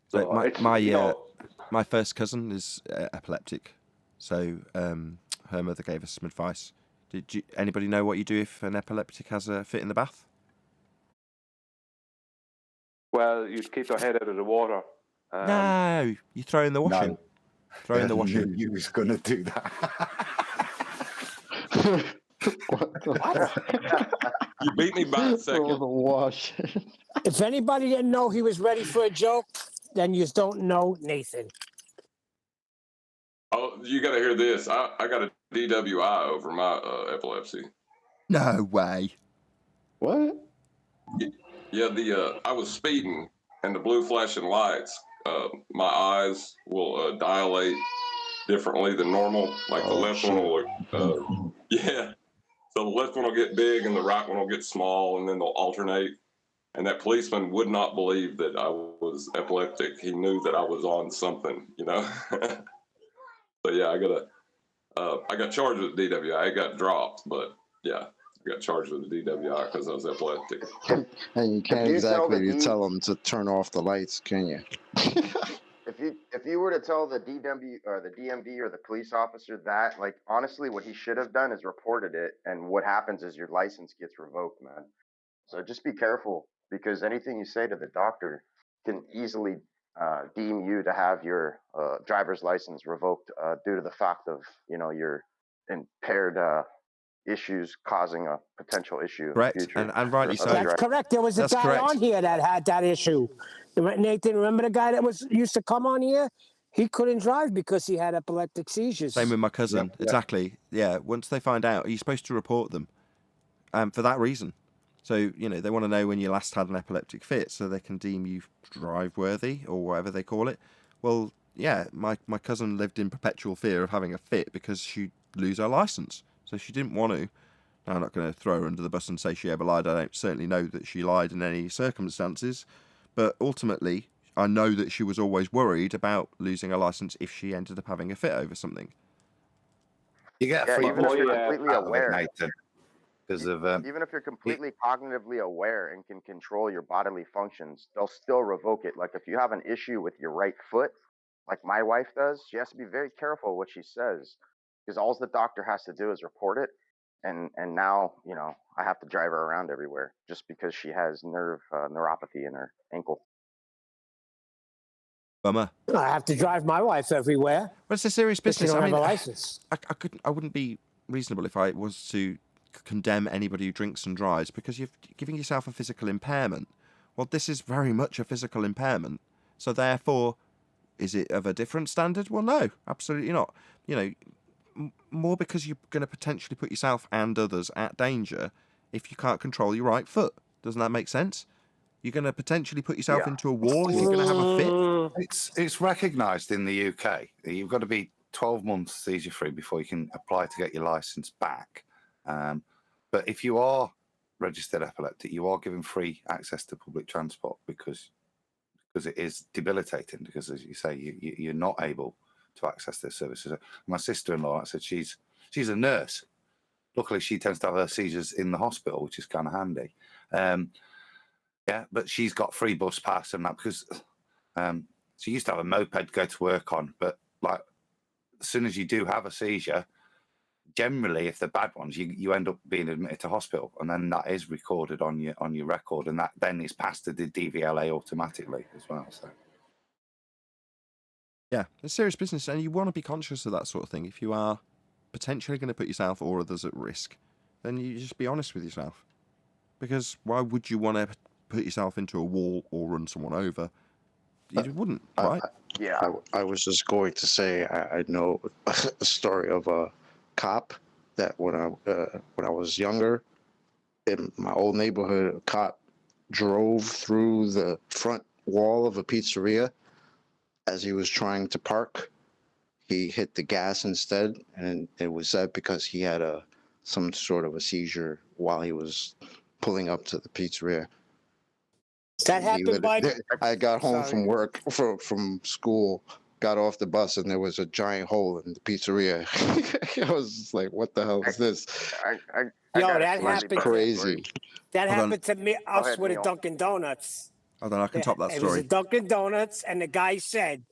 So So my first cousin is epileptic, so her mother gave us some advice. Did anybody know what you do if an epileptic has a fit in the bath? Well, you'd keep their head out of the water. No, you throw in the washing. No. Throw in the I washing. knew you was going to do that. You beat me by a Throw second. the wash. If anybody didn't know he was ready for a joke, then you don't know Nathan. Oh, you got to hear this. I got a DWI over my epilepsy. No way. What? Yeah, I was speeding, and the blue flashing lights, my eyes will dilate differently than normal. Like the left one will, yeah. So the left one will get big, and the right one will get small, and then they'll alternate. And that policeman would not believe that I was epileptic. He knew that I was on something, So yeah, I got charged with DWI. I got dropped, but yeah, I got charged with the DWI because I was epileptic. And you can't you tell exactly the tell them to turn off the lights, can you? If you were to tell the DMV or the DMV or the police officer that, like, honestly, what he should have done is reported it, and what happens is your license gets revoked, man. So just be careful because anything you say to the doctor can easily deem you to have your driver's license revoked due to the fact of your impaired issues causing a potential issue Correct, in the future. and rightly so. That's correct. There was a That's guy correct. on here that had that issue. Nathan, remember the guy that used to come on here? He couldn't drive because he had epileptic seizures. Same with my cousin. Yep, yep. Exactly. Yeah. Once they find out, you're supposed to report them, for that reason. So they want to know when you last had an epileptic fit, so they can deem you drive worthy or whatever they call it. Well, yeah, my cousin lived in perpetual fear of having a fit because she'd lose her license, so she didn't want to. Now, I'm not going to throw her under the bus and say she ever lied. I don't certainly know that she lied in any circumstances, but ultimately, I know that she was always worried about losing her license if she ended up having a fit over something. You get a Yeah, free even if you're bus completely out of it, aware. Nathan, because of Even if you're completely cognitively aware and can control your bodily functions, they'll still revoke it. Like if you have an issue with your right foot, like my wife does, she has to be very careful what she says, because all the doctor has to do is report it. And now, I have to drive her around everywhere just because she has neuropathy in her ankle. Bummer. I have to drive my wife everywhere. But it's a serious Because she business. don't I mean, have a license. I wouldn't be reasonable if I was to condemn anybody who drinks and drives because you're giving yourself a physical impairment. Well, this is very much a physical impairment. So therefore, is it of a different standard? Well, no, absolutely not. More because you're going to potentially put yourself and others at danger if you can't control your right foot. Doesn't that make sense? You're going to potentially put yourself into a wall if you're going to have a fit. it's recognised in the UK. You've got to be 12 months seizure free before you can apply to get your licence back. But if you are registered epileptic, you are given free access to public transport because it is debilitating. Because as you say, you're not able to access those services. My sister-in-law, I said she's a nurse. Luckily, she tends to have her seizures in the hospital, which is kind of handy. Yeah, but she's got free bus pass and that because she used to have a moped to go to work on. But like, as soon as you do have a seizure, generally, if they're bad ones, you end up being admitted to hospital, and then that is recorded on your record, and that then is passed to the DVLA automatically as well. So. Yeah, it's serious business, and you want to be conscious of that sort of thing. If you are potentially going to put yourself or others at risk, then you just be honest with yourself. Because why would you want to put yourself into a wall or run someone over? You wouldn't, right? I was just going to say I know a story of a cop that when I was younger in my old neighborhood, a cop drove through the front wall of a pizzeria as he was trying to park. He hit the gas instead, and it was said because he had some sort of a seizure while he was pulling up to the pizzeria. That happened by. I got home from work from school, got off the bus, and there was a giant hole in the pizzeria. I was just like, "What the hell is this?" That happened. Crazy. That Hold happened to me. Us ahead, with a Neil. Dunkin' Donuts. Hold on, I can top that It was a story. Dunkin' Donuts, and the guy said,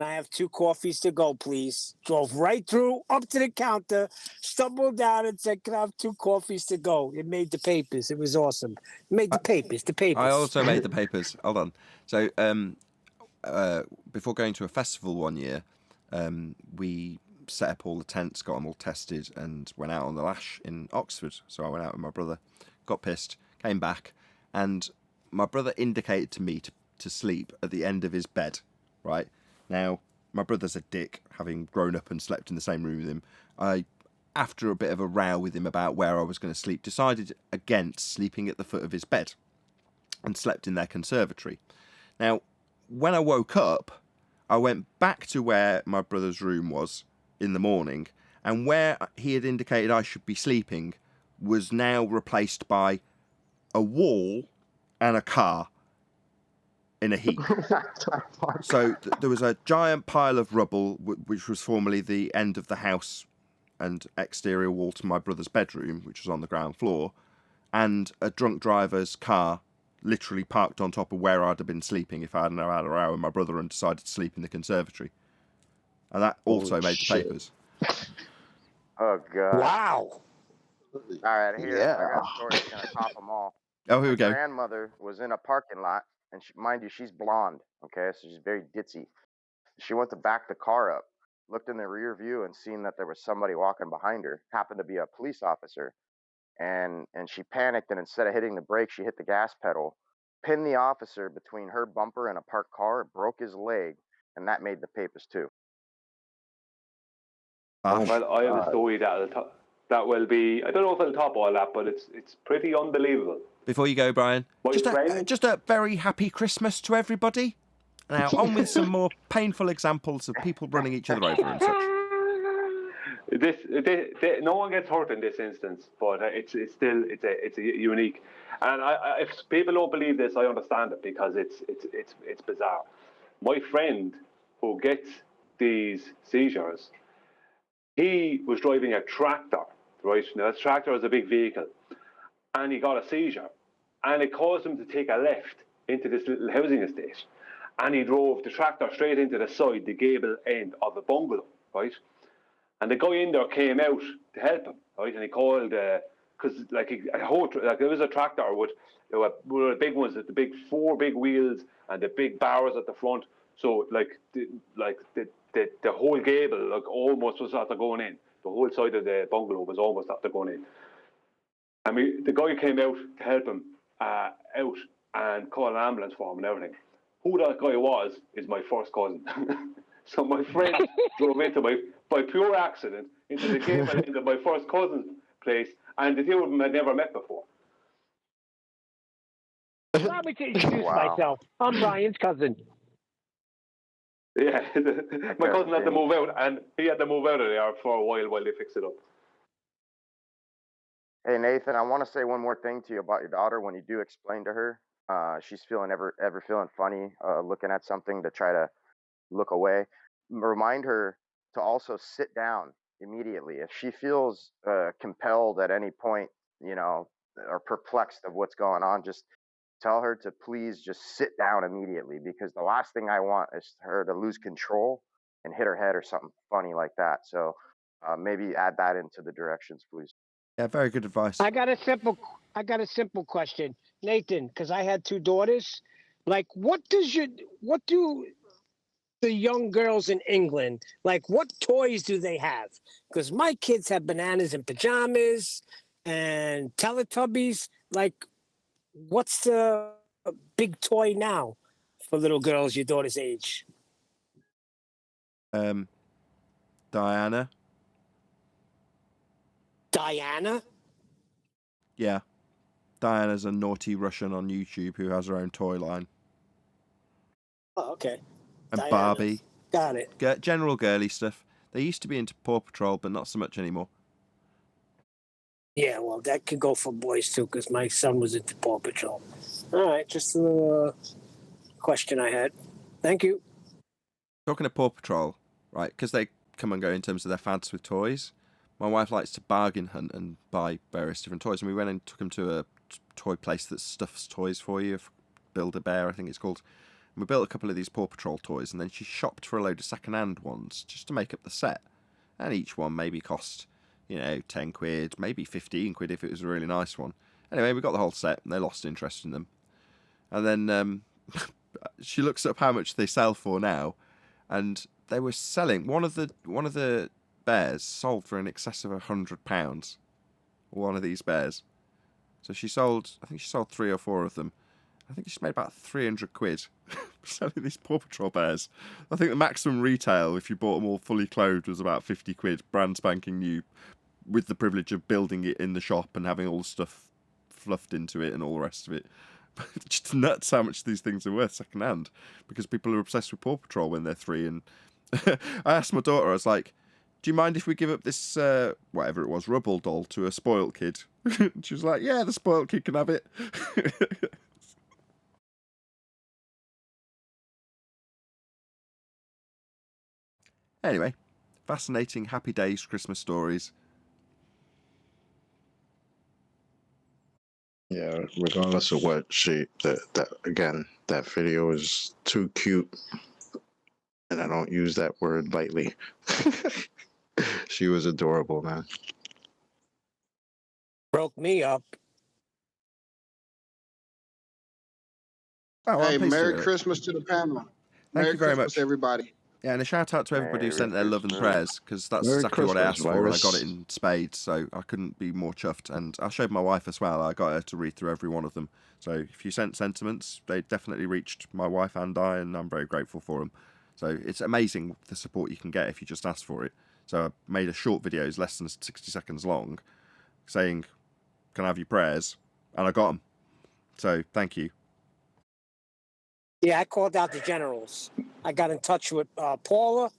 "I have 2 coffees to go, please." Drove right through, up to the counter, stumbled down, and said, "Can I have 2 coffees to go?" It made the papers. It was awesome. It made the papers. The papers. I also made the papers. Hold on. So, before going to a festival one year, we set up all the tents, got them all tested, and went out on the lash in Oxford. So I went out with my brother, got pissed, came back, and my brother indicated to me to sleep at the end of his bed, right? Now, my brother's a dick, having grown up and slept in the same room with him. I, after a bit of a row with him about where I was going to sleep, decided against sleeping at the foot of his bed and slept in their conservatory. Now, when I woke up, I went back to where my brother's room was in the morning, and where he had indicated I should be sleeping was now replaced by a wall and a car in a heap. So there was a giant pile of rubble, which was formerly the end of the house and exterior wall to my brother's bedroom, which was on the ground floor, and a drunk driver's car literally parked on top of where I'd have been sleeping if I hadn't had a row with my brother and decided to sleep in the conservatory. And that also made the papers. Oh, God. Wow. All right, here, Yeah. I got a story that's going to top them all. Oh, here My we go. grandmother was in a parking lot, and mind you, she's blonde. Okay, so she's very ditzy. She went to back the car up, looked in the rear view, and seen that there was somebody walking behind her. Happened to be a police officer, and she panicked, and instead of hitting the brake, she hit the gas pedal, pinned the officer between her bumper and a parked car, broke his leg, and that made the papers too. Harsh. Well, I have a story that will be, I don't know if it'll top all that, but it's pretty unbelievable. Before you go, Brian, My just friend- a very happy Christmas to everybody. Now, on with some more painful examples of people running each other over and such. No one gets hurt in this instance, but it's still a unique. And if people don't believe this, I understand it because it's bizarre. My friend who gets these seizures, he was driving a tractor, right? Now, a tractor is a big vehicle, and he got a seizure, and it caused him to take a left into this little housing estate, and he drove the tractor straight into the gable end of the bungalow, right? And the guy in there came out to help him, right? And he called, because there was a tractor with the big ones, the four big wheels and the big bars at the front. So the whole gable almost was after going in. The whole side of the bungalow was almost after going in. I mean, the guy came out to help him out and call an ambulance for him and everything. Who that guy was is my first cousin. So my friend drove into by pure accident into the gable into my first cousin's place, and the two of them had never met before. Allow me to introduce myself. I'm Brian's cousin. Yeah, my cousin had to move out, and he had to move out of there for a while they fixed it up. Hey Nathan, I want to say one more thing to you about your daughter. When you do explain to her, she's ever feeling funny, looking at something to try to look away, remind her to also sit down immediately. If she feels compelled at any point, or perplexed of what's going on, just tell her to please just sit down immediately, because the last thing I want is her to lose control and hit her head or something funny like that. So maybe add that into the directions, please. Yeah, very good advice. I got a simple question, Nathan, because I had two daughters. Like, what do the young girls in England, like, what toys do they have? Because my kids have bananas and pajamas and Teletubbies. Like, what's the big toy now for little girls your daughter's age? Diana. Diana? Yeah. Diana's a naughty Russian on YouTube who has her own toy line. Oh, okay. And Diana. Barbie. Got it. General girly stuff. They used to be into Paw Patrol, but not so much anymore. Yeah, well, that could go for boys too, because my son was into Paw Patrol. All right, just a little question I had. Thank you. Talking of Paw Patrol, right, because they come and go in terms of their fads with toys. My wife likes to bargain hunt and buy various different toys. And we went and took them to a toy place that stuffs toys for you. Build-A-Bear, I think it's called. And we built a couple of these Paw Patrol toys. And then she shopped for a load of second-hand ones just to make up the set. And each one maybe cost, 10 quid, maybe 15 quid if it was a really nice one. Anyway, we got the whole set and they lost interest in them. And then she looks up how much they sell for now. And they were selling, one of the bears sold for in excess of £100. One of these bears. So I think she sold 3 or 4 of them. I think she made about 300 quid selling these Paw Patrol bears. I think the maximum retail, if you bought them all fully clothed, was about 50 quid, brand spanking new, with the privilege of building it in the shop and having all the stuff fluffed into it and all the rest of it. It's just nuts how much these things are worth second hand, because people are obsessed with Paw Patrol when they're 3. And I asked my daughter, I was like, do you mind if we give up this, whatever it was, rubble doll to a spoilt kid? She was like, yeah, the spoilt kid can have it. Anyway, fascinating Happy Days Christmas stories. Yeah, regardless of what that video is too cute, and I don't use that word lightly. She was adorable, man. Broke me up. Oh, well, Hey, I'm pleased to Merry hear it. Christmas to the panel. Thank Merry you very Christmas, much. everybody. Yeah, and a shout out to everybody who Merry sent their love and Christmas. prayers, because that's Merry exactly what I Christmas, asked for, and I got Virus. it in spades, so I couldn't be more chuffed. And I showed my wife as well. I got her to read through every one of them. So if you sent sentiments, they definitely reached my wife and I, and I'm very grateful for them. So it's amazing the support you can get if you just ask for it. So I made a short video, it's less than 60 seconds long, saying, "Can I have your prayers?" And I got them. So thank you. Yeah, I called out the generals. I got in touch with Paula,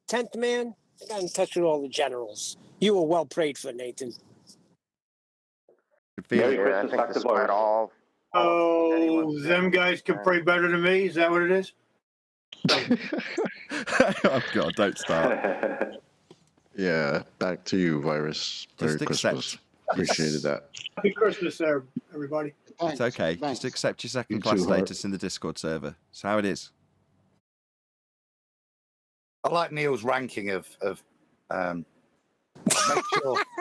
10th man. I got in touch with all the generals. You were well prayed for, Nathan. Good feeling. Merry Yeah, I Christmas think back to despite Boris. all Oh, them guys can pray better than me. Is that what it is? Oh God, don't start. Yeah, back to you, Virus. Merry Just Christmas. accept. Appreciated that. Happy Christmas, there, everybody. It's okay. Thanks. Just accept your second You class too, Hart. status in the Discord server. It's how it is. I like Neil's ranking of I'll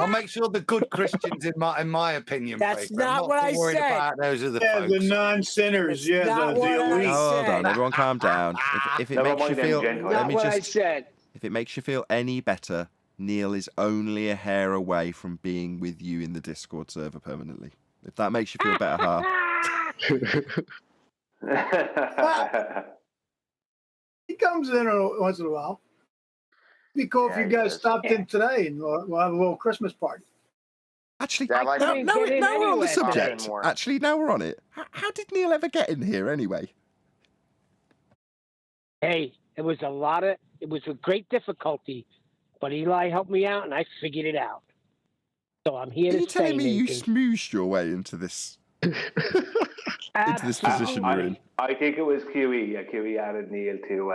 make sure the good Christians in my opinion. That's pray. I'm not what so I worried said. about those other Yeah, the folks. non-sinners. Yeah, not the what I elite. Hold said. on, everyone, calm down. If it Never makes you mind them feel, Gentiles. let Not me what I just. said. If it makes you feel any better, Neil is only a hair away from being with you in the Discord server permanently. If that makes you feel better, Har. He comes in once in a while. It'd be cool Yeah, if you he guys does. stopped in today and we'll have a little Christmas party. Actually, Yeah, like couldn't now get in we're on the anyway. subject. More. Actually, now we're on it. How did Neil ever get in here anyway? Hey, it was a great difficulty, but Eli helped me out and I figured it out. So I'm here Are to you telling stay, me you Nathan. smooshed your way into this position you're in? I think it was QE. Yeah, QE added Neil to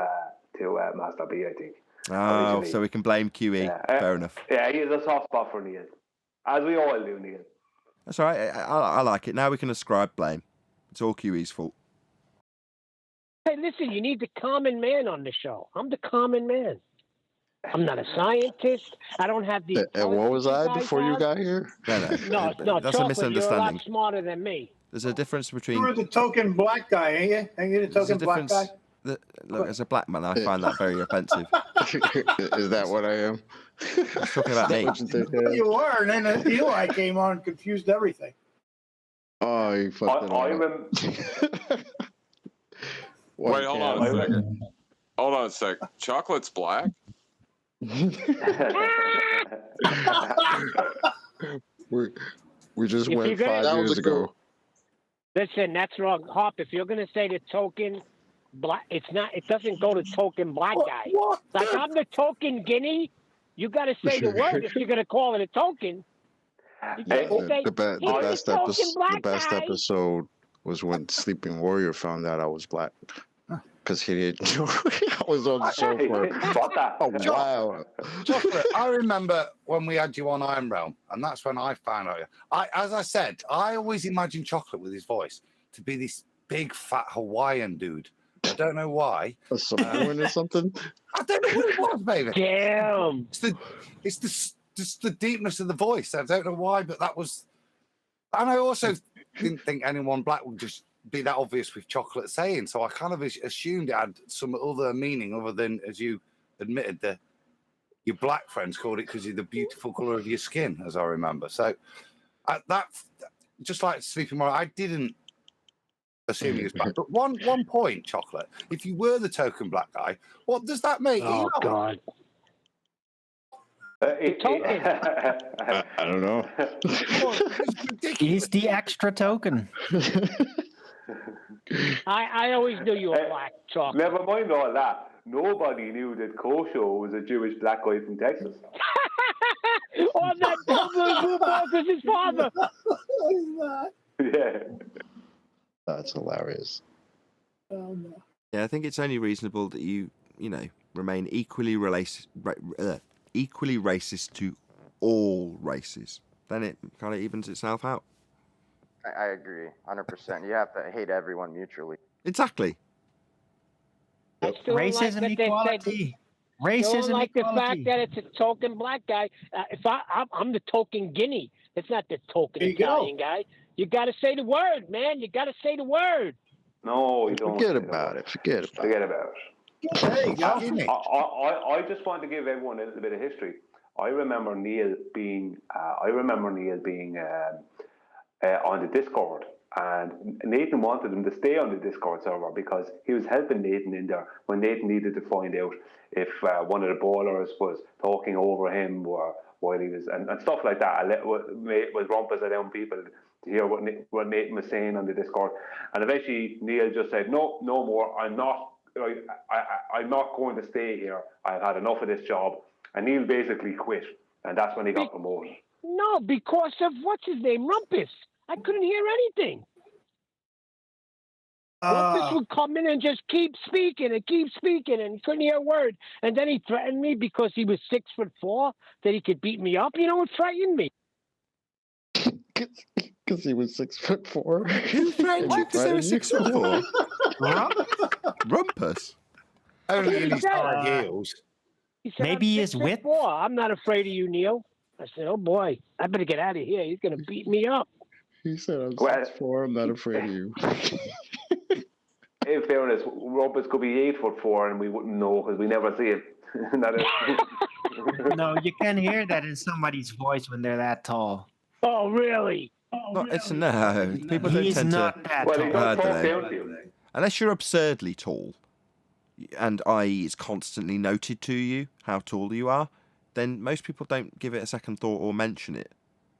Master B, I think. Oh, originally. so we can blame QE. Yeah. Fair enough. Yeah, he has a soft spot for Neil. As we all do, Neil. That's all right. I like it. Now we can ascribe blame. It's all QE's fault. Hey, listen, you need the common man on the show. I'm the common man. I'm not a scientist. I don't have the. And what was I guys before you have. got here? No. No, That's a Chocolate, you're a lot misunderstanding. smarter than me. There's a difference between. You're the token black guy, ain't you? Ain't you the There's a token black difference. guy? Look, as a black man, I find that very offensive. Is that what I am? He's talking about me. What you think I am? You were, and then Eli came on and confused everything. Oh, you fucked it I all remember. Wait, hold on a second. Hold on a sec. Chocolate's black? we just If went you're gonna- 5 That was years a good ago. Listen, that's wrong, Hop. If you're gonna say the token black, it's not. It doesn't go to token black guy. Like I'm the token guinea. You got to say the word if you're gonna call it a token. You can't say The he's the token black best guy. episode was when Sleeping Warrior found out I was black. Because he didn't know I was on the show for a while. Chocolate, I remember when we had you on Iron Realm, and that's when I found out. As I said, I always imagined Chocolate with his voice to be this big, fat Hawaiian dude. I don't know why. A Samoan or something? I don't know what it was, baby. Damn. It's just the deepness of the voice. I don't know why, but that was. And I also didn't think anyone black would just be that obvious with Chocolate saying. So I kind of assumed it had some other meaning other than, as you admitted, that your black friends called it because of the beautiful color of your skin, as I remember. So that, just like Sleeping Warrior, I didn't assume he was black. But one point, Chocolate, if you were the token black guy, what does that make? Oh God. Token. I don't know. He's the extra token. I always knew you were black, Chocolate. Never mind all that. Nobody knew that Kosho was a Jewish black guy from Texas. Or that blue balls was his father. He's not. Yeah. That's hilarious. Oh, no. Yeah, I think it's only reasonable that you remain equally racist to all races. Then it kind of evens itself out. I agree, 100%. You have to hate everyone mutually. Exactly. I still don't like Racism that they said- equality. I don't Racism like the equality. fact that it's a token black guy. If I'm the token guinea, it's not the token There you go. Italian guy. You got to say the word, man. You got to say the word. No, you don't. Forget about it. Forget about it. Forget about it. There you go. Skinny. I just want to give everyone a little bit of history. I remember Neil being on the Discord, and Nathan wanted him to stay on the Discord server because he was helping Nathan in there when Nathan needed to find out if one of the bowlers was talking over him or while he was and stuff like that. Was rumpus around people to hear what Nathan was saying on the Discord, and eventually Neil just said, "No more. I'm not going to stay here. I've had enough of this job." And Neil basically quit, and that's when he got promoted. No, because of what's his name, Rumpus. I couldn't hear anything. Rumpus would come in and just keep speaking and couldn't hear a word. And then he threatened me because he was 6'4" that he could beat me up. You know what frightened me? Because he was 6'4". Who threatened you because they were 6'4"? Rumpus. Only in his said, high heels. He said, Maybe I'm his width? 6'4". I'm not afraid of you, Neil. I said, oh boy, I better get out of here. He's going to beat me up. He said, I'm 6'4", I'm not afraid of you. In fairness, Rumpus could be 8'4", and we wouldn't know because we never see him. No, you can't hear that in somebody's voice when they're that tall. Oh, really? It's no. People don't He's tend not to. that Well, he tall. does talk down to you. Unless you're absurdly tall, and i.e. it's constantly noted to you how tall you are, then most people don't give it a second thought or mention it,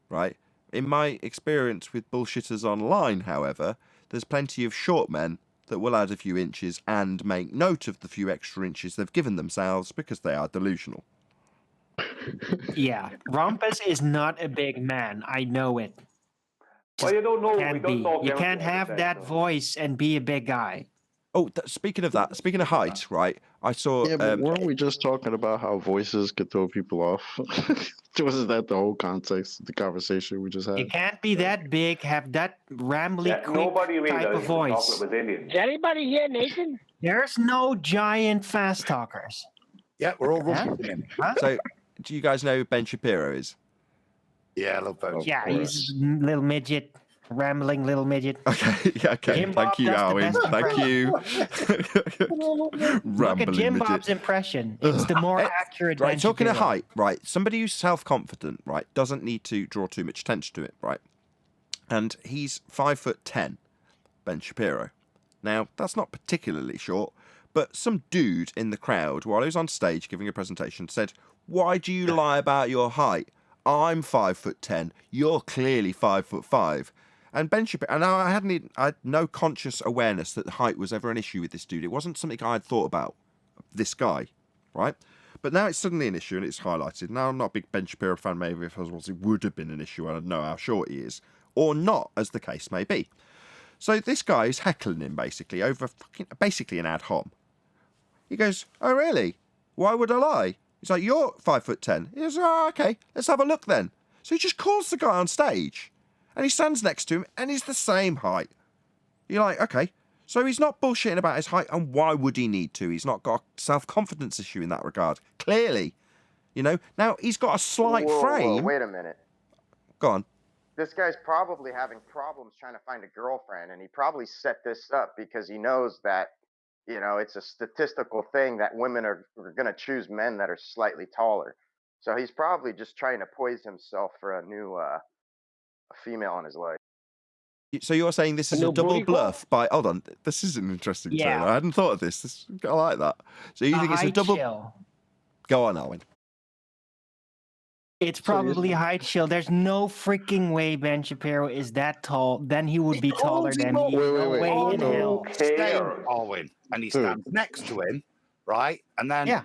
right? In my experience with bullshitters online, however, there's plenty of short men that will add a few inches and make note of the few extra inches they've given themselves because they are delusional. Yeah, Rumpus is not a big man. I know it. Well, you don't know. Can't be. You can't have that voice and be a big guy. Oh, speaking of height, right? I saw. Yeah, but weren't we just talking about how voices could throw people off? Wasn't that the whole context of the conversation we just had? You can't be that big, have that rambly, quick type of voice. Is anybody here, Nathan? There's no giant fast talkers. Yeah, we're all rumping. Huh? So, do you guys know who Ben Shapiro is? Yeah, I love Ben. Yeah, he's a little midget, rambling little midget. Okay, yeah, okay. Jim Thank Bob you, does the Alwyn. best Thank you. Look at Jim midget. Bob's impression. It's the more accurate. Right, Ben talking of Shapiro. height, right? Somebody who's self-confident, right, doesn't need to draw too much attention to it, right? And he's 5'10", Ben Shapiro. Now, that's not particularly short, but some dude in the crowd, while he was on stage giving a presentation, said, "Why do you lie about your height? I'm 5'10". You're clearly 5'5". And Ben Shapiro, and I had no conscious awareness that height was ever an issue with this dude. It wasn't something I had thought about, this guy, right? But now it's suddenly an issue and it's highlighted. Now, I'm not a big Ben Shapiro fan, maybe if I was, it would have been an issue. I don't know how short he is, or not, as the case may be. So this guy is heckling him, basically, over basically an ad hom. He goes, "Oh, really? Why would I lie?" He's like, "You're 5'10". He goes, "Oh, okay, let's have a look then." So he just calls the guy on stage, and he stands next to him, and he's the same height. You're like, okay, so he's not bullshitting about his height, and why would he need to? He's not got a self-confidence issue in that regard, clearly. You know, now he's got a slight frame. Whoa, wait a minute. Go on. This guy's probably having problems trying to find a girlfriend, and he probably set this up because he knows that, you know, it's a statistical thing that women are going to choose men that are slightly taller. So he's probably just trying to poise himself for a new a female in his life. So you're saying this is a double bluff by... Hold on, this is an interesting turn. I hadn't thought of this. I like that. So you think it's a double... Chill. Go on, Alwyn. It's probably height chill. There's no freaking way Ben Shapiro is that tall. Then he would be taller than me. No way in hell. Alwyn, and he stands next to him, right? And then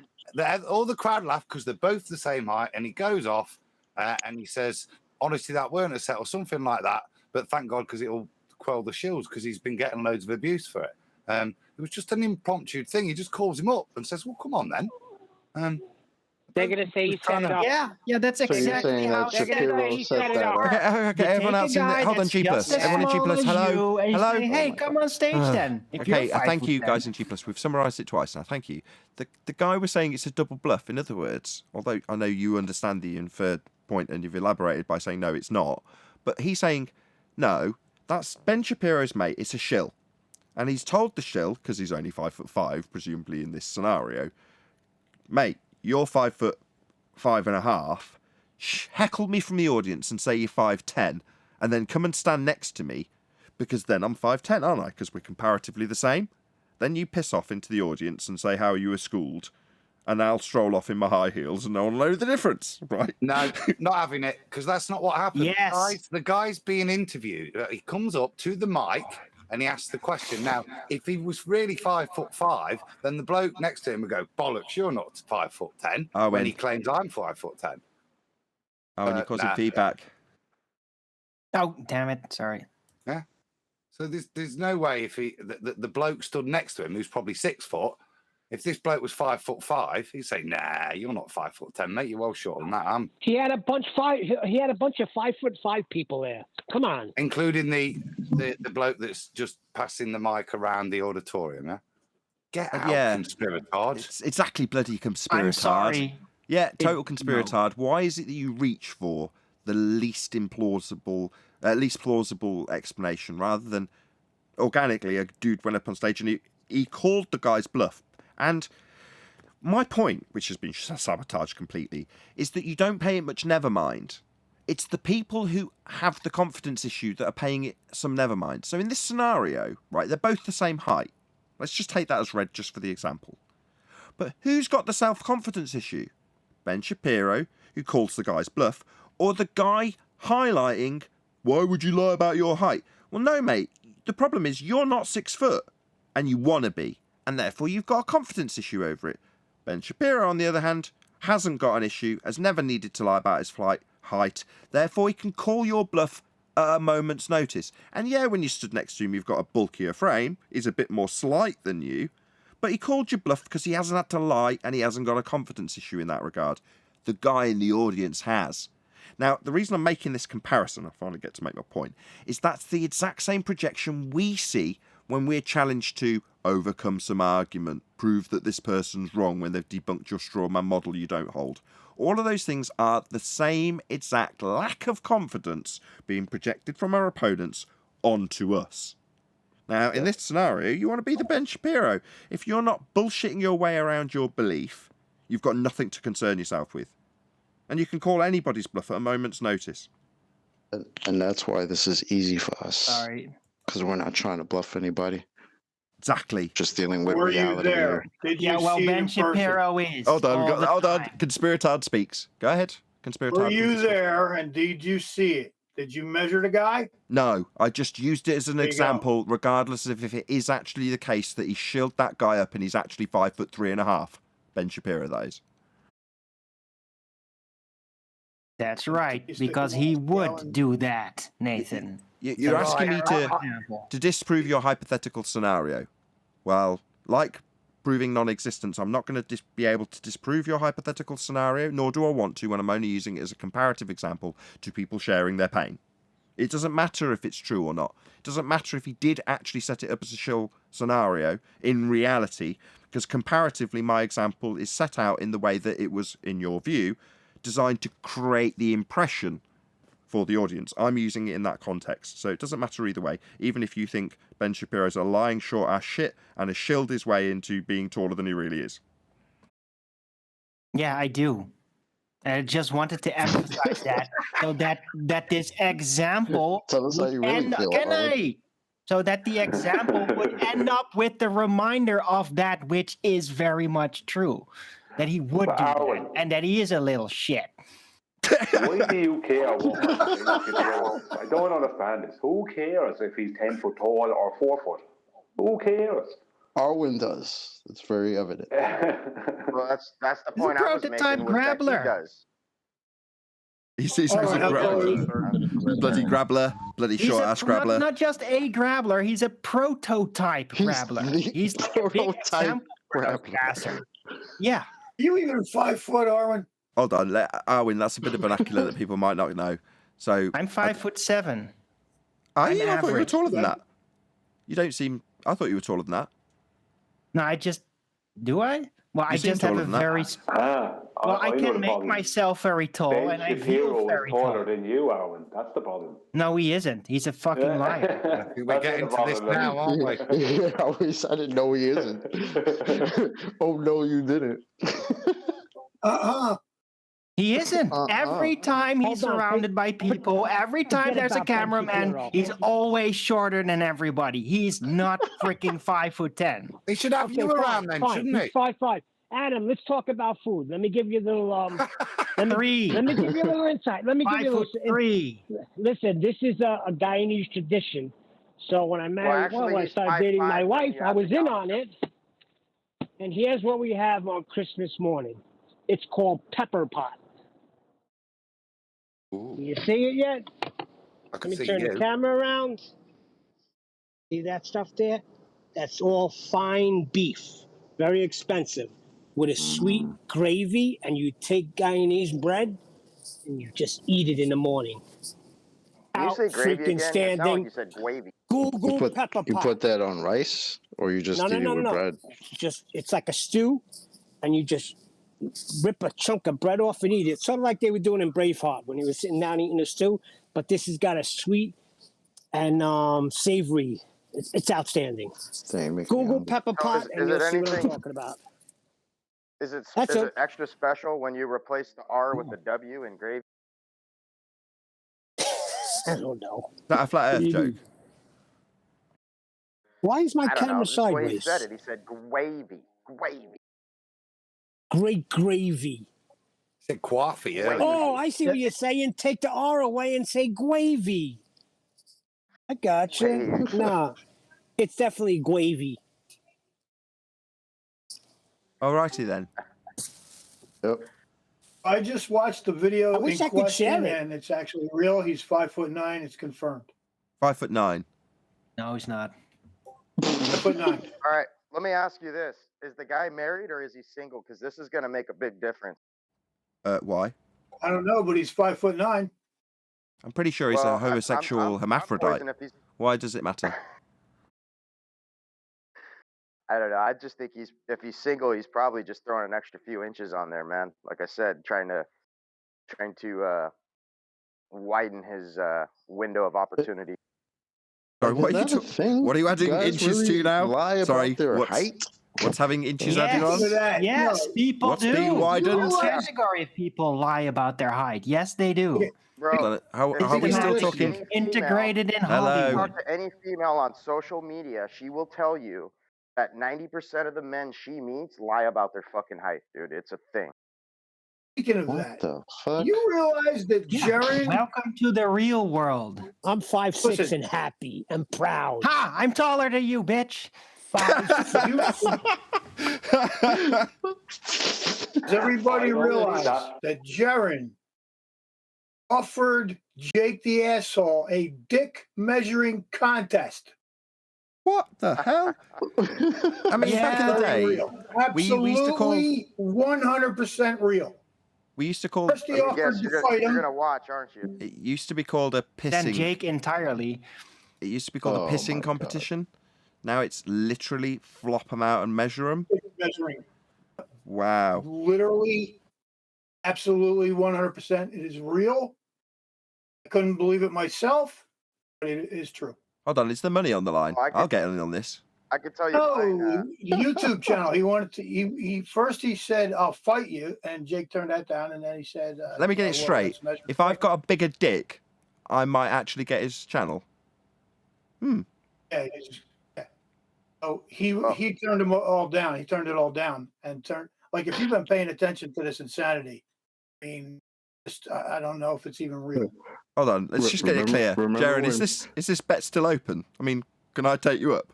all the crowd laugh because they're both the same height. And he goes off and he says, "Honestly, that weren't a set," or something like that. But thank God, because it'll quell the shills, because he's been getting loads of abuse for it. It was just an impromptu thing. He just calls him up and says, "Well, come on then." They're going to say he set it up. Yeah, that's exactly how he set it up. Okay, everyone else in the... Hold on, G+. Everyone in G+, hello? Hello? Hey, come on stage then. Okay, thank you, guys in G+. We've summarised it twice now. Thank you. The guy was saying it's a double bluff. In other words, although I know you understand the inferred point and you've elaborated by saying, no, it's not. But he's saying, no, that's Ben Shapiro's mate. It's a shill. and he's told the shill, because he's only 5'5", presumably in this scenario, mate, you're 5'5.5". Heckle me from the audience and say you're 5'10", and then come and stand next to me, because then I'm 5'10", aren't I? Because we're comparatively the same. Then you piss off into the audience and say how you were schooled, and I'll stroll off in my high heels and no one will know the difference, right? No, not having it, because that's not what happened. Yes. The guy's being interviewed. He comes up to the mic and he asks the question. Now, if he was really 5'5", then the bloke next to him would go, bollocks, you're not 5'10", when he claims I'm 5'10". Oh, and you're causing feedback. Oh, damn it. Sorry. Yeah. So there's no way if the bloke stood next to him, who's probably 6 foot, if this bloke was 5'5", he'd say, "Nah, you're not 5'10", mate. You're well shorter than that." He had a bunch of 5'5" people there. Come on, including the bloke that's just passing the mic around the auditorium. Yeah, get out, conspiratard. It's exactly bloody conspiratard. I'm sorry. Yeah, total conspiratard. No. Why is it that you reach for the least plausible explanation rather than organically a dude went up on stage and he called the guy's bluff? And my point, which has been sabotaged completely, is that you don't pay it much never mind. It's the people who have the confidence issue that are paying it some never mind. So in this scenario, right, they're both the same height. Let's just take that as read just for the example. But who's got the self-confidence issue? Ben Shapiro, who calls the guy's bluff, or the guy highlighting, why would you lie about your height? Well, no, mate. The problem is you're not 6 foot, and you want to be, and therefore you've got a confidence issue over it. Ben Shapiro, on the other hand, hasn't got an issue, has never needed to lie about his height, therefore he can call your bluff at a moment's notice. And yeah, when you stood next to him, you've got a bulkier frame, he's a bit more slight than you, but he called your bluff because he hasn't had to lie and he hasn't got a confidence issue in that regard. The guy in the audience has. Now, the reason I'm making this comparison, I finally get to make my point, is that's the exact same projection we see when we're challenged to overcome some argument, prove that this person's wrong when they've debunked your straw man model you don't hold. All of those things are the same exact lack of confidence being projected from our opponents onto us. Now, in this scenario, you want to be the Ben Shapiro. If you're not bullshitting your way around your belief, you've got nothing to concern yourself with. And you can call anybody's bluff at a moment's notice. And that's why this is easy for us. Sorry. Because we're not trying to bluff anybody. Exactly. Just dealing with Were reality. you there? Did you see Ben in Shapiro person? is. Hold on. Conspiratard speaks. Go ahead. Conspiratard. Were you there and did you see it? Did you measure the guy? No, I just used it as an example, regardless of if it is actually the case that he shilled that guy up and he's actually 5'3.5". Ben Shapiro, that is. That's right, because he would do that, Nathan. You're asking me to disprove your hypothetical scenario. Well, like proving non-existence, I'm not going to be able to disprove your hypothetical scenario, nor do I want to when I'm only using it as a comparative example to people sharing their pain. It doesn't matter if it's true or not. It doesn't matter if he did actually set it up as a shill scenario in reality, because comparatively my example is set out in the way that it was, in your view, designed to create the impression for the audience. I'm using it in that context, so it doesn't matter either way. Even if you think Ben Shapiro's a lying short ass shit and has shilled his way into being taller than he really is. Yeah, I do. I just wanted to emphasize that, so that this example Tell us how you really feel. So that the example would end up with the reminder of that which is very much true, that he would do that, and that he is a little shit. Why do you care what I don't understand this. Who cares if he's 10 foot tall or 4 foot? Who cares? Arwen does. It's very evident. Well, that's the point I was making. Grabbler. He does. He's a bloody grabbler, bloody short ass grabbler. Not just a grabbler, he's a prototype grabbler. He's the prototype grabbler. Yeah. Are you even 5 foot, Arwen? Hold on, Arwen, that's a bit of vernacular that people might not know. So I'm 5'7". I thought you were taller than that. You don't seem. I thought you were taller than that. No, do I? Well, I You seem just have taller a than that. very. Well, I know can the make problem. myself very tall, Ben and I feel Shapiro is very taller tall. than you, Arwen. That's the problem. No, he isn't. He's a fucking liar. We're getting to this now, aren't we? Yeah, I didn't know he isn't. Oh no, you didn't. He isn't. Every time he's Hold on, surrounded by people, every time forget there's a about Ben cameraman, Shapiro. he's always shorter than everybody. He's not freaking 5'10". He should have you fine, around then, fine. shouldn't he? He's 5'5". Adam, let's talk about food. Let me give you a little let me give you a little insight. Let me give you a little 5'3". Listen, this is a Guyanese tradition. So when I married, actually, when I he's started dating 5'5" my when wife, you I have was the in dog. on it. And here's what we have on Christmas morning. It's called pepper pot. Ooh, You see it yet? I Let can me see turn the you. camera around. See that stuff there? That's all fine beef. Very expensive. With a sweet gravy, and you take Guyanese bread and you just eat it in the morning. Can you say gravy freaking again? It sounded like standing. you said gravy. Google pepper You pot. put that on rice, or you just eat it with bread? Just it's like a stew, and you just rip a chunk of bread off and eat it. Sort of like they were doing in Braveheart when he was sitting down eating a stew. But this has got a sweet and savory. It's outstanding. Dang, Google pepper pot, and Is you'll it see what I'm anything? talking about. Is it That's is it. it extra special when you replace the R with the W in gravy? I don't know. Is that a flat Earth joke? Why is my I don't know. camera Just the way he sideways? said it. He said gravy, gravy. Great gravy. Said coffee, yeah. Oh, I see what you're saying. Take the R away and say gravy. I got you. Nah, it's definitely gravy. Alrighty then. Yep. I just watched the video I wish in I could share question, it. and it's actually real. He's 5'9". It's confirmed. 5'9". No, he's not. 5'9". All right. Let me ask you this: is the guy married or is he single? Because this is going to make a big difference. Why? I don't know, but he's 5'9". I'm pretty sure he's Well, a homosexual I'm hermaphrodite. poisoned if he's. Why does it matter? I don't know. I just think if he's single, he's probably just throwing an extra few inches on there, man. Like I said, trying to widen his window of opportunity. Sorry, what Is are you that a thing? What are you adding Guys inches really to now? lie about Sorry, their what's height? what's having inches added on? Look at that. Yes, No, people What's do. being widened? Whole category of people lie about their height. Yes, they do. Bro, How if are we you still talk to talking? any Integrated in Hello. Hollywood. Talk to any female on social media, she will tell you that 90% of the men she meets lie about their fucking height, dude. It's a thing. Speaking of What that, the fuck? you realize that Jaron? Welcome to the real world. I'm 5'6" Listen. and happy and proud. Ha! I'm taller than you, bitch. 5'6". Does everybody I don't realize believe that Jaron offered Jake the asshole a dick measuring contest? What the hell? I mean, back in the Very day, real. we used to call Absolutely 100% real. we used to call First he offered to fight You're him. gonna watch, aren't you? it used to be called a Then pissing. Jake entirely. It used to be called Oh a my pissing God. competition. Now it's literally flop them out and measure them. Dick measuring. Wow. Literally, absolutely 100%. It is real. I couldn't believe it myself, but it is true. Hold on, is there money on the line? Oh, I'll get in on this. I could tell you. No, YouTube channel. He wanted to. He said, "I'll fight you," and Jake turned that down, and then he said, Let me you get know it what, straight. let's measure If I've got a bigger dick, I might actually get his channel. Yeah, yeah. So he turned them all down. He turned it all down and turned like if you've been paying attention to this insanity, I mean, just, I don't know if it's even real. Hold on, let's just get it clear. Jaron, is this bet still open? I mean, can I take you up?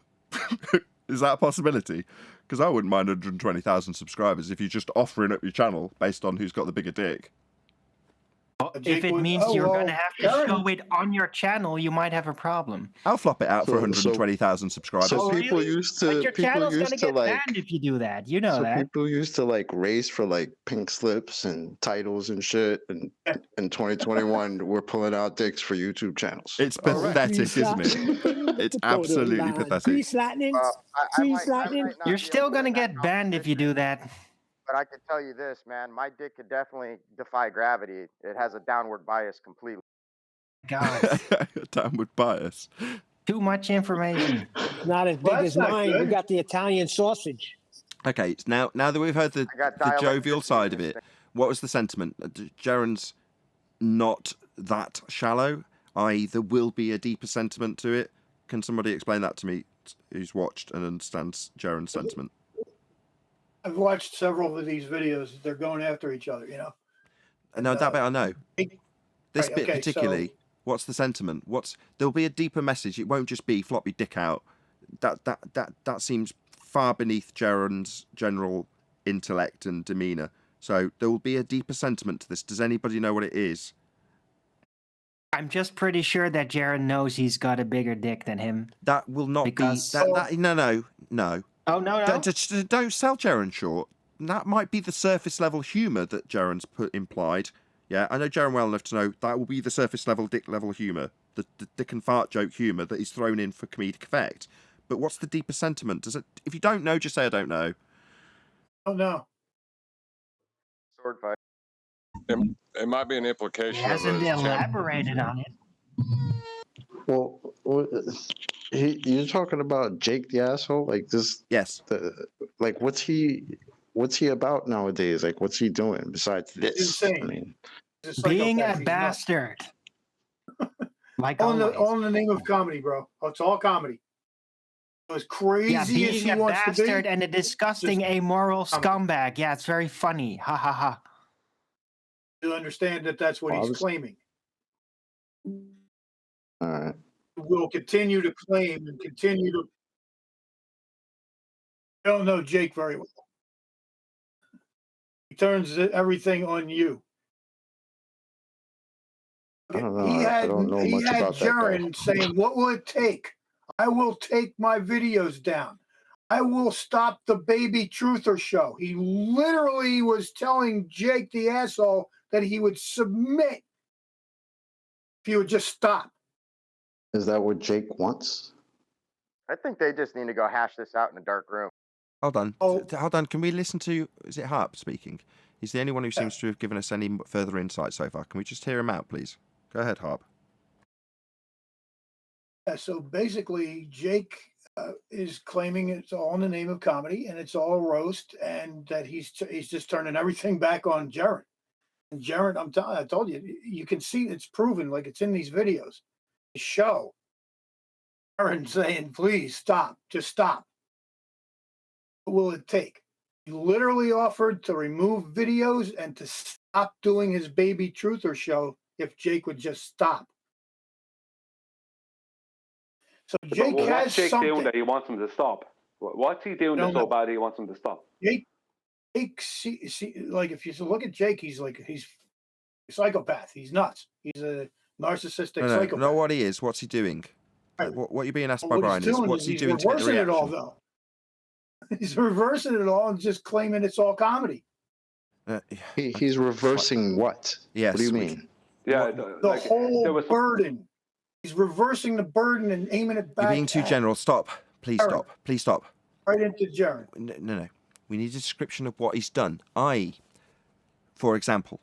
Is that a possibility? Because I wouldn't mind 120,000 subscribers if you're just offering up your channel based on who's got the bigger dick. If it means you're going to have to show it on your channel, you might have a problem. I'll flop it out for 120,000 subscribers. So people used to But your channel's going to get like banned if you do that. You know so that. people used to like race for like pink slips and titles and shit. And in 2021, we're pulling out dicks for YouTube channels. It's pathetic, isn't it? It's absolutely pathetic. Grease lightning. Grease lightning. You're still going to get banned if you do that. but I can tell you this, man. My dick could definitely defy gravity. It has a downward bias completely. God, Downward bias. too much information. Not as big Well, that's as not mine. You good. got the Italian sausage. Okay, now that we've heard the I got jovial dialecticity side in of this it, thing. what was the sentiment? Jaren's not that shallow, i.e. there will be a deeper sentiment to it. Can somebody explain that to me who's watched and understands Jaren's sentiment? I've watched several of these videos. They're going after each other, you know. No, that bit I know. This Right, bit okay, particularly, so- what's the sentiment? There'll be a deeper message. It won't just be floppy dick out. That seems far beneath Jaren's general intellect and demeanour. So there will be a deeper sentiment to this. Does anybody know what it is? I'm just pretty sure that Jaren knows he's got a bigger dick than him. That will not Because- be no. Oh, no. Don't sell Jaren short. That might be the surface level humour that Jaren's implied. Yeah, I know Jaren well enough to know that will be the surface level dick level humour, the dick and fart joke humour that is thrown in for comedic effect. But what's the deeper sentiment? If you don't know, just say I don't know. Oh no. Sword fight. It might be an He implication of hasn't a elaborated on it. Well, you're talking about Jake the asshole, like this? Yes. Like, what's he about nowadays? Like, what's he doing besides this? Insane. I mean, He's Being psychopath. a He's nuts. bastard. Like All always. in the name of comedy, bro. It's all comedy. As crazy Yeah, as being he a wants to bastard be, and a disgusting, just amoral comedy. scumbag. Yeah, it's very funny. Ha ha ha. You understand that that's what Well, I he's was- claiming. all right. Will continue to claim and continue to. I don't know Jake very well. He turns everything on you. I don't know. He I had don't know much about that guy. Jaren saying, "What will it take? I will take my videos down. I will stop the baby truther show." He literally was telling Jake the asshole that he would submit if he would just stop. Is that what Jake wants? I think they just need to go hash this out in a dark room. Hold on. Oh. Hold on. Can we listen to... Is it Harp speaking? He's the only one who seems to have given us any further insight so far. Can we just hear him out, please? Go ahead, Harp. So basically, Jake is claiming it's all in the name of comedy and it's all roast, and that he's just turning everything back on Jaren. And Jaren, I told you, you can see it's proven, like it's in these videos. The show. Jaren saying, "Please stop, just stop." What will it take? He literally offered to remove videos and to stop doing his baby truther show if Jake would just stop. So Jake But has what's Jake something. doing that he wants him to stop? What's he doing that's so bad that he wants him to stop? Jake, like if you look at Jake, he's a psychopath. He's nuts. He's a narcissistic psychopath. No, what he is. What's he doing? Right. What you're being asked Well, by what Brian he's is, doing what's he he's doing to get the reversing it all, reaction? though. He's reversing it all and just claiming it's all comedy. He's reversing what? Yes. What do you mean? Yeah, The whole burden. He's reversing the burden and aiming it back. You're being too general. Stop. Please Jaren. stop. Please stop. Right into Jaren. No. We need a description of what he's done. For example,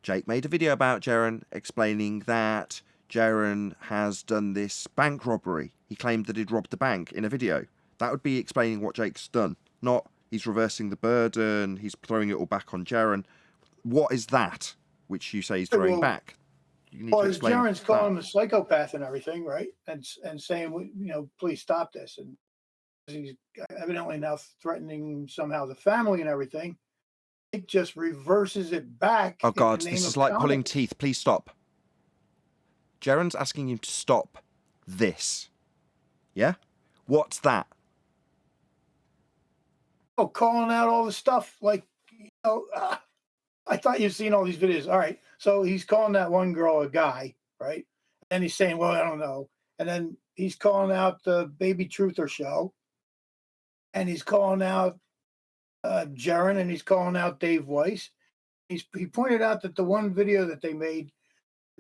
Jake made a video about Jaren explaining that Jaren has done this bank robbery. He claimed that he'd robbed the bank in a video. That would be explaining what Jake's done, not he's reversing the burden, he's throwing it all back on Jaren. What is that which you say he's throwing back? You need to explain Jaren's that. calling him a psychopath and everything, right? And saying, please stop this. And he's evidently now threatening somehow the family and everything. It just reverses it back. Oh God, in the this name is of like comedy. pulling teeth. Please stop. Jaren's asking him to stop this. Yeah? What's that? Oh, calling out all the stuff like, I thought you'd seen all these videos. All right. So he's calling that one girl a guy, right? And he's saying, well, I don't know. And then he's calling out the Baby Truther show. And he's calling out Jaren, and he's calling out Dave Weiss. He pointed out that the one video that they made,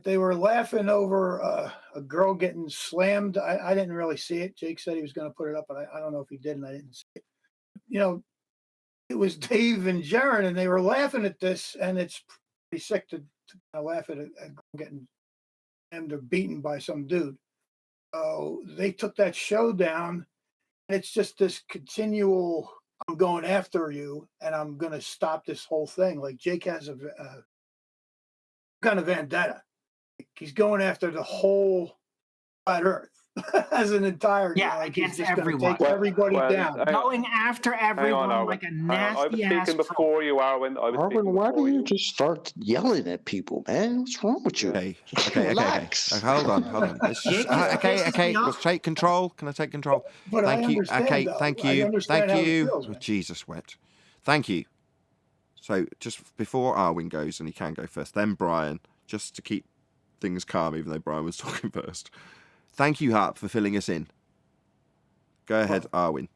they were laughing over a girl getting slammed. I didn't really see it. Jake said he was going to put it up, but I don't know if he did, and I didn't see it. it was Dave and Jaron, and they were laughing at this, and it's pretty sick to laugh at it and getting him or beaten by some dude. So they took that show down, and it's just this continual, I'm going after you, and I'm going to stop this whole thing. Like Jake has a kind of vendetta. He's going after the whole flat Earth as an entire. Yeah, like he's against just gonna everyone. take everybody Well, down. Going after everyone Arwen. like a Hang on, I was nasty ass speaking before you, Arwen. I was Arwen, speaking why do before you you. just start yelling at people, man? What's wrong with you? Okay. Relax. Hold on. Let's just, okay. Let's take control. Can I take control? But I Thank you. understand, Okay, though. thank I you. understand Thank how it you. feels, Oh, man. Jesus, wet. Thank you. So just before Arwen goes, and he can go first, then Brian, just to keep things calm, even though Brian was talking first. Thank you, Harp, for filling us in. Go ahead, Arwen.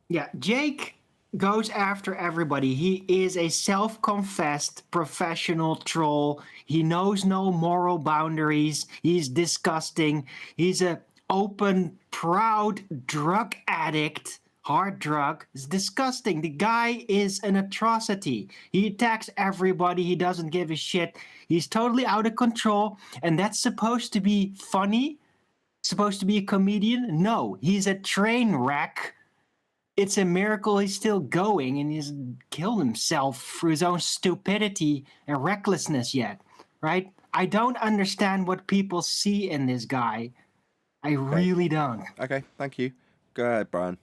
Yeah, Jake goes after everybody. He is a self-confessed professional troll. He knows no moral boundaries. He's disgusting. He's a open, proud drug addict. Hard drug. It's disgusting. The guy is an atrocity. He attacks everybody. He doesn't give a shit. He's totally out of control. And that's supposed to be funny? Supposed to be a comedian? No, he's a train wreck. It's a miracle he's still going and he's killed himself through his own stupidity and recklessness yet, right? I don't understand what people see in this guy. I really don't. Okay, thank you. Go ahead, Brian.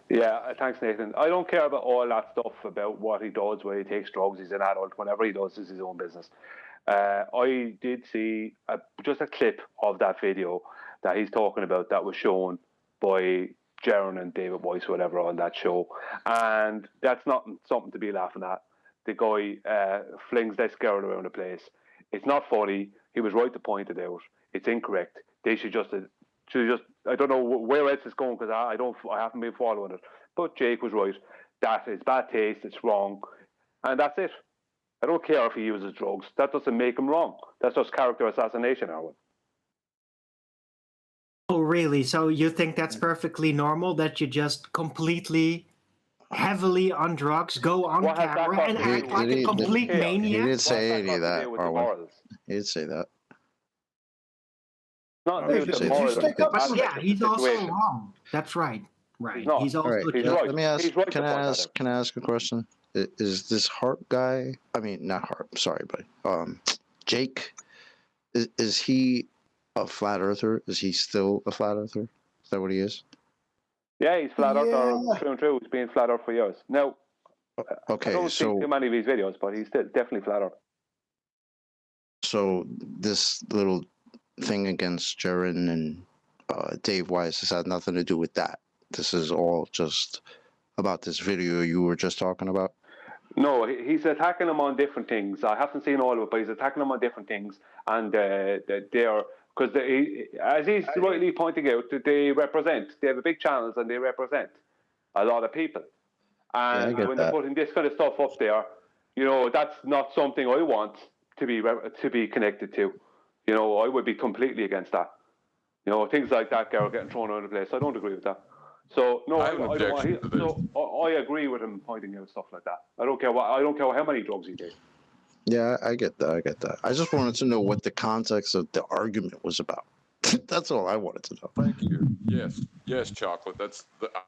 Yeah, thanks, Nathan. I don't care about all that stuff about what he does, where he takes drugs, he's an adult, whatever he does is his own business. I did see just a clip of that video that he's talking about that was shown by Jaron and David Weiss, whatever, on that show. And that's not something to be laughing at. The guy flings this girl around the place. It's not funny. He was right to point it out. It's incorrect. They should just I don't know where else it's going because I haven't been following it. But Jake was right. That is bad taste. It's wrong. And that's it. I don't care if he uses drugs. That doesn't make him wrong. That's just character assassination, Arwen. Oh, really? So you think that's perfectly normal that you just completely heavily on drugs, go on camera and act like a complete maniac? He didn't say any of that, Arwen. He didn't say that. Not yeah, he's also wrong. That's right. Right. He's also Let me ask. Can I ask a question? Is this Harp guy? I mean, not Harp. Sorry, but Jake. Is he a flat earther? Is he still a flat earther? Is that what he is? Yeah, he's flat earther through and through. He's been flat earth for years. Now, okay, I don't see too many of his videos, but he's definitely flat earth. So this little thing against Jaron and Dave Weiss has had nothing to do with that. This is all just about this video you were just talking about. No, he's attacking them on different things. I haven't seen all of it, but he's attacking them on different things, and they are because as he's rightly pointing out, they have a big channels and they represent a lot of people. And when they're putting this kind of stuff up there, that's not something I want to be connected to. I would be completely against that. Things like that are getting thrown around the place. I don't agree with that. So no, I don't want. So I agree with him pointing out stuff like that. I don't care how many drugs he did. Yeah, I get that. I just wanted to know what the context of the argument was about. That's all I wanted to know. Thank you. Yes, Chocolate.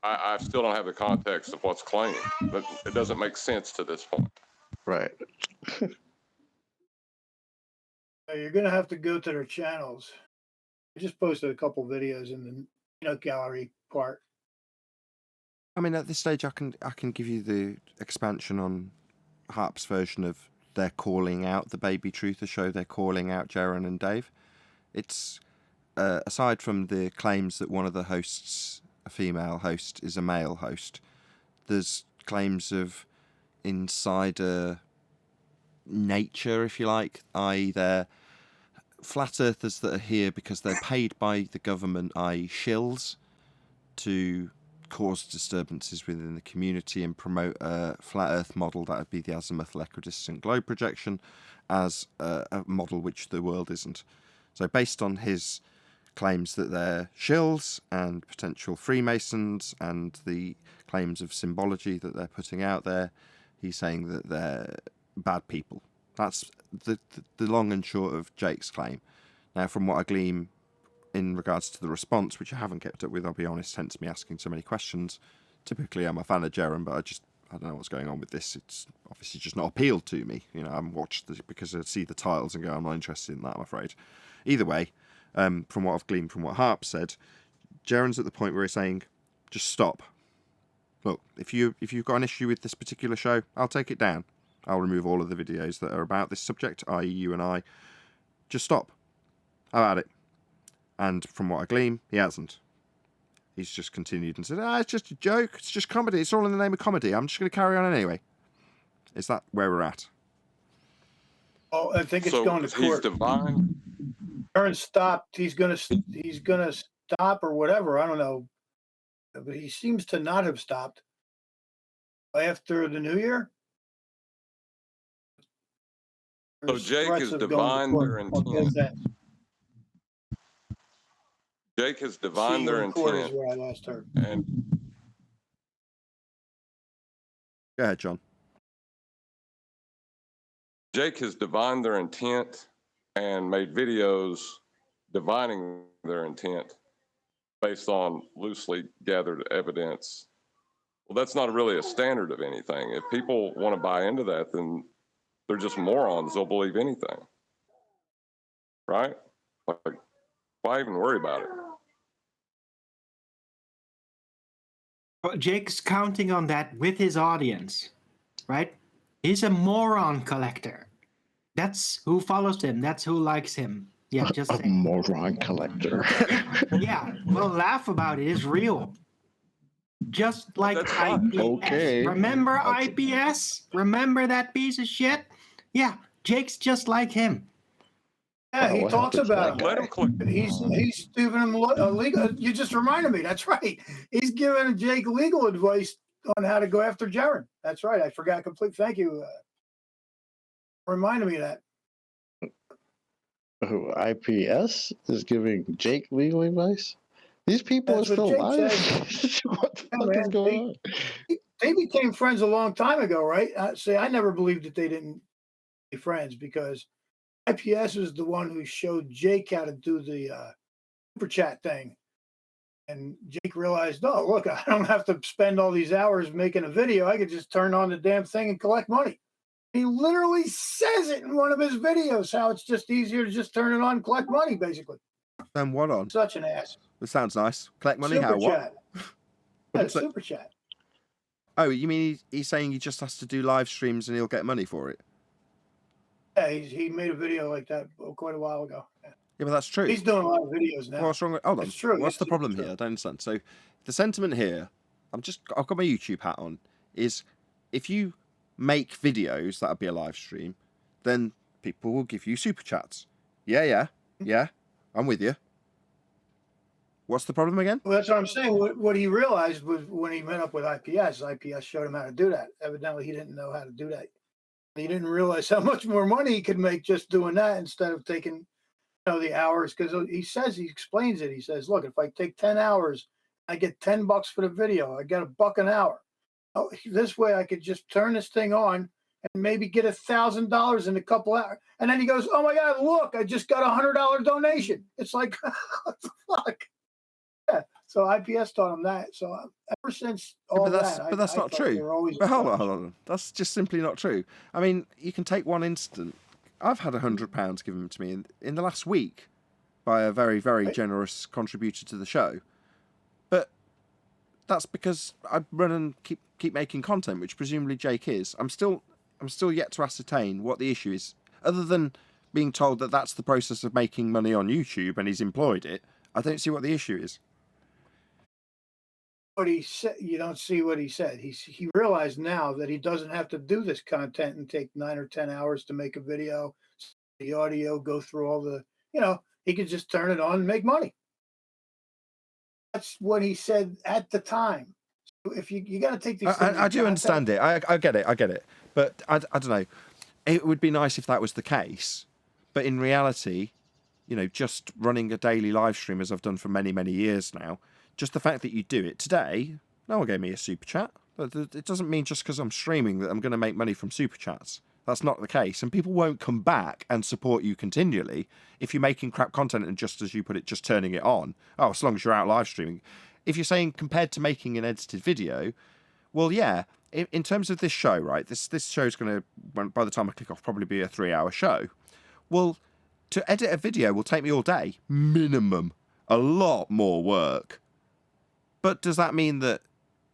I still don't have the context of what's claimed, but it doesn't make sense to this point. Right. You're going to have to go to their channels. I just posted a couple videos in the peanut gallery part. I mean, at this stage, I can give you the expansion on Harp's version of they're calling out the Baby Truther show. They're calling out Jaron and Dave. It's aside from the claims that one of the hosts, a female host, is a male host. There's claims of insider nature, if you like, i.e. they're flat earthers that are here because they're paid by the government, i.e. shills, to cause disturbances within the community and promote a flat earth model that would be the azimuthal equidistant globe projection as a model which the world isn't. So based on his claims that they're shills and potential Freemasons, and the claims of symbology that they're putting out there. He's saying that they're bad people. That's the long and short of Jake's claim. Now, from what I glean in regards to the response, which I haven't kept up with, I'll be honest, hence me asking so many questions. Typically, I'm a fan of Jaren, but I don't know what's going on with this. It's obviously just not appealed to me. You know, I haven't watched this because I see the titles and go, I'm not interested in that, I'm afraid. Either way, from what I've gleaned from what Harp said, Jaren's at the point where he's saying, just stop. Look, if you've got an issue with this particular show, I'll take it down. I'll remove all of the videos that are about this subject, i.e. you and I. Just stop. How about it? And from what I glean, he hasn't. He's just continued and said, it's just a joke. It's just comedy. It's all in the name of comedy. I'm just going to carry on anyway. Is that where we're at? Oh, I think it's going to court. He's divine. Aaron stopped. He's gonna stop or whatever. I don't know, but he seems to not have stopped after the New Year. So Jake is divine their intent. Jake has divined their intent. Where I last heard. And go ahead, John. Jake has divined their intent and made videos divining their intent based on loosely gathered evidence. Well, that's not really a standard of anything. If people want to buy into that, then they're just morons. They'll believe anything. Right? Like, why even worry about it? Well, Jake's counting on that with his audience, right? He's a moron collector. That's who follows him. That's who likes him. Yeah, just a moron collector. Yeah, well, laugh about it. It's real. Just like IPS. Okay. Remember IPS? Remember that piece of shit? Yeah, Jake's just like him. Yeah, he talks about him. He's giving him legal. You just reminded me. That's right. He's giving Jake legal advice on how to go after Jaren. That's right. I forgot completely. Thank you. Reminded me of that. Who, IPS is giving Jake legal advice? These people That's are still what alive? Jake What the fuck is going on? They became friends a long time ago, right? I never believed that they didn't be friends because IPS was the one who showed Jake how to do the super chat thing. And Jake realized, oh, look, I don't have to spend all these hours making a video. I could just turn on the damn thing and collect money. He literally says it in one of his videos, how it's just easier to just turn it on and collect money, basically. Then what on? Such an ass. That sounds nice. Collect money, Super how, chat. what? Yeah, super chat. Oh, you mean he's saying he just has to do live streams and he'll get money for it? Yeah, he made a video like that quite a while ago. Yeah, but that's true. He's doing a lot of videos now. What's wrong with, hold on. It's true. What's the problem here? I don't understand. So the sentiment here, I've got my YouTube hat on, is if you make videos that'll be a live stream, then people will give you super chats. Yeah, I'm with you. What's the problem again? Well, that's what I'm saying. What he realized was when he met up with IPS showed him how to do that. Evidently, he didn't know how to do that. He didn't realize how much more money he could make just doing that instead of taking, the hours. Because he explains it. He says, look, if I take 10 hours, I get $10 for the video. I get $1 an hour. Oh, this way I could just turn this thing on and maybe get $1,000 in a couple hours. And then he goes, oh my God, look, I just got a $100 donation. It's like, what the fuck? Yeah. So IPS taught him that. So ever since all but that's not true. But hold on. That's just simply not true. I mean, you can take one instant. I've had £100 given to me in the last week by a very, very generous contributor to the show. But that's because I run and keep making content, which presumably Jake is. I'm still yet to ascertain what the issue is, other than being told that that's the process of making money on YouTube and he's employed it. I don't see what the issue is. What he said, you don't see what he said. He realized now that he doesn't have to do this content and take 9 or 10 hours to make a video, the audio, go through all the, he could just turn it on and make money. That's what he said at the time. So if you got to take these things, I do understand it. I get it. But I don't know. It would be nice if that was the case. But in reality, just running a daily live stream as I've done for many, many years now, just the fact that you do it today, no one gave me a super chat. It doesn't mean just because I'm streaming that I'm going to make money from super chats. That's not the case. And people won't come back and support you continually if you're making crap content and, just as you put it, just turning it on. Oh, as long as you're out live streaming. If you're saying compared to making an edited video, well, yeah, in terms of this show, right, this show's going to, by the time I click off, probably be a 3-hour show. Well, to edit a video will take me all day, minimum. A lot more work. But does that mean that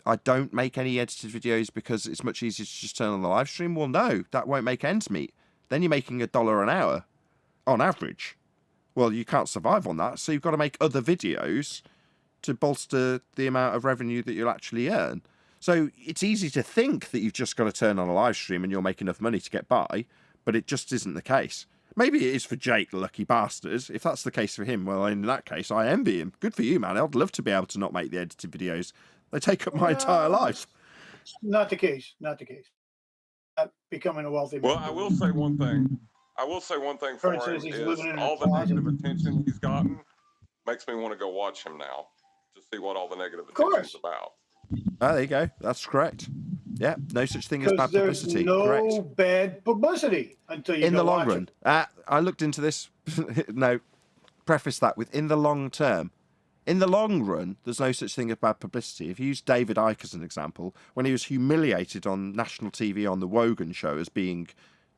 I don't make any edited videos because it's much easier to just turn on the live stream? Well, no, that won't make ends meet. Then you're making $1 an hour on average. Well, you can't survive on that, so you've got to make other videos to bolster the amount of revenue that you'll actually earn. So it's easy to think that you've just got to turn on a live stream and you'll make enough money to get by, but it just isn't the case. Maybe it is for Jake, the lucky bastard. If that's the case for him, well, in that case, I envy him. Good for you, man. I'd love to be able to not make the edited videos. They take up my entire life. Not the case. Not the case. Becoming a wealthy man. Well, I will say one thing. For him says he's is living in a all the closet. negative attention he's gotten makes me want to go watch him now to see what all the negative attention's about. Ah, there you go. That's correct. Yeah, no such thing as bad There's publicity. no Correct. bad publicity until you In go the long watch run. it. I looked into this. No, preface that with in the long term. In the long run, there's no such thing as bad publicity. If you use David Icke as an example, when he was humiliated on national TV on the Wogan show as being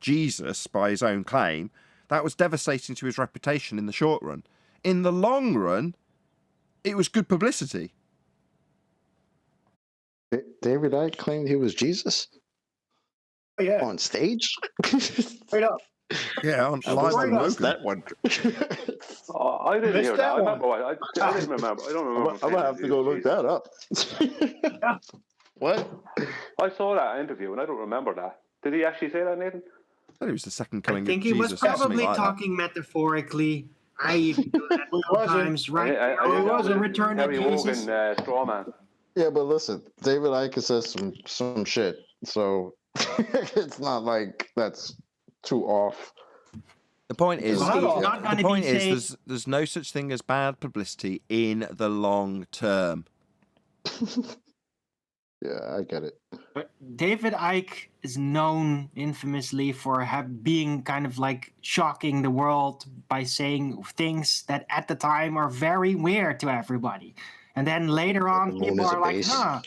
Jesus by his own claim, that was devastating to his reputation in the short run. In the long run, it was good publicity. David Icke claimed he was Jesus? Oh, yeah. On stage? Straight up. Yeah, on I live on missed Wogan. that one. I didn't Missed hear that that. one. I didn't remember. I don't remember. I'm gonna have to go look that up. What? I saw that interview and I don't remember that. Did he actually say that, Nathan? I thought it was the second I coming think of he Jesus. was or something probably like that. talking metaphorically. I even do that sometimes, right? It wasn't. The return of Terry Jesus. Wogan, straw man. Yeah, but listen, David Icke says some shit, so it's not like that's too off. The point is, Well, he's not gonna the point be is, saying- there's no such thing as bad publicity in the long term. Yeah, I get it. But David Icke is known infamously for being kind of like shocking the world by saying things that at the time are very weird to everybody. And then later on, known people as are a like, base. huh.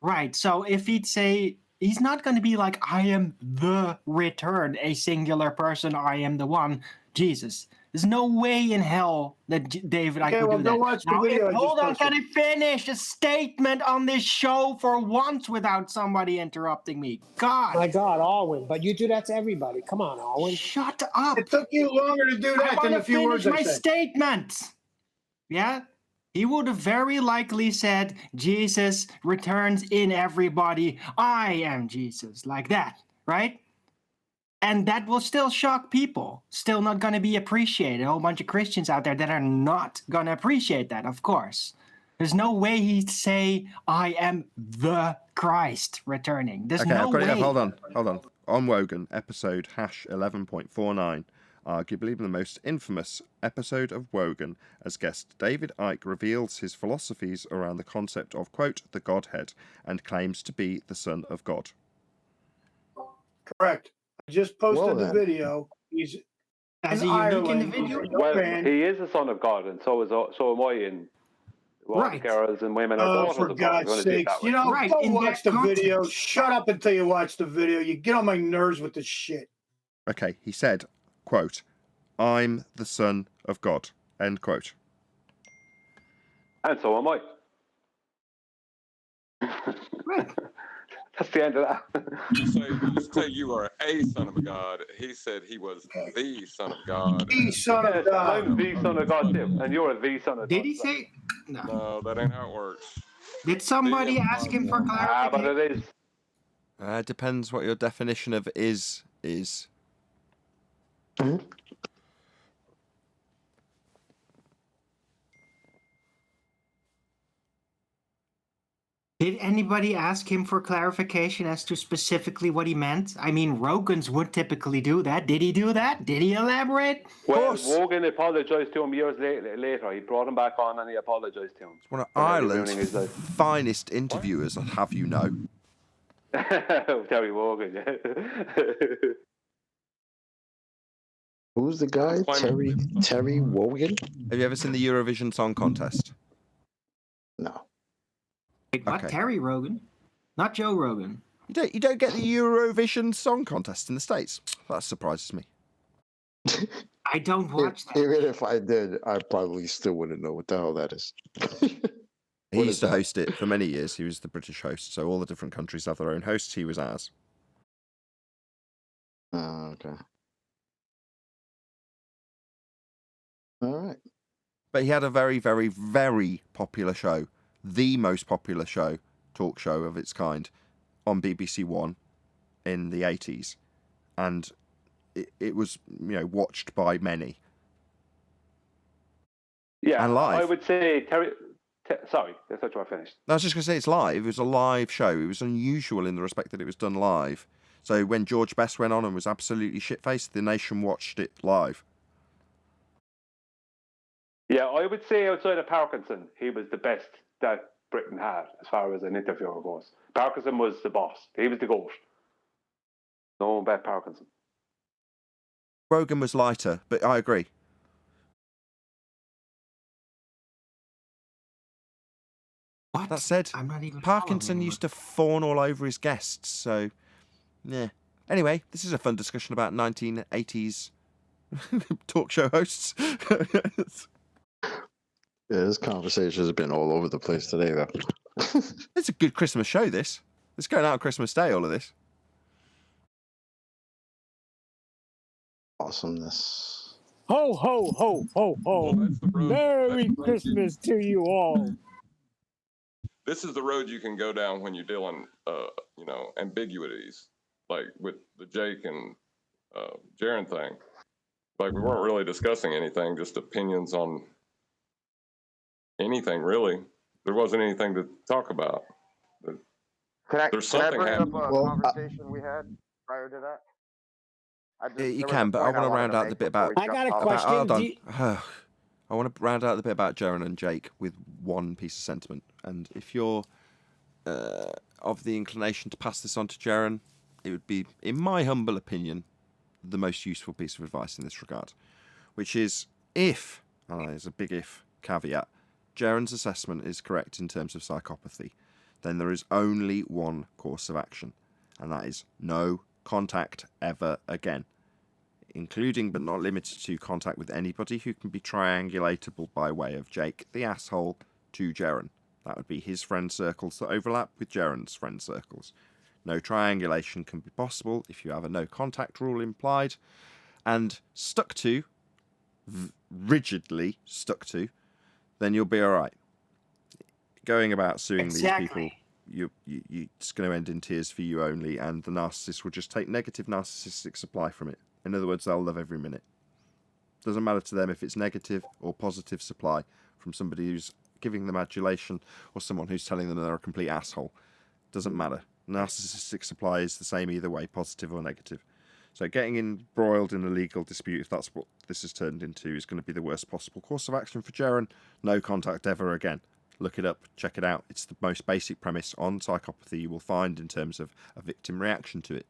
Right. So if he'd say, he's not going to be like, I am the return, a singular person, I am the one, Jesus. There's no way in hell that David Icke would do go that. watch the Now, video I just hold on, posted. can I finish a statement on this show for once without somebody interrupting me? God. My God, Alwyn, but you do that to everybody. Come on, Alwyn. Shut up. It took you longer to do I that than want the to few finish words I my said. statement. Yeah? He would have very likely said, Jesus returns in everybody. I am Jesus. Like that, right? And that will still shock people. Still not going to be appreciated. A whole bunch of Christians out there that are not going to appreciate that, of course. There's no way he'd say, I am the Christ returning. There's Okay, no I've got way. it up. Hold on. On Wogan, episode #11.49, arguably the most infamous episode of Wogan, as guest David Icke reveals his philosophies around the concept of, quote, the Godhead, and claims to be the Son of God. Correct. I just posted Well, the then. video. He's As in a unique Ireland. individual? He's a young Well, man. he is the son of God, and so am I. And Right. girls and women are daughters For of God. God's If you wanna do it sakes. that way. You know, Right, go in watch that the video. context. Shut up until you watch the video. You get on my nerves with this shit. Okay, he said, quote, I'm the Son of God, end quote. And so am I. Right. That's the end of that. You say you are a son of God. He said he was the son of God. The son Yes, of God. I'm the son of God too, and you're the son of God. Did he say? No. No, that ain't how it works. Did somebody The ask him for Ah, but clarification? it is. Depends what your definition of is. Did anybody ask him for clarification as to specifically what he meant? I mean, Rogans would typically do that. Did he do that? Did he elaborate? Well, Wogan apologized to him years later. He brought him back on and he apologized to him. It's one of for nearly Ireland's ruining his life. finest interviewers, I'll have you know. Terry Wogan, yeah. Who's the guy? Terry Wogan? Have you ever seen the Eurovision Song Contest? No. Wait, what? Okay. Terry Rogan? Not Joe Rogan. You don't get the Eurovision Song Contest in the States? That surprises me. I don't watch that. Even if I did, I probably still wouldn't know what the hell that is. He used to host it for many years. He was the British host, so all the different countries have their own hosts. He was ours. Okay. All right. But he had a very, very, very popular show. The most popular talk show of its kind, on BBC One in the 80s. And it was, watched by many. Yeah, and live. I would say sorry, I thought you were finished. I was just going to say it's live. It was a live show. It was unusual in the respect that it was done live. So when George Best went on and was absolutely shit-faced, the nation watched it live. Yeah, I would say outside of Parkinson, he was the best that Britain had as far as an interviewer goes. Parkinson was the boss. He was the GOAT. No one bet Parkinson. Rogan was lighter, but I agree. What? That said, I'm not even Parkinson used to fawn all over his guests, so yeah. Anyway, this is a fun discussion about 1980s talk show hosts. Yeah, this conversation has been all over the place today, though. It's a good Christmas show, this. It's going out on Christmas Day, all of this. Awesomeness. Ho, ho, ho, ho, ho. Merry Christmas to you all. This is the road you can go down when you're dealing, ambiguities, like with the Jake and Jaron thing. Like, we weren't really discussing anything, just opinions on anything, really. There wasn't anything to talk about. Can I There's bring something up a happening. conversation we had prior to that? You can, but I want to round out the bit about... I got a question. Hold on. I want to round out the bit about Jaron and Jake with one piece of sentiment. And if you're of the inclination to pass this on to Jaron, it would be, in my humble opinion, the most useful piece of advice in this regard. Which is, if, and there's a big if caveat, Jaron's assessment is correct in terms of psychopathy, then there is only one course of action. And that is no contact ever again. Including but not limited to contact with anybody who can be triangulatable by way of Jake, the asshole, to Jaron. That would be his friend circles that overlap with Jaron's friend circles. No triangulation can be possible if you have a no contact rule implied and stuck to, rigidly stuck to, then you'll be alright. Going about suing these people, it's going to end in tears for you only, and the narcissist will just take negative narcissistic supply from it. In other words, they'll love every minute. Doesn't matter to them if it's negative or positive supply from somebody who's giving them adulation or someone who's telling them they're a complete asshole. Doesn't matter. Narcissistic supply is the same either way, positive or negative. So getting embroiled in a legal dispute, if that's what this has turned into, is going to be the worst possible course of action for Jaron. No contact ever again. Look it up, check it out. It's the most basic premise on psychopathy you will find in terms of a victim reaction to it.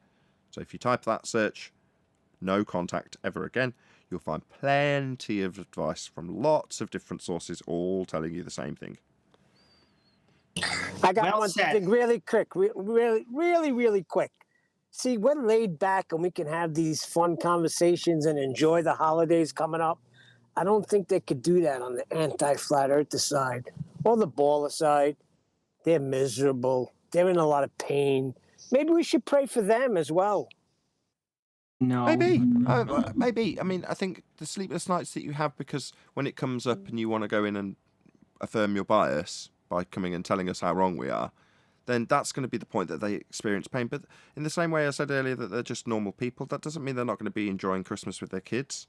So if you type that search, no contact ever again, you'll find plenty of advice from lots of different sources, all telling you the same thing. I got one thing really quick, really quick. See, we're laid back and we can have these fun conversations and enjoy the holidays coming up. I don't think they could do that on the anti-flat earther side or the baller side. They're miserable. They're in a lot of pain. Maybe we should pray for them as well. No. Maybe. Maybe. I mean, I think the sleepless nights that you have because when it comes up and you want to go in and affirm your bias by coming and telling us how wrong we are, then that's going to be the point that they experience pain. But in the same way I said earlier that they're just normal people, that doesn't mean they're not going to be enjoying Christmas with their kids.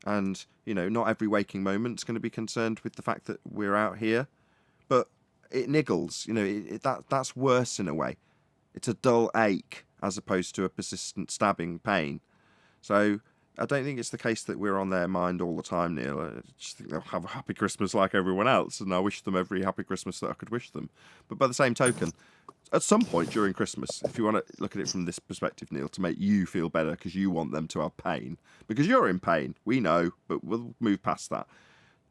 And, not every waking moment's going to be concerned with the fact that we're out here. But it niggles. You know, that's worse in a way. It's a dull ache as opposed to a persistent stabbing pain. So I don't think it's the case that we're on their mind all the time, Neil. I just think they'll have a happy Christmas like everyone else, and I wish them every happy Christmas that I could wish them. But by the same token, at some point during Christmas, if you want to look at it from this perspective, Neil, to make you feel better because you want them to have pain, because you're in pain, we know, but we'll move past that.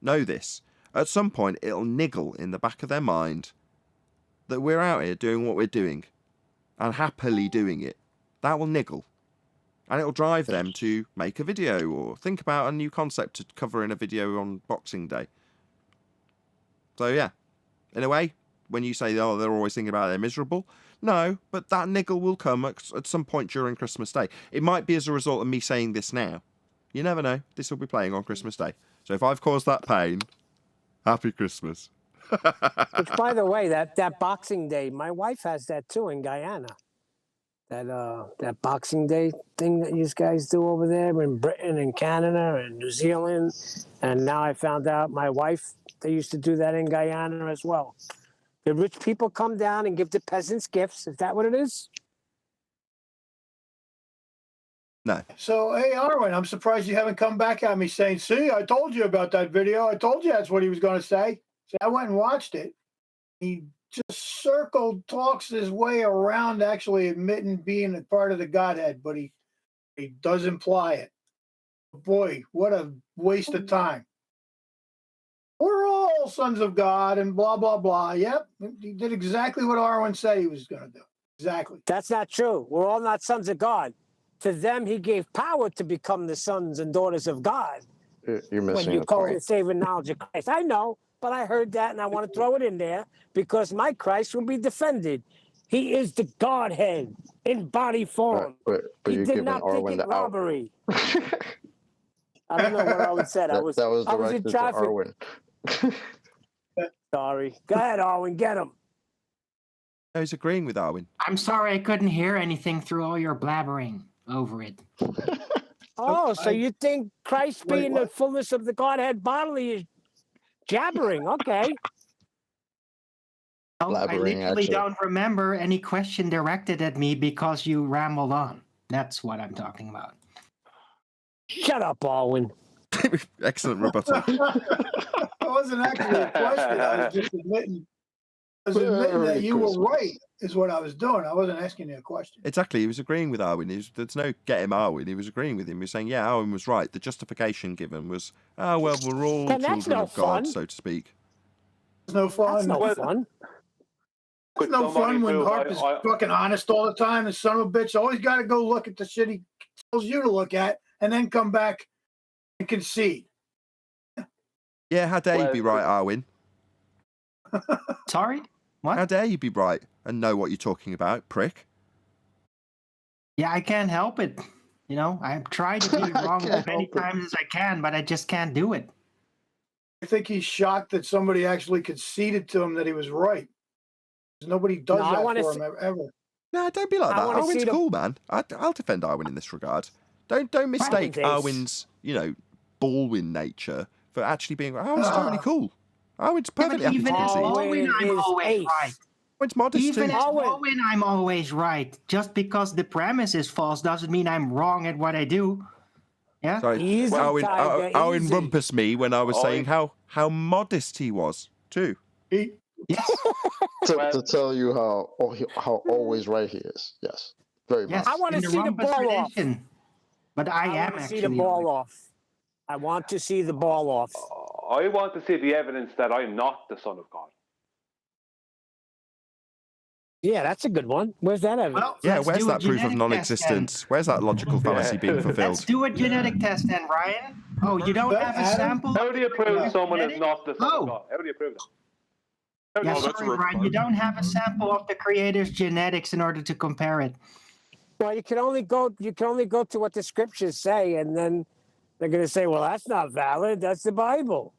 Know this. At some point, it'll niggle in the back of their mind that we're out here doing what we're doing and happily doing it. That will niggle. And it'll drive them to make a video or think about a new concept to cover in a video on Boxing Day. So yeah, in a way, when you say, oh, they're always thinking about it, they're miserable. No, but that niggle will come at some point during Christmas Day. It might be as a result of me saying this now. You never know. This will be playing on Christmas Day. So if I've caused that pain, happy Christmas. Which, by the way, that Boxing Day, my wife has that too in Guyana. That Boxing Day thing that you guys do over there in Britain and Canada and New Zealand. And now I found out my wife, they used to do that in Guyana as well. The rich people come down and give the peasants gifts. Is that what it is? No. So, hey, Arwen, I'm surprised you haven't come back at me saying, see, I told you about that video. I told you that's what he was going to say. So I went and watched it. He just talks his way around actually admitting being a part of the Godhead, but he does imply it. Boy, what a waste of time. We're all sons of God and blah, blah, blah. Yep, he did exactly what Arwen said he was going to do. Exactly. That's not true. We're all not sons of God. To them, he gave power to become the sons and daughters of God. You're missing when you the call point. it saving knowledge of Christ. I know, but I heard that and I want to throw it in there because my Christ will be defended. He is the Godhead in body form. But he you're did giving not think Arwen it the out. robbery. I don't know what Arwen said. That was I was directed in to traffic. Arwen. Sorry. Go ahead, Arwen. Get him. No, he's agreeing with Arwen. I'm sorry I couldn't hear anything through all your blabbering over it. Oh, so you think Christ being the fullness of the Godhead bodily is jabbering? Okay. Oh, I Blabbering, literally actually. don't remember any question directed at me because you rambled on. That's what I'm talking about. Shut up, Arwen. Excellent rebuttal. It wasn't actually a question. I was just admitting. That you were right is what I was doing. I wasn't asking you a question. Exactly. He was agreeing with Arwen. There's no get him Arwen. He was agreeing with him. He was saying, yeah, Arwen was right. The justification given was, oh, well, we're all children of God, so to speak. It's no fun. That's no fun. It's no fun when Harp is fucking honest all the time and son of a bitch always got to go look at the shit he tells you to look at and then come back and concede. Yeah, how dare you be right, Arwen? Sorry? What? How dare you be right and know what you're talking about, prick? Yeah, I can't help it. You know, I've tried to be wrong as many times as I can, but I just can't do it. I think he's shocked that somebody actually conceded to him that he was right. Nobody does that for him ever. No, don't be like that. Arwen's cool, man. I'll defend Arwen in this regard. Don't mistake Arwen's, Baldwin nature for actually being. Arwen's totally cool. Arwen's perfectly happy to even as concede. Baldwin, I'm always right. Arwen's modest Even too. as Baldwin, I'm always right. Just because the premise is false doesn't mean I'm wrong at what I do. Yeah. Sorry, Arwen rumpus me when I was saying how modest he was too. To tell you how always right he is. Yes, very much. Yes, I want to see the ball off. But I am want to actually see the ball right. off. I want to see the ball off. I want to see the evidence that I'm not the son of God. Yeah, that's a good one. Where's that evidence? Yeah, where's that proof of non-existence? Where's that logical fallacy being fulfilled? Let's do a genetic test then, Ryan. Oh, you don't have a sample? How do you prove someone is not the son of God? How do you prove that? Yeah, sorry, Ryan. You don't have a sample of the creator's genetics in order to compare it. Well, you can only go to what the scriptures say, and then they're going to say, "Well, that's not valid. That's the Bible."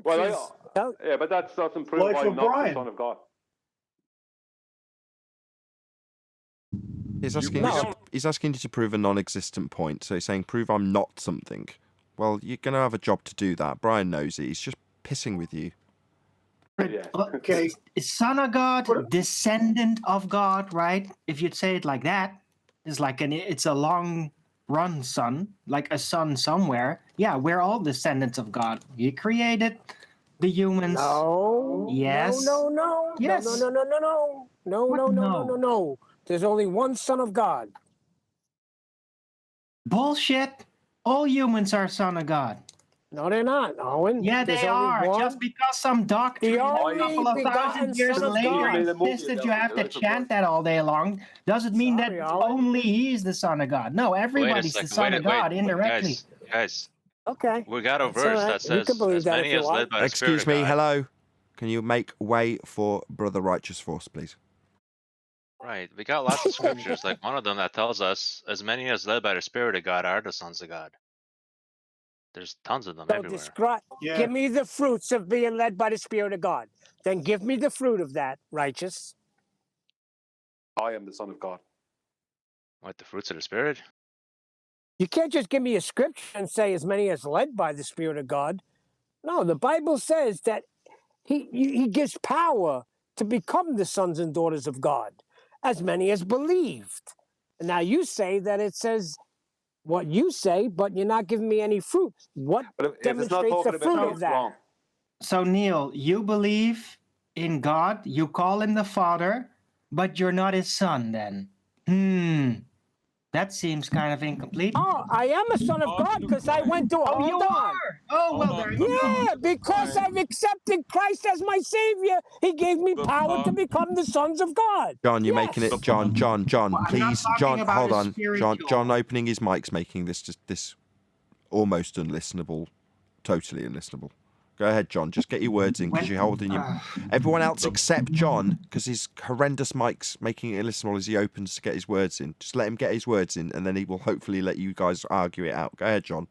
Well, yeah, but that doesn't prove I'm not the son of God. He's asking you to prove a non-existent point. So he's saying, prove I'm not something. Well, you're going to have a job to do that. Brian knows it. He's just pissing with you. Yeah. Okay. Son of God, descendant of God, right? If you'd say it like that, it's like it's a long run son, like a son somewhere. Yeah, we're all descendants of God. He created the humans. No. Yes. No. Yes. No. There's only one Son of God. Bullshit. All humans are son of God. No, they're not, Owen. Yeah, There's they only are. one. Just because some doctrine The a only couple of begotten thousand years Son of later God. made a movie existed, about you it, have the to Life of chant Brian. that all day long. Doesn't mean Sorry, that Owen. only he's the son of God. No, Wait a everybody's the second. son of God indirectly. Guys. Okay. We got a That's all verse right. that You can says, believe as that if many you as want. led by the Spirit Excuse of me, God. hello. Can you make way for Brother Righteous Force, please? Right. We got lots of scriptures, like one of them that tells us, as many as led by the Spirit of God are the sons of God. There's tons of them So everywhere. Yeah. give me the fruits of being led by the Spirit of God. Then give me the fruit of that, righteous. I am the Son of God. What, the fruits of the Spirit? You can't just give me a scripture and say as many as led by the Spirit of God. No, the Bible says that he gives power to become the sons and daughters of God, as many as believed. And now you say that it says what you say, but you're not giving me any fruit. What But if it's not demonstrates talking the about fruit me, of it's that? wrong. So, Neil, you believe in God, you call him the Father, but you're not his son then. That seems kind of incomplete. Oh, I am a son of God because I went to. Oh, you Hold on. are? Oh, well, there you go. Yeah, because I've accepted Christ as my Savior, He gave me power to become the sons of God. John, you're Yes. making it. John, Well, I'm not please. talking John, about hold a on. spiritual. John opening his mic's making this almost unlistenable, totally unlistenable. Go ahead, John. Just get your words in because you're holding your. Everyone else except John, because his horrendous mic's making it unlistenable as he opens to get his words in. Just let him get his words in, and then he will hopefully let you guys argue it out. Go ahead, John.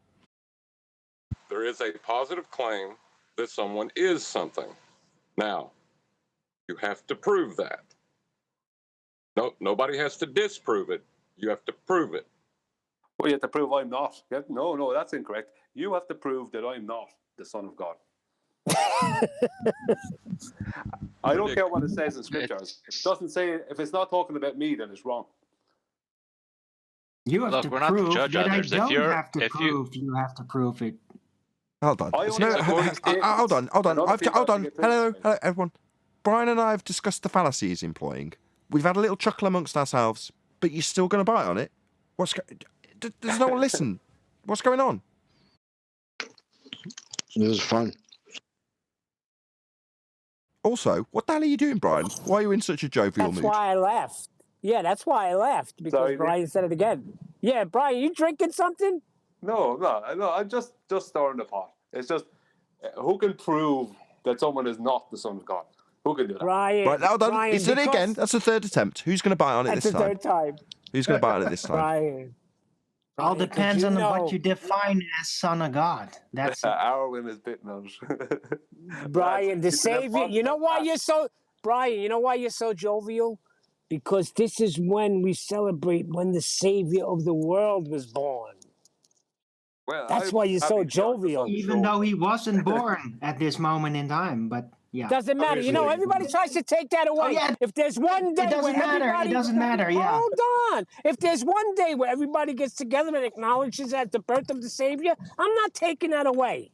There is a positive claim that someone is something. Now, you have to prove that. No, nobody has to disprove it. You have to prove it. Well, you have to prove I'm not. No, that's incorrect. You have to prove that I'm not the Son of God. I don't care what it says in scriptures. If it doesn't say, if it's not talking about me, then it's wrong. You have Look, to we're not to prove judge that others. I If don't you're, have to if you, prove. You have to prove it. Hold on. I It's only no, support statements, hold on. and other people Hold have to on. get Hello, things. everyone. Brian and I have discussed the fallacy he's employing. We've had a little chuckle amongst ourselves, but you're still going to bite on it. Does no one listen? What's going on? This is fun. Also, what the hell are you doing, Brian? Why are you in such a jovial That's mood? why I left. Yeah, that's why I left, because Sorry, Brian said it again. Yeah, Brian, you drinking something? No, I'm just stirring the pot. It's just, who can prove that someone is not the Son of God? Who can do that? Brian. Right, hold on. Brian, He's done it again. because- That's the third attempt. Who's going to bite on it That's this the time? third time. Who's going to bite on it this time? Brian. All Brian, 'cause depends on know- what you define as son of God. That's it. Arwen is bitten out. Brian, the Keeping them Savior. You know why positive. you're so Brian? You know why you're so jovial? Because this is when we celebrate when the Savior of the world was born. Well, That's I'm why you're so happy to be on the jovial. Sunday Even show. though he wasn't born at this moment in time, but yeah. Doesn't matter. You know, everybody tries to take that away. yeah. If there's one day It doesn't where matter. everybody It doesn't matter. Yeah. Hold on. If there's one day where everybody gets together and acknowledges that the birth of the Savior, I'm not taking that away.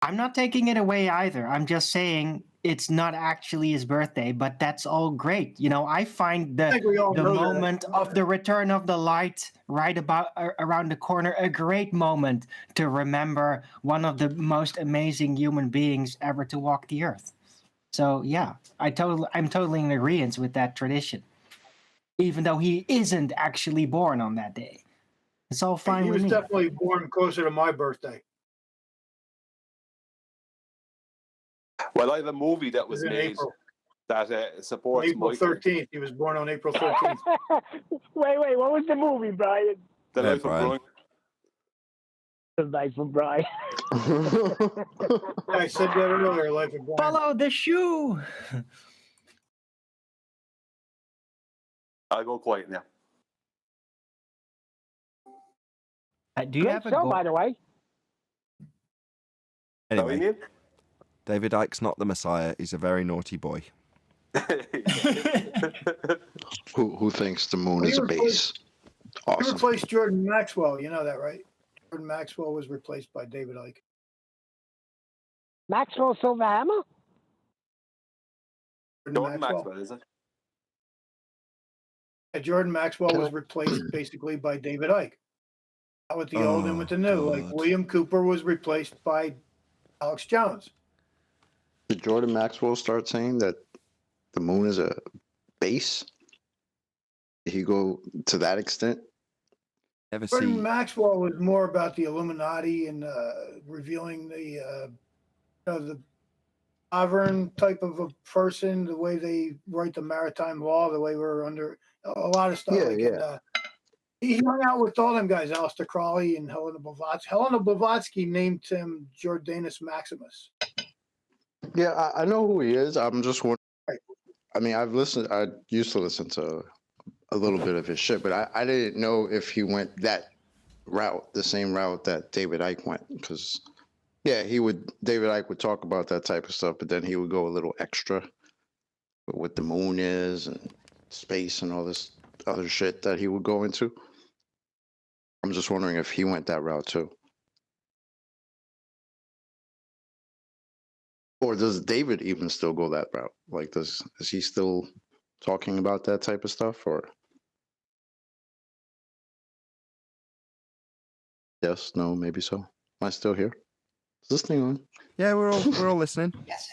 I'm not taking it away either. I'm just saying it's not actually his birthday, but that's all great. You know, I find the think we all know that. moment of the return of the light right about around the corner a great moment to remember one of the most amazing human beings ever to walk the earth. So yeah, I'm totally in agreement with that tradition, even though he isn't actually born on that day. It's all fine He with was me. definitely born closer to my birthday. Well, I have a movie that It was was in made April. that On supports April my 13th. He was born on April 13th. Wait, what was the movie, Brian? The Yeah, Life of Brian. Brian. The Life of Brian. I said that earlier, Life of Brian. Follow the shoe. I'll go quiet now. Do you Great have a show, goal? by the way. Anyway, David Icke's not the Messiah. He's a very naughty boy. Who thinks the moon He is a replaced- base? He Awesome. replaced Jordan Maxwell. You know that, right? Jordan Maxwell was replaced by David Icke. Maxwell Silverhammer? Jordan Maxwell, is it? Yeah, Jordan Maxwell was replaced basically by David Icke. Out with the old and with the new. Like William Cooper was replaced by Alex Jones. Did Jordan Maxwell start saying that the moon is a base? Did he go to that extent? Never Jordan see. Maxwell was more about the Illuminati and revealing the sovereign type of a person, the way they write the maritime law, the way we're under a lot of stuff. He hung out with all them guys, Aleister Crowley and Helena Blavatsky. Helena Blavatsky named him Jordanus Maximus. Yeah, I know who he is. I'm just wondering. I mean, I used to listen to a little bit of his shit, but I didn't know if he went that route, the same route that David Icke went. Because, yeah, David Icke would talk about that type of stuff, but then he would go a little extra with what the moon is and space and all this other shit that he would go into. I'm just wondering if he went that route too. Or does David even still go that route? Like, is he still talking about that type of stuff? Or yes, no, maybe so. Am I still here? Is this thing on? Yeah, we're all listening. Yes.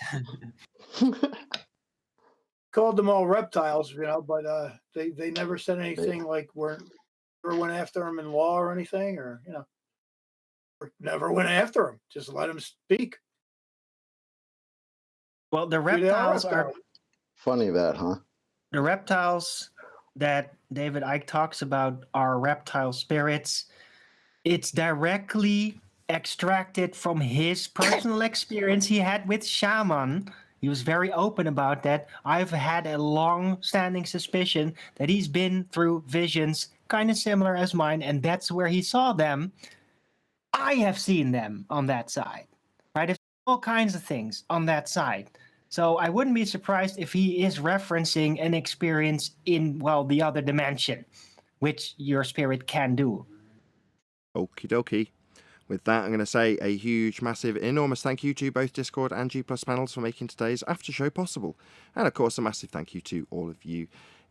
Called them all reptiles, but they never said anything like never went after him in law or anything, or or never went after him. Just let him speak. Well, the Maybe they are reptiles are reptiles. Funny that, huh? the reptiles that David Icke talks about are reptile spirits. It's directly extracted from his personal experience he had with shaman. He was very open about that. I've had a long-standing suspicion that he's been through visions kind of similar as mine, and that's where he saw them. I have seen them on that side, right? I've seen all kinds of things on that side. So I wouldn't be surprised if he is referencing an experience in, the other dimension, which your spirit can do. Okie dokie. With that, I'm going to say a huge, massive, enormous thank you to both Discord and G+ panels for making today's after show possible. And of course, a massive thank you to all of you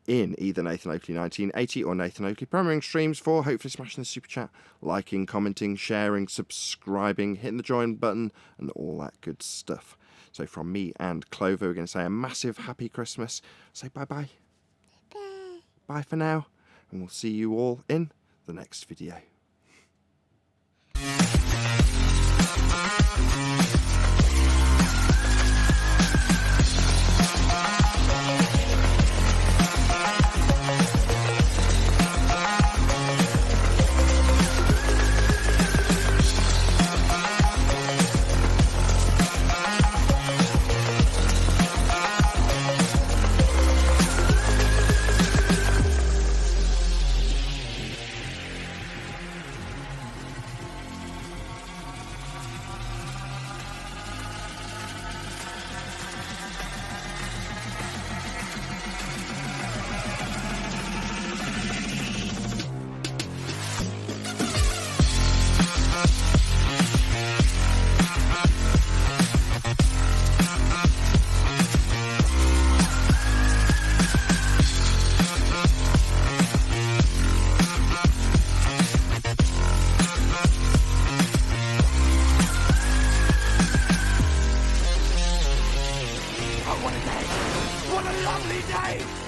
in either Nathan Oakley 1980 or Nathan Oakley premiering streams for hopefully smashing the super chat, liking, commenting, sharing, subscribing, hitting the join button, and all that good stuff. So from me and Clover, we're going to say a massive happy Christmas. Say bye-bye. Bye. Bye for now. And we'll see you all in the next video. What a lovely day!